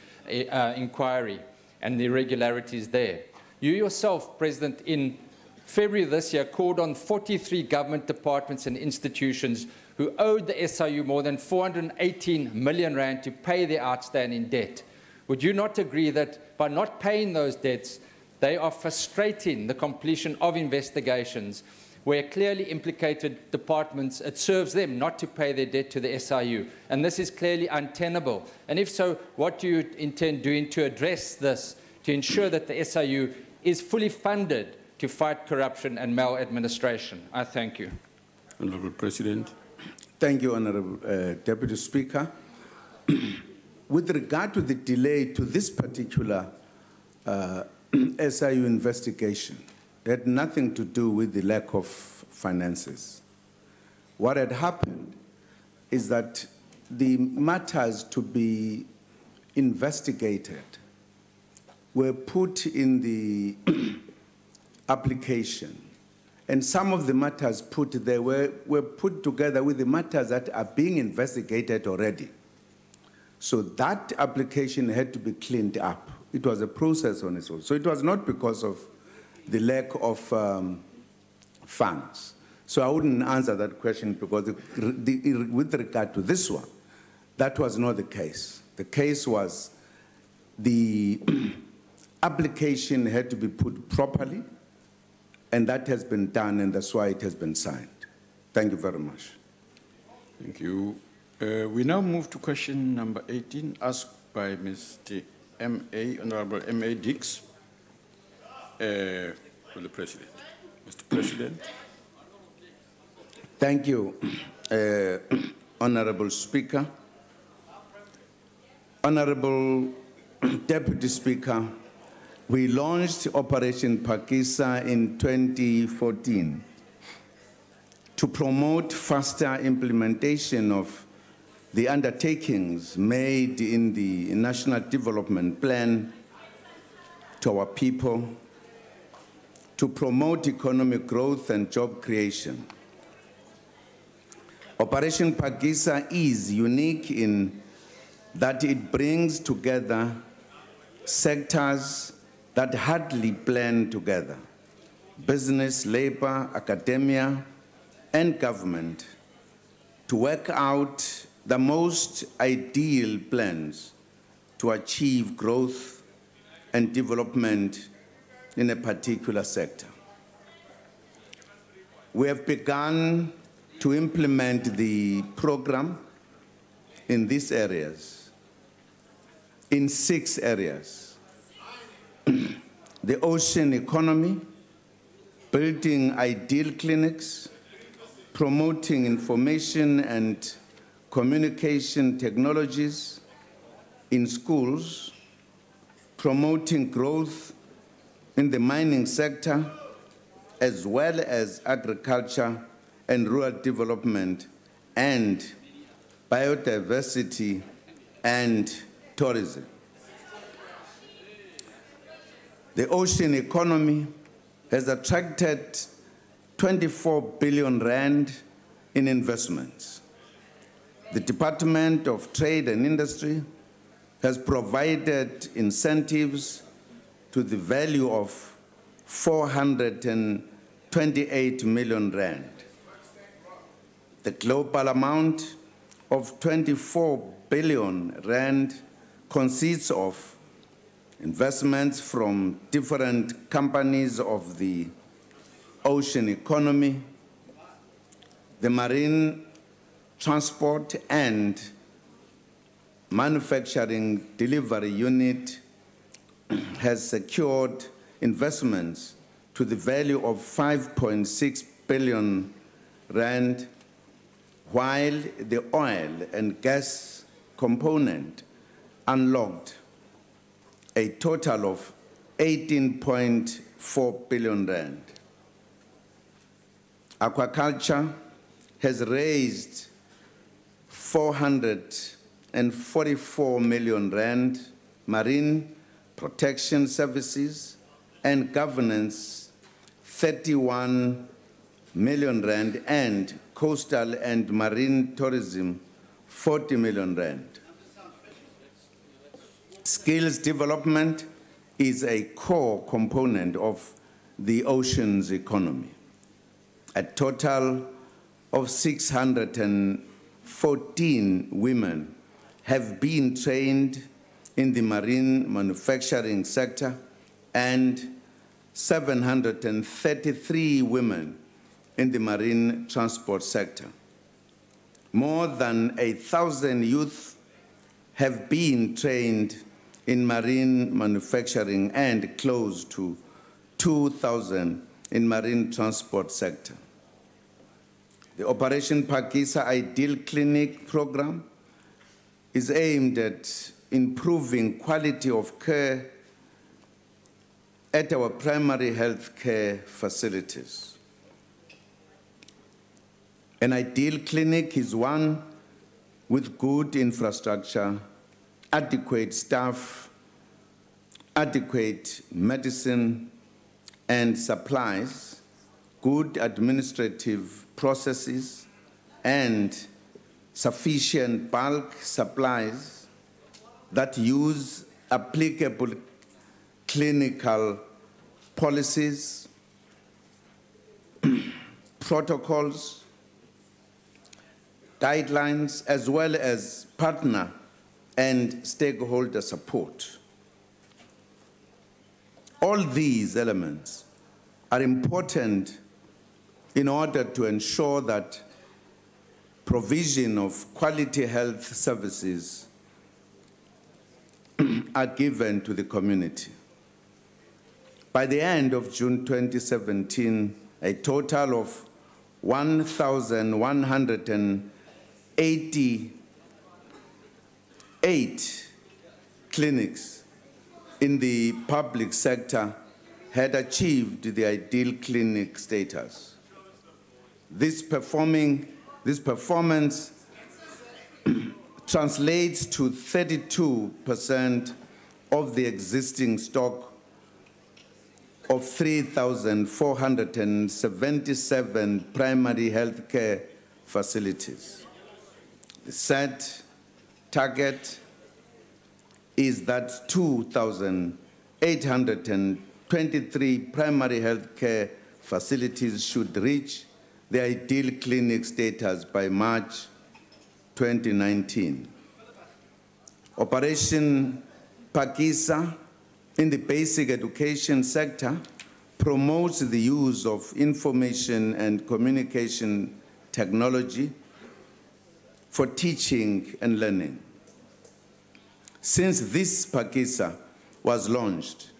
inquiry and the irregularities there. You yourself, President, in February this year, called on 43 government departments and institutions who owed the SIU more than 418 million rand to pay their outstanding debt. Would you not agree that by not paying those debts, they are frustrating the completion of investigations where clearly implicated departments, it serves them not to pay their debt to the SIU, and this is clearly untenable? And if so, what do you intend doing to address this, to ensure that the SIU is fully funded to fight corruption and maladministration? I thank you. Honourable President. Thank you, Honourable Deputy Speaker. With regard to the delay to this particular SIU investigation, it had nothing to do with the lack of finances. What had happened is that the matters to be investigated were put in the application, and some of the matters put there were put together with the matters that are being investigated already. So that application had to be cleaned up. It was a process on its own. So it was not because of the lack of funds. So I wouldn't answer that question because with regard to this one, that was not the case. The case was the application had to be put properly, and that has been done, and that's why it has been signed. Thank you very much. Thank you. We now move to question number 18, asked by Mr. Honorable M.A. Dix, for the President. Mr. President. Thank you, Honorable Speaker. Honorable Deputy Speaker, we launched Operation Phakisa in 2014 to promote faster implementation of the undertakings made in the National Development Plan to our people, to promote economic growth and job creation. Operation Phakisa is unique in that it brings together sectors that hardly blend together: business, labor, academia, and government, to work out the most ideal plans to achieve growth and development in a particular sector. We have begun to implement the program in these areas, in 6 areas: the ocean economy, building ideal clinics, promoting information and communication technologies in schools, promoting growth in the mining sector, as well as agriculture and rural development, and biodiversity and tourism. The ocean economy has attracted 24 billion rand in investments. The Department of Trade and Industry has provided incentives to the value of 428 million rand. The global amount of 24 billion rand consists of investments from different companies of the ocean economy, the marine transport and manufacturing delivery unit has secured investments to the value of 5.6 billion rand, while the oil and gas component unlocked a total of 18.4 billion rand. Aquaculture has raised 444 million rand, marine protection services and governance 31 million rand, and coastal and marine tourism 40 million rand. Skills development is a core component of the ocean's economy. A total of 614 women have been trained in the marine manufacturing sector and 733 women in the marine transport sector. More than 1,000 youth have been trained in marine manufacturing and close to 2,000 in marine transport sector. The Operation Phakisa Ideal Clinic program is aimed at improving quality of care at our primary health care facilities. An ideal clinic is one with good infrastructure, adequate staff, adequate medicine and supplies, good administrative processes, and sufficient bulk supplies that use applicable clinical policies, protocols, guidelines, as well as partner and stakeholder support. All these elements are important in order to ensure that provision of quality health services are given to the community. By the end of June 2017, a total of 1,188 clinics in the public sector had achieved the ideal clinic status. This performance translates to 32% of the existing stock of 3,477 primary health care facilities. The set target is that 2,823 primary health care facilities should reach the ideal clinic status by March 2019. Operation Phakisa in the basic education sector promotes the use of information and communication technology for teaching and learning. Since this Phakisa was launched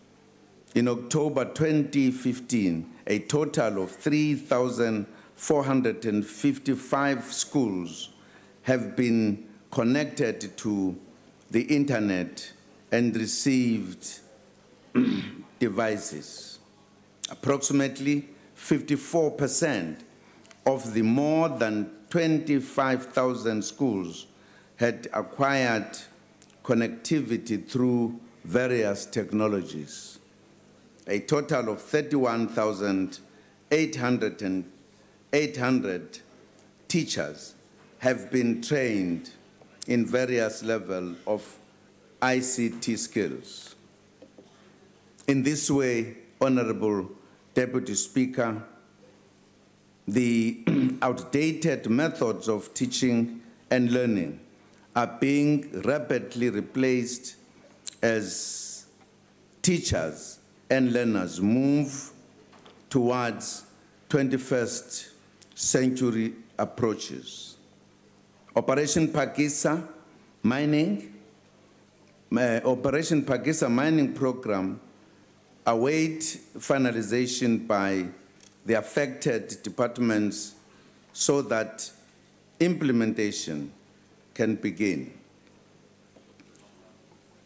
in October 2015, a total of 3,455 schools have been connected to the internet and received devices. Approximately 54% of the more than 25,000 schools had acquired connectivity through various technologies. A total of 800 teachers have been trained in various levels of ICT skills. In this way, Honorable Deputy Speaker, the outdated methods of teaching and learning are being rapidly replaced as teachers and learners move towards 21st century approaches. Operation Phakisa mining program await finalization by the affected departments so that implementation can begin.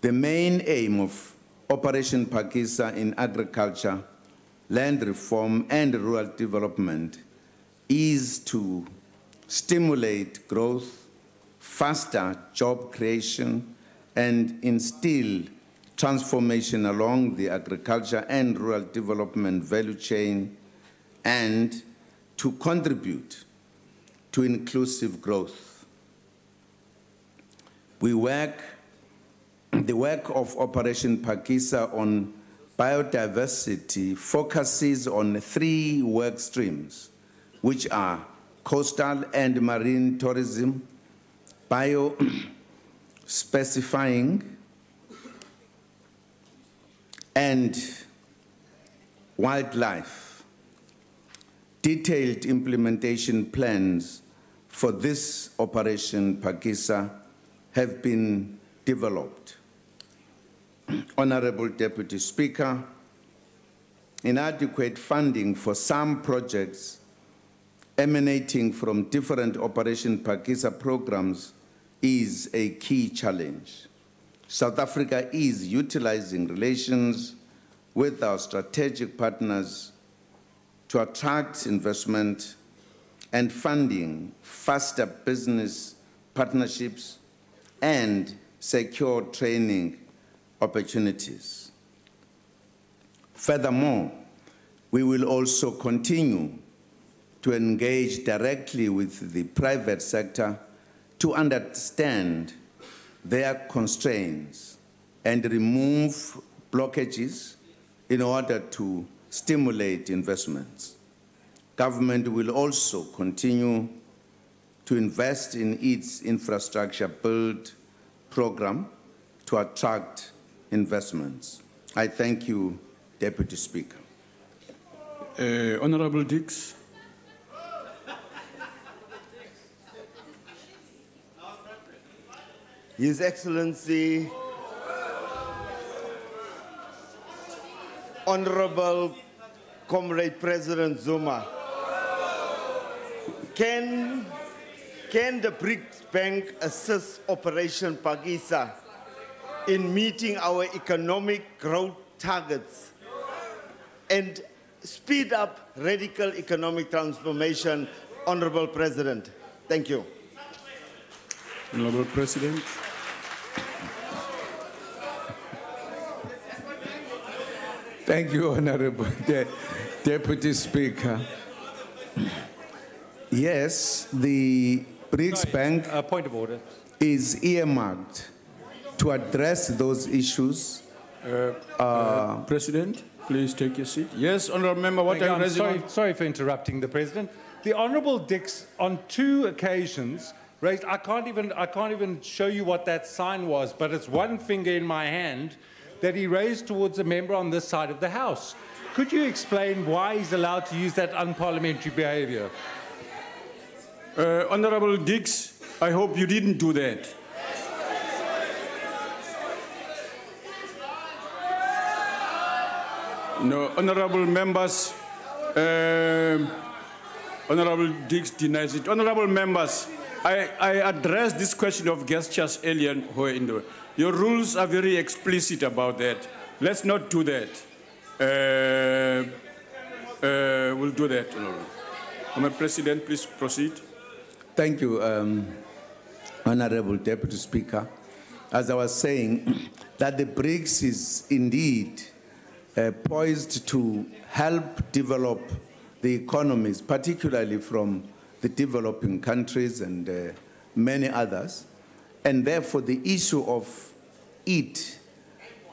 The main aim of Operation Phakisa in agriculture, land reform, and rural development is to stimulate growth, faster job creation, and instill transformation along the agriculture and rural development value chain, and to contribute to inclusive growth. The work of Operation Phakisa on biodiversity focuses on 3 work streams, which are coastal and marine tourism, bio-specifying, and wildlife. Detailed implementation plans for this Operation Phakisa have been developed. Honorable Deputy Speaker, inadequate funding for some projects emanating from different Operation Phakisa programs is a key challenge. South Africa is utilizing relations with our strategic partners to attract investment and funding, faster business partnerships, and secure training opportunities. Furthermore, we will also continue to engage directly with the private sector to understand their constraints and remove blockages in order to stimulate investments. Government will also continue to invest in its infrastructure build program to attract investments. I thank you, Deputy Speaker. Honorable Dix. His Excellency, Honorable Comrade President Zuma, can the BRICS Bank assist Operation Phakisa in meeting our economic growth targets and speed up radical economic transformation, Honorable President? Thank you. Honorable President. Thank you, Honorable Deputy Speaker. Yes, the BRICS Bank point of order is earmarked to address those issues. President, please take your seat. Yes, Honorable Member, what are you raising? Sorry for interrupting the President. The Honorable Dix, on 2 occasions, raised, I can't even show you what that sign was, but it's one finger in my hand that he raised towards a member on this side of the House. Could you explain why he's allowed to use that unparliamentary behavior? Honorable Dix, I hope you didn't do that. No, honorable members, Honorable Dix denies it. Honorable members, I addressed this question of gestures earlier. Your rules are very explicit about that. Let's not do that. We'll do that. Honorable President, please proceed. Thank you, Honorable Deputy Speaker. As I was saying, that the BRICS is indeed poised to help develop the economies, particularly from the developing countries and many others. And therefore, the issue of it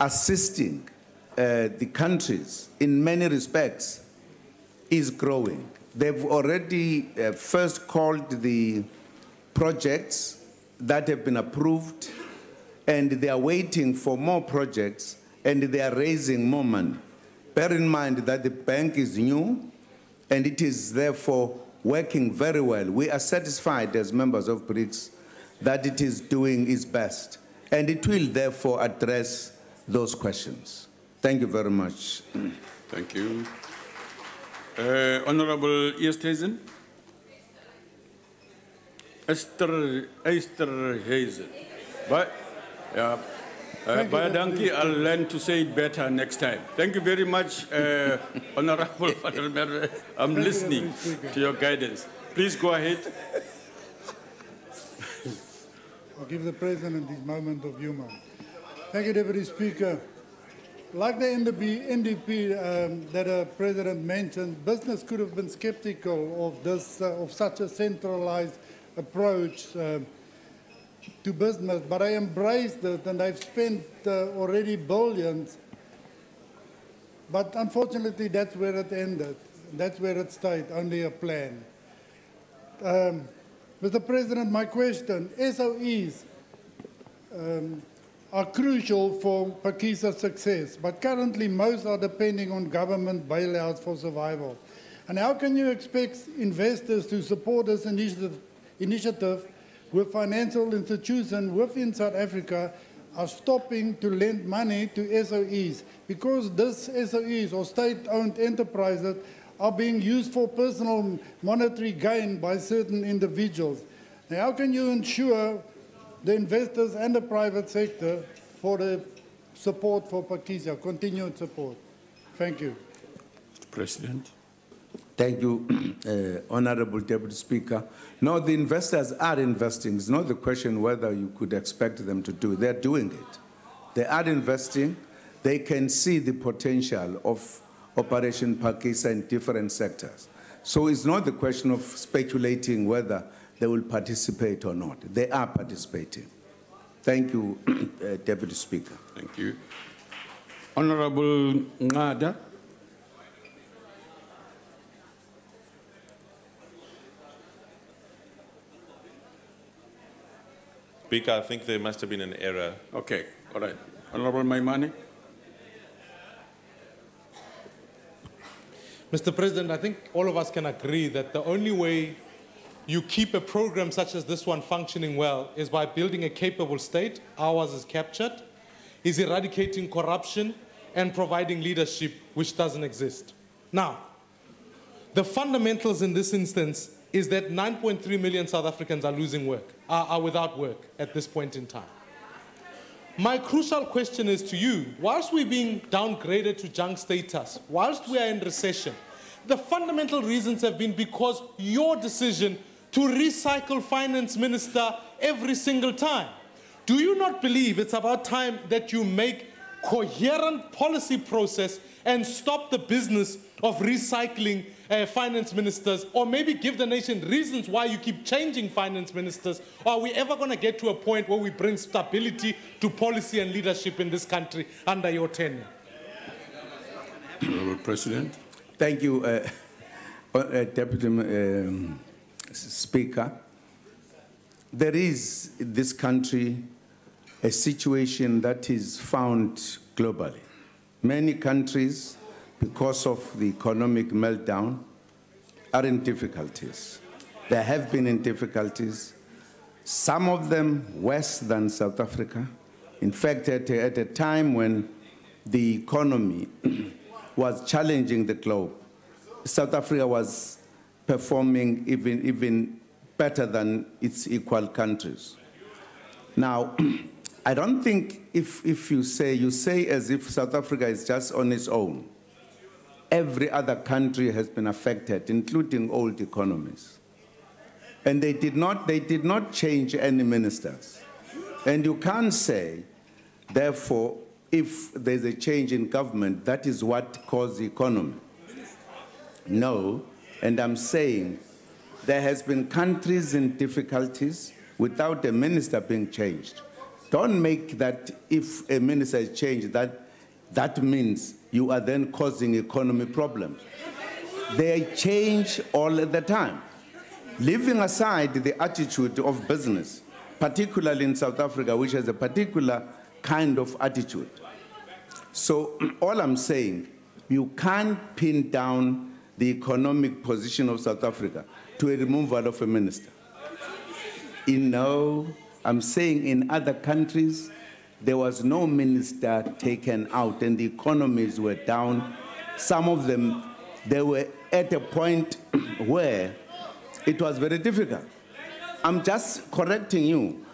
assisting the countries in many respects is growing. They've already first called the projects that have been approved, and they are waiting for more projects, and they are raising more money. Bear in mind that the bank is new, and it is therefore working very well. We are satisfied as members of BRICS that it is doing its best, and it will therefore address those questions. Thank you very much. Thank you. Honorable Easthuizen. Esther Hazen. But, Danki, I'll learn to say it better next time. Thank you very much, Honorable. I'm listening to your guidance. Please go ahead. I'll give the President his moment of humor. Thank you, Deputy Speaker. Like the NDP that the President mentioned, business could have been skeptical of this, of such a centralized approach to business, but I embraced it, and I've spent already billions. But unfortunately, that's where it ended. That's where it stayed, only a plan. Mr. President, my question, SOEs are crucial for Phakisa's success, but currently most are depending on government bailouts for survival. And how can you expect investors to support this initiative with financial institutions within South Africa are stopping to lend money to SOEs? Because these SOEs or state-owned enterprises are being used for personal monetary gain by certain individuals. Now, how can you ensure the investors and the private sector for the support for Phakisa, continued support? Thank you. Mr. President. Thank you, Honorable Deputy Speaker. No, the investors are investing. It's not the question whether you could expect them to do it. They're doing it. They are investing. They can see the potential of Operation Phakisa in different sectors. So it's not the question of speculating whether they will participate or not. They are participating. Thank you, Deputy Speaker. Thank you. Honorable Ngada. Speaker, I think there must have been an error. Okay, all right. Honorable Maimane. Mr. President, I think all of us can agree that the only way you keep a program such as this one functioning well is by building a capable state, ours is captured, is eradicating corruption, and providing leadership which doesn't exist. Now, the fundamentals in this instance is that 9.3 million South Africans are losing work, are without work at this point in time. My crucial question is to you, whilst we're being downgraded to junk status, whilst we are in recession, the fundamental reasons have been because your decision to recycle finance minister every single time. Do you not believe it's about time that you make coherent policy process and stop the business of recycling finance ministers, or maybe give the nation reasons why you keep changing finance ministers? Or are we ever going to get to a point where we bring stability to policy and leadership in this country under your tenure? Honorable President. Thank you, Deputy Speaker. There is in this country a situation that is found globally. Many countries, because of the economic meltdown, are in difficulties. They have been in difficulties, some of them worse than South Africa. In fact, at a time when the economy was challenging the globe, South Africa was performing even better than its equal countries. Now, I don't think if you say as if South Africa is just on its own. Every other country has been affected, including old economies. And they did not change any ministers. And you can't say, therefore, if there's a change in government, that is what caused the economy. No, And I'm saying there has been countries in difficulties without a minister being changed. Don't make that if a minister is changed, that means you are then causing economic problems. They change all the time. Leaving aside the attitude of business, particularly in South Africa, which has a particular kind of attitude. So all I'm saying, you can't pin down the economic position of South Africa to a removal of a minister. I'm saying in other countries, there was no minister taken out and the economies were down. Some of them, they were at a point where it was very difficult. I'm just correcting you.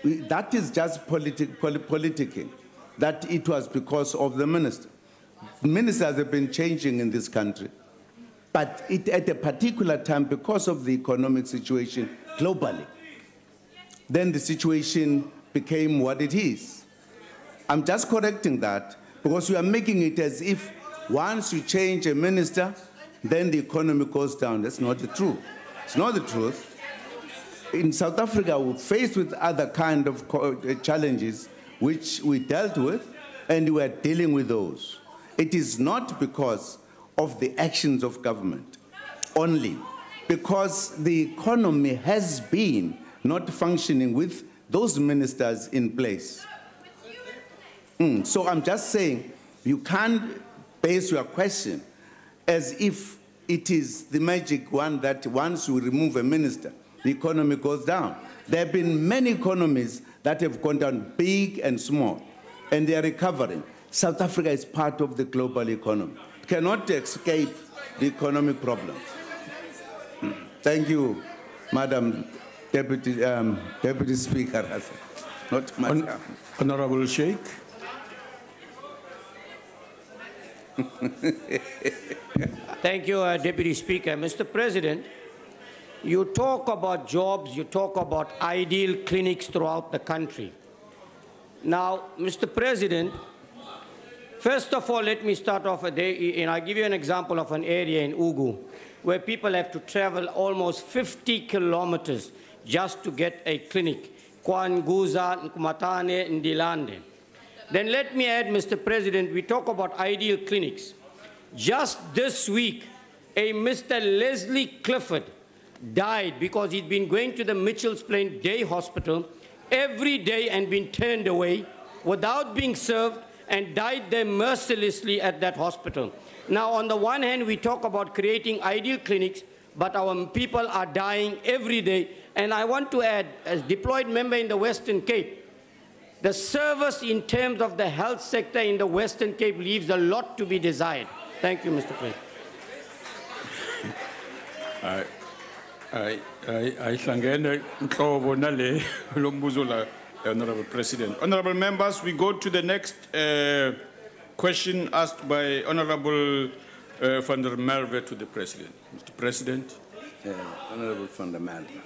That is just politicking, that it was because of the minister. Ministers have been changing in this country, but at a particular time, because of the economic situation globally, then the situation became what it is. I'm just correcting that because you are making it as if once you change a minister, then the economy goes down. That's not the truth. It's not the truth. In South Africa, we're faced with other kind of challenges which we dealt with, and we are dealing with those. It is not because of the actions of government only, because the economy has been not functioning with those ministers in place. So I'm just saying, you can't base your question as if it is the magic one that once you remove a minister, the economy goes down. There have been many economies that have gone down, big and small, and they are recovering. South Africa is part of the global economy. It cannot escape the economic problems. Thank you, Madam Deputy Speaker. Not Madam. Honorable Sheikh. Thank you, Deputy Speaker. Mr. President, you talk about jobs, you talk about ideal clinics throughout the country. Now, Mr. President, first of all, let me start off and I'll give you an example of an area in Ugu where people have to travel almost 50 kilometers just to get a clinic. Kwanguza, Nkumatane, Ndilande. Then let me add, Mr. President, we talk about ideal clinics. Just this week, a Mr. Leslie Clifford died because he'd been going to the Mitchell's Plain Day Hospital every day and been turned away without being served and died there mercilessly at that hospital. Now, on the one hand, we talk about creating ideal clinics, but our people are dying every day. And I want to add, as deployed member in the Western Cape, the service in terms of the health sector in the Western Cape leaves a lot to be desired. Thank you, Mr. President. Honorable President. Honorable members, we go to the next question asked by Honorable van der Merwe to the President. Mr. President. Honorable van der Merwe.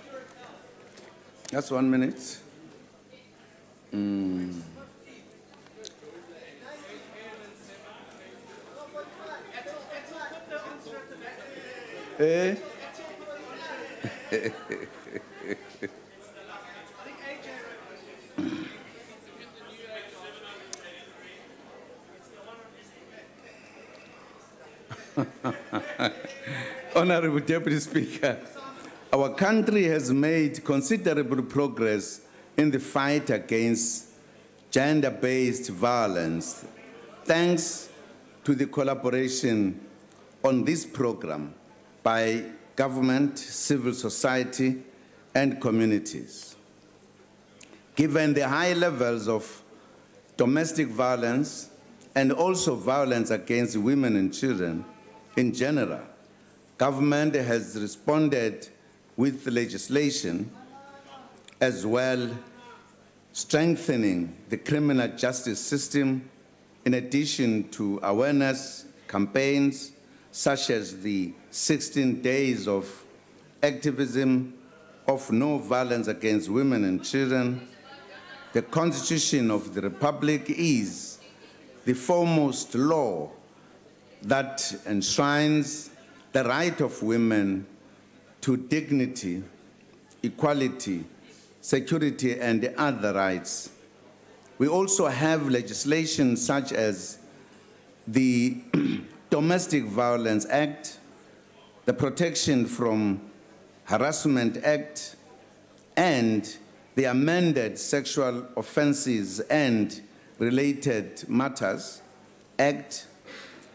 That's 1 minute. Honorable Deputy Speaker, our country has made considerable progress in the fight against gender-based violence, thanks to the collaboration on this program by government, civil society, and communities. Given the high levels of domestic violence and also violence against women and children in general, government has responded with legislation as well strengthening the criminal justice system in addition to awareness campaigns such as the 16 days of activism of no violence against women and children. The Constitution of the Republic is the foremost law that enshrines the right of women to dignity, equality, security, and other rights. We also have legislation such as the Domestic Violence Act, the Protection from Harassment Act, and the amended Sexual Offences and Related Matters Act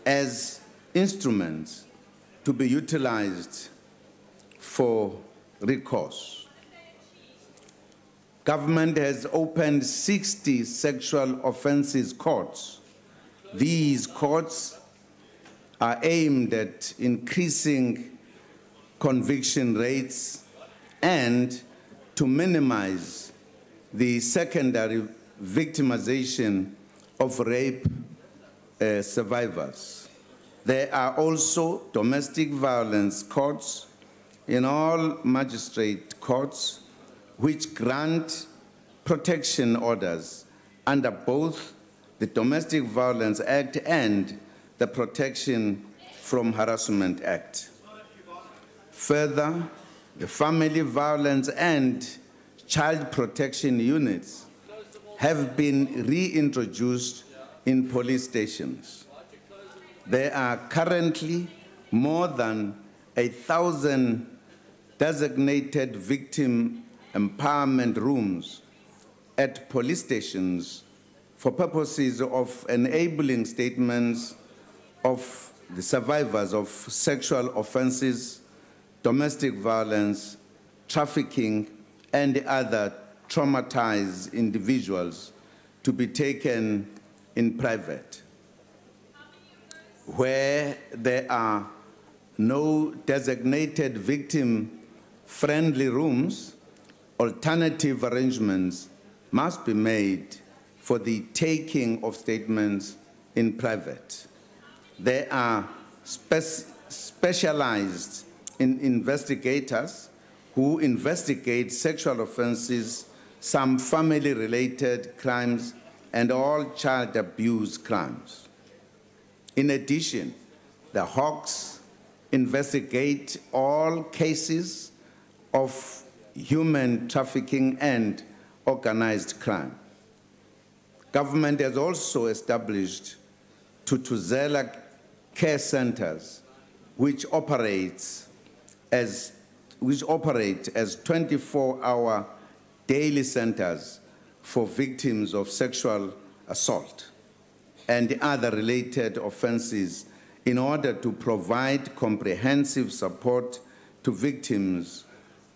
as instruments to be utilized for recourse. Government has opened 60 sexual offences courts. These courts are aimed at increasing conviction rates and to minimize the secondary victimization of rape survivors. There are also domestic violence courts in all magistrate courts which grant protection orders under both the Domestic Violence Act and the Protection from Harassment Act. Further, the family violence and child protection units have been reintroduced in police stations. There are currently more than 1,000 designated victim empowerment rooms at police stations for purposes of enabling statements of the survivors of sexual offenses, domestic violence, trafficking, and other traumatized individuals to be taken in private. Where there are no designated victim-friendly rooms, alternative arrangements must be made for the taking of statements in private. There are specialized investigators who investigate sexual offenses, some family-related crimes, and all child abuse crimes. In addition, the Hawks investigate all cases of human trafficking and organized crime. Government has also established Tutuzela care centers which operate as 24-hour daily centers for victims of sexual assault and other related offenses in order to provide comprehensive support to victims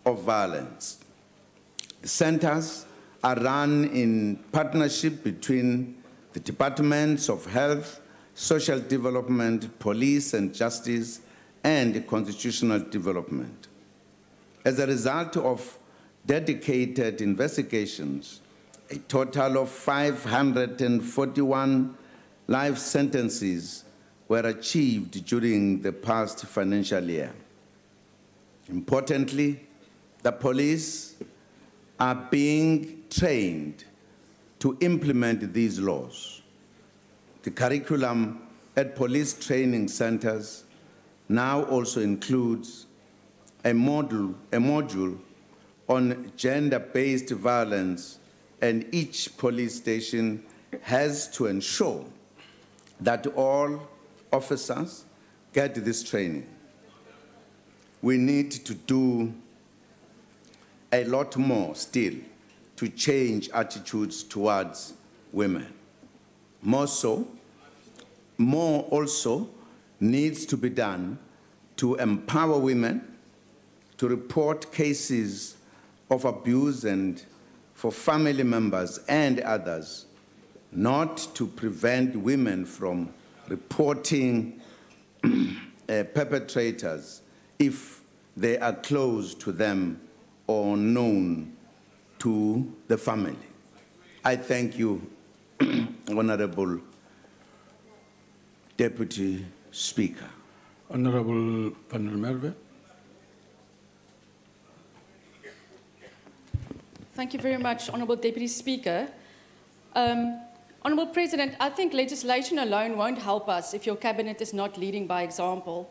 of violence. The centers are run in partnership between the Departments of Health, Social Development, Police and Justice, and Constitutional Development. As a result of dedicated investigations, a total of 541 life sentences were achieved during the past financial year. Importantly, the police are being trained to implement these laws. The curriculum at police training centers now also includes a module on gender-based violence, and each police station has to ensure that all officers get this training. We need to do a lot more still to change attitudes towards women. More also needs to be done to empower women to report cases of abuse and for family members and others, not to prevent women from reporting perpetrators if they are close to them or known to the family. I thank you, Honorable Deputy Speaker. Honorable Panel Merve. Thank you very much, Honourable Deputy Speaker. Honourable President, I think legislation alone won't help us if your cabinet is not leading by example.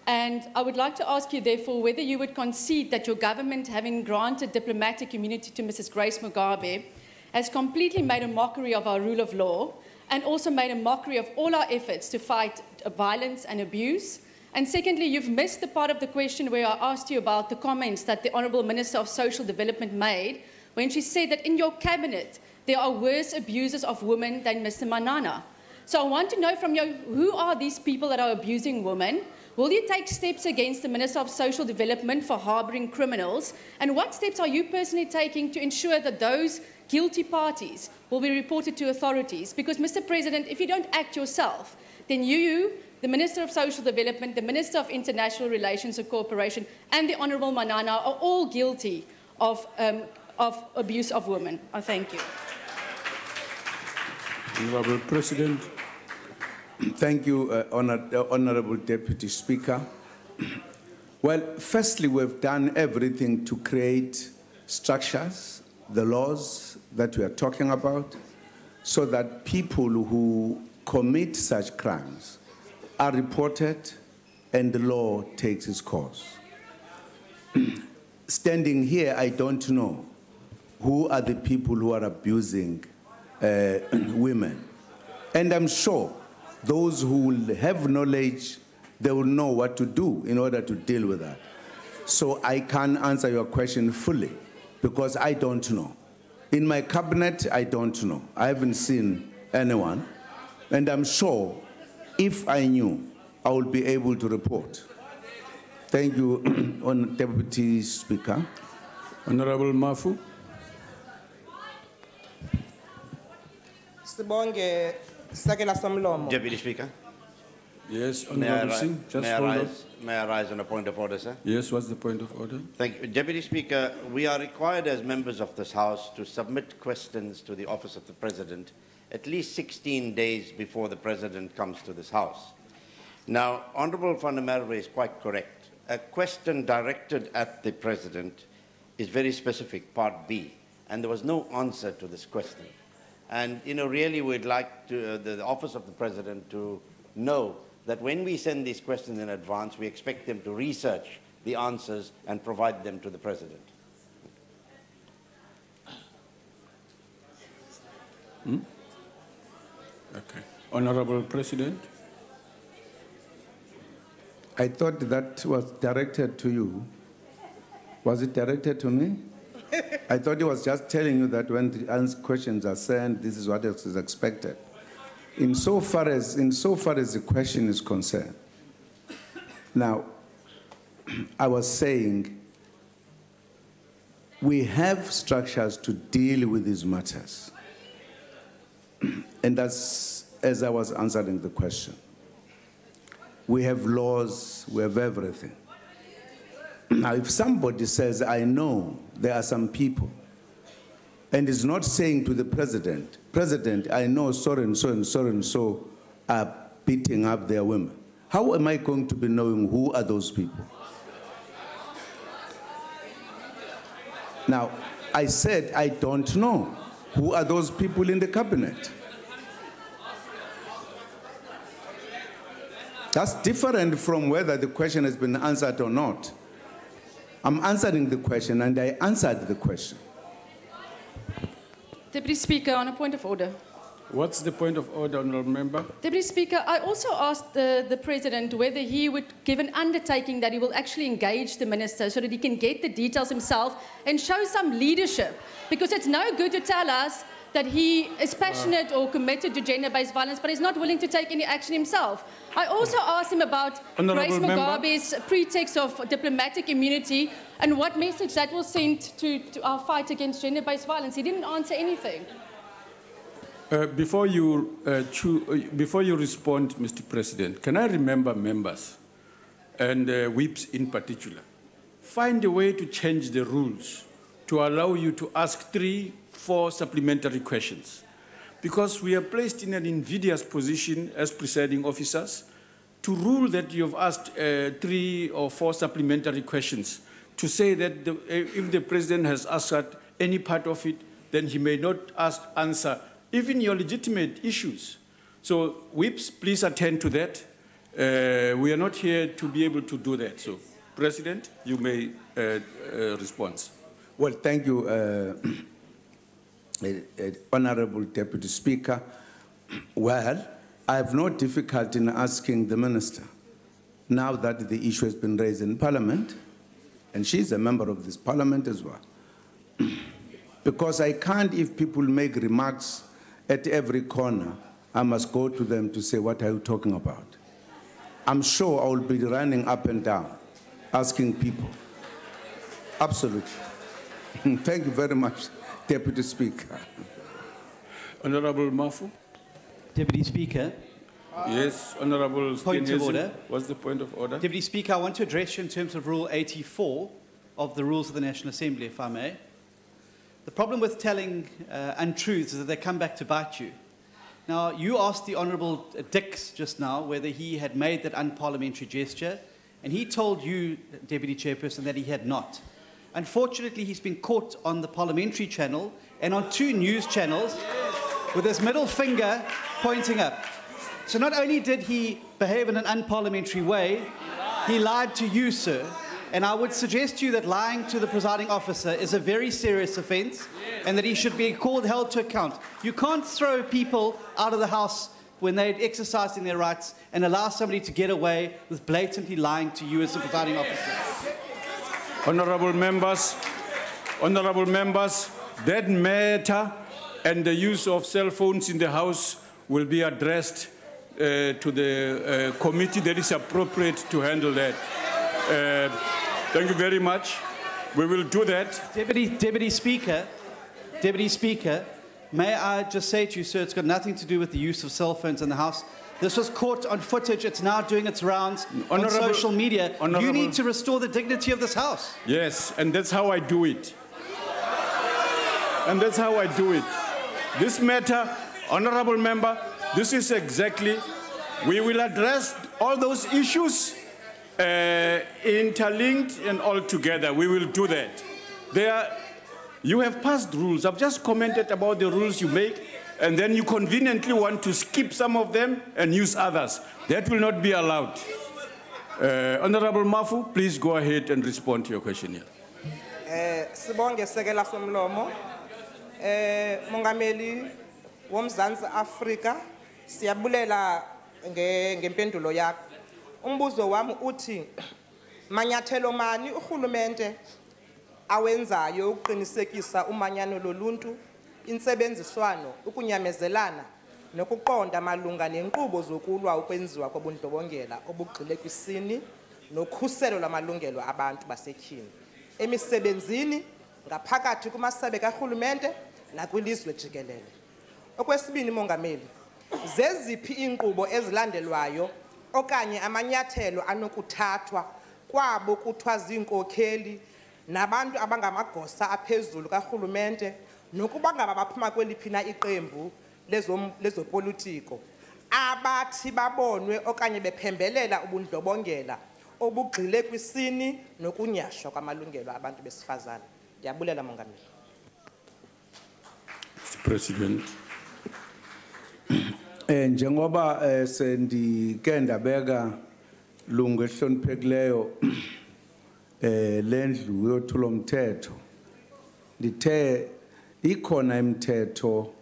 And I would like to ask you, therefore, whether you would concede that your government, having granted diplomatic immunity to Mrs. Grace Mugabe, has completely made a mockery of our rule of law and also made a mockery of all our efforts to fight violence and abuse. And secondly, you've missed the part of the question where I asked you about the comments that the Honourable Minister of Social Development made when she said that in your cabinet there are worse abusers of women than Mr. Manana. So I want to know from you, who are these people that are abusing women? Will you take steps against the Minister of Social Development for harbouring criminals? And what steps are you personally taking to ensure that those guilty parties will be reported to authorities? Because, Mr. President, if you don't act yourself, then you, the Minister of Social Development, the Minister of International Relations and Cooperation, and the Honourable Manana are all guilty of abuse of women. I thank you. Honourable President. Thank you, Honourable Deputy Speaker. Well, firstly, we've done everything to create structures, the laws that we are talking about, so that people who commit such crimes are reported and the law takes its course. Standing here, I don't know who are the people who are abusing women. And I'm sure those who will have knowledge, they will know what to do in order to deal with that. So I can't answer your question fully because I don't know. In my cabinet, I don't know. I haven't seen anyone. And I'm sure if I knew, I would be able to report. Thank you, Deputy Speaker. Honourable Mafu. Deputy Speaker. Yes, Honourable Singh, just hold on. May I rise on a point of order, sir? Yes, what's the point of order? Thank you. Deputy Speaker, we are required as members of this House to submit questions to the Office of the President at least 16 days before the President comes to this House. Now, Honourable Van der Merwe is quite correct. A question directed at the President is very specific, Part B, and there was no answer to this question. And, you know, really we'd like to, the Office of the President to know that when we send these questions in advance, we expect them to research the answers and provide them to the President. Okay. Honourable President. I thought that was directed to you. Was it directed to me? I thought he was just telling you that when the questions are sent, this is what is expected. Insofar as the question is concerned, now, I was saying we have structures to deal with these matters. And that's as I was answering the question. We have laws, we have everything. Now, if somebody says, I know there are some people, and is not saying to the President, President, I know so and so and so and so are beating up their women, how am I going to be knowing who are those people? Now, I said I don't know who are those people in the cabinet. That's different from whether the question has been answered or not. I'm answering the question, and I answered the question. Deputy Speaker, on a point of order. What's the point of order, Honourable Member? Deputy Speaker, I also asked the President whether he would give an undertaking that he will actually engage the Minister so that he can get the details himself and show some leadership. Because it's no good to tell us that he is passionate or committed to gender-based violence, but he's not willing to take any action himself. I also asked him about Grace Mugabe's pretext of diplomatic immunity and what message that will send to our fight against gender-based violence. He didn't answer anything. Before you respond, Mr. President, can I remember members and whips in particular, find a way to change the rules to allow you to ask 3-4 supplementary questions, because we are placed in an invidious position as presiding officers to rule that you have asked 3 or 4 supplementary questions, to say that if the President has answered any part of it, then he may not answer even your legitimate issues. So, whips, please attend to that. We are not here to be able to do that. So, President, you may respond. Well, thank you, Honorable Deputy Speaker. Well, I have no difficulty in asking the Minister, now that the issue has been raised in Parliament, and she's a member of this Parliament as well. Because I can't, if people make remarks at every corner, I must go to them to say, what are you talking about? I'm sure I will be running up and down, asking people. Absolutely. Thank you very much, Deputy Speaker. Honorable Mafu. Deputy Speaker. Yes, Honorable Point of order. What's the point of order? Deputy Speaker, I want to address you in terms of Rule 84 of the Rules of the National Assembly, if I may. The problem with telling untruths is that they come back to bite you. Now, you asked the Honourable Dix just now whether he had made that unparliamentary gesture, and he told you, Deputy Chairperson, that he had not. Unfortunately, he's been caught on the parliamentary channel and on 2 news channels with his middle finger pointing up. So not only did he behave in an unparliamentary way, he lied to you, sir. And I would suggest to you that lying to the presiding officer is a very serious offence and that he should be held to account. You can't throw people out of the House when they're exercising their rights and allow somebody to get away with blatantly lying to you as the presiding officer. Honorable members, that matter and the use of cell phones in the House will be addressed to the committee that is appropriate to handle that. Thank you very much. We will do that. Deputy Speaker, may I just say to you, sir, it's got nothing to do with the use of cell phones in the House. This was caught on footage. It's now doing its rounds on social media. You need to restore the dignity of this House. Yes, and that's how I do it. And that's how I do it. This matter, honorable member, this is exactly, we will address all those issues interlinked and all together. We will do that. You have passed rules. I've just commented about the rules you make, and then you conveniently want to skip some of them and use others. That will not be allowed. Honorable Mafu, please go ahead and respond to your question here. Sibonge sekela somlomo. Mongameli womzansi Afrika, siyabulela ngempendulo yakho. Umbuzo wami uthi manyathelo mani uhulumende awenzayo ukuqinisekisa umanyano loluntu, insebenziswano, ukunyamezelana nokuqonda malunga nenkqubo zokulwa ukwenziwa kobundlobongela obugxile kwisini nokhuselo lwamalungelo abantu basetyhini emisebenzini ngaphakathi kumasebe kahulumente nakwilizwe jikelele. Okwesibini, Mongameli, zeziphi iinkqubo ezilandelwayo okanye amanyathelo anokuthathwa kwabo kuthiwa ziinkokheli nabantu abangamagosa aphezulu kahulumente nokuba ngaba baphuma kweliphi na iqembu lezopolitiko abathi babonwe okanye bephembelela ubundlobongela obugxile kwisini nokunyashwa kwamalungelo abantu besifazane? Ndiyabulela, Mongameli. Mr. President. Njengoba sendike ndabeka lungu ehloniphekileyo lendlu yothula umthetho, ndithe ikhona imithetho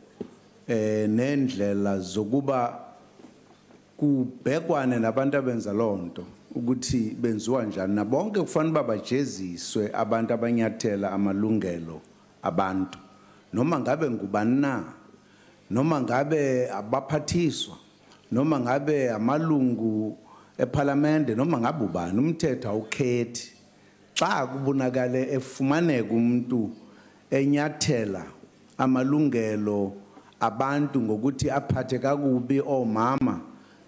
nendlela zokuba kubhekwane nabantu abenza lonto ukuthi benziwa njani, nabonke kufanele babajeziswe abantu abanyathela amalungelo abantu, noma ngabe ngubani na, noma ngabe abaphathiswa, noma ngabe amalungu eParliament, noma ngabe ubani. Umthetho awukhethi. Xa kubonakala efumaneka umuntu enyathela amalungelo abantu ngokuthi aphathe kakubi omama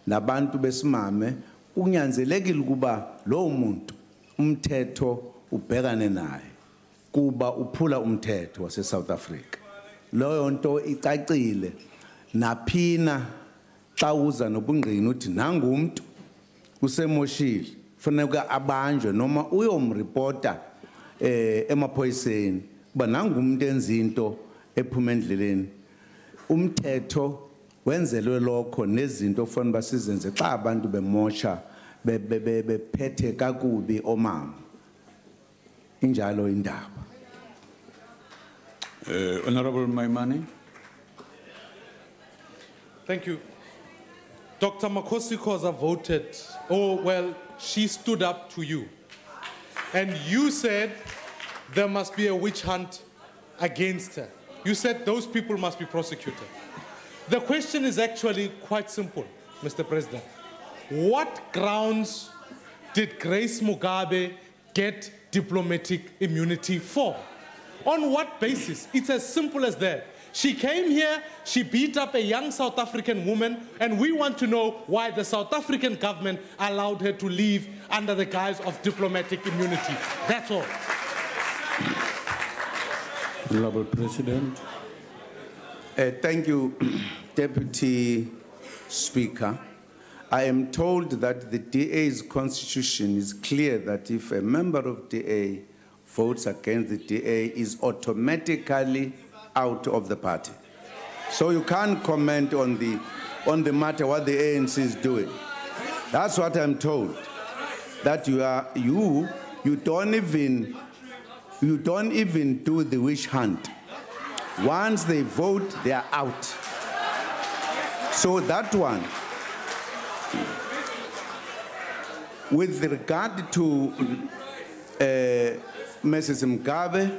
nabantu besimame, kunyanzelekile ukuba lo muntu umthetho ubhekane naye kuba uphula umthetho wase South Africa. Loyo nto icacile. Naphina xa uza nobungqini uthi nangumuntu usemoshile kufanele abanjwe noma uyomreporta emaphoyiseni kuba nangumuntu enza into ephuma endleleni, umthetho wenzelwe lokho nezinto ofana basizenze xa abantu bemosha bephethe kakubi omama injalo indaba. Honorable Maimane. Thank you. Dr. Makosi Khoza voted, oh, well, she stood up to you. And you said there must be a witch hunt against her. You said those people must be prosecuted. The question is actually quite simple, Mr. President. What grounds did Grace Mugabe get diplomatic immunity for? On what basis? It's as simple as that. She came here, she beat up a young South African woman, and we want to know why the South African government allowed her to leave under the guise of diplomatic immunity. That's all. Honorable President. Thank you, Deputy Speaker. I am told that the DA's constitution is clear that if a member of DA votes against the DA, is automatically out of the party. So you can't comment on the matter what the ANC is doing. That's what I'm told. That you don't even do the witch hunt. Once they vote, they are out. So that one, with regard to Mrs. Mugabe,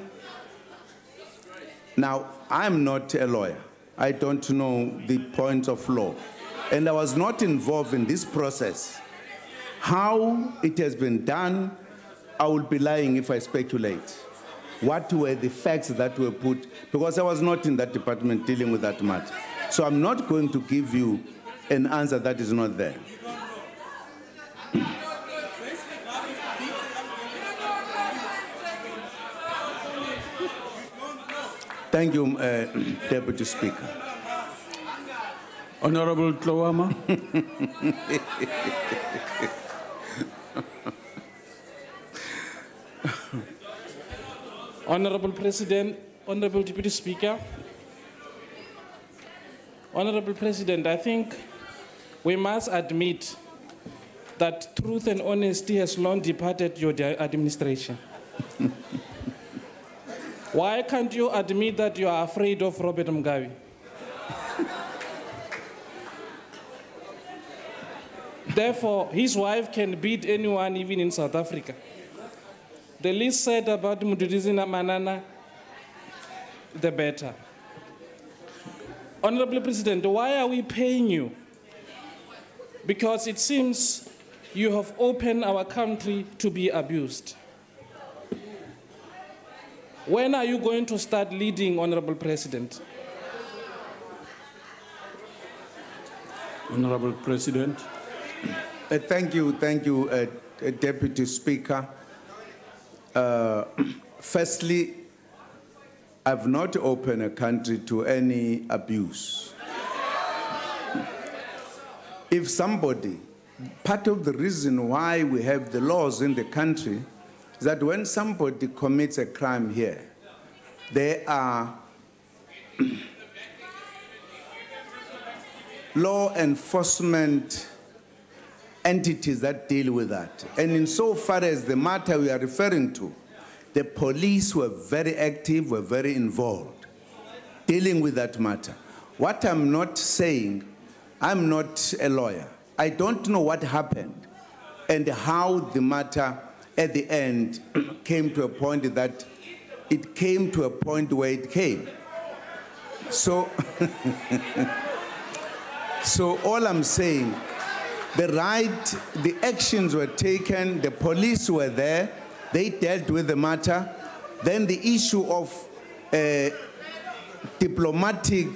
now I'm not a lawyer. I don't know the points of law. And I was not involved in this process. How it has been done, I would be lying if I speculate. What were the facts that were put? Because I was not in that department dealing with that matter. So I'm not going to give you an answer that is not there. Thank you, Deputy Speaker. Honorable Tlowama. Honorable President, Honorable Deputy Speaker, Honorable President, I think we must admit that truth and honesty has long departed your administration. Why can't you admit that you are afraid of Robert Mugabe? Therefore, his wife can beat anyone, even in South Africa. The least said about Mududizina Manana, the better. Honorable President, why are we paying you? Because it seems you have opened our country to be abused. When are you going to start leading, Honorable President? Honorable President. Thank you, Deputy Speaker. Firstly, I've not opened a country to any abuse. If somebody, part of the reason why we have the laws in the country is that when somebody commits a crime here, there are law enforcement entities that deal with that. And insofar as the matter we are referring to, the police were very active, were very involved, dealing with that matter. What I'm not saying, I'm not a lawyer. I don't know what happened and how the matter at the end came to a point that it came to a point where it came. So, so all I'm saying, the actions were taken, the police were there, they dealt with the matter. Then the issue of diplomatic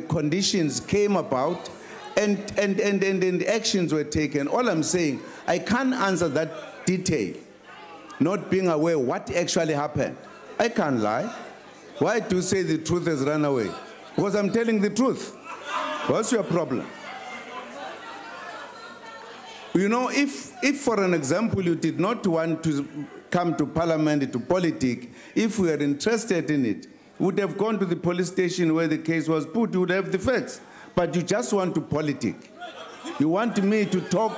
conditions came about, and the actions were taken. All I'm saying, I can't answer that detail, not being aware what actually happened. I can't lie. Why do you say the truth has run away? Because I'm telling the truth. What's your problem? You know, if for an example, you did not want to come to parliament, to politics, if we are interested in it, we would have gone to the police station where the case was put, you would have the facts. but you just want to politic. You want me to talk,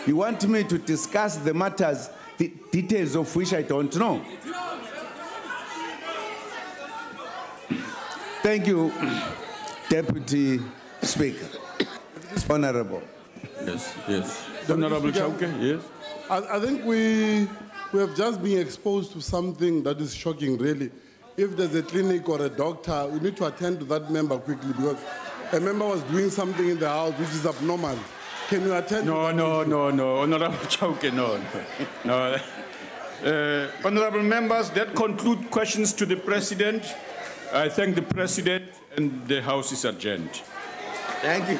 you want me to discuss the matters, the details of which I don't know. Thank you, Deputy Speaker. Honorable. Yes, yes. Honorable Chauke, yes. I think we have just been exposed to something that is shocking, really. If there's a clinic or a doctor, we need to attend to that member quickly because a member was doing something in the house which is abnormal. Can you attend to that? No. Honorable Chauke, no. Honorable members, that concludes questions to the President. I thank the President and the House is adjourned. Thank you.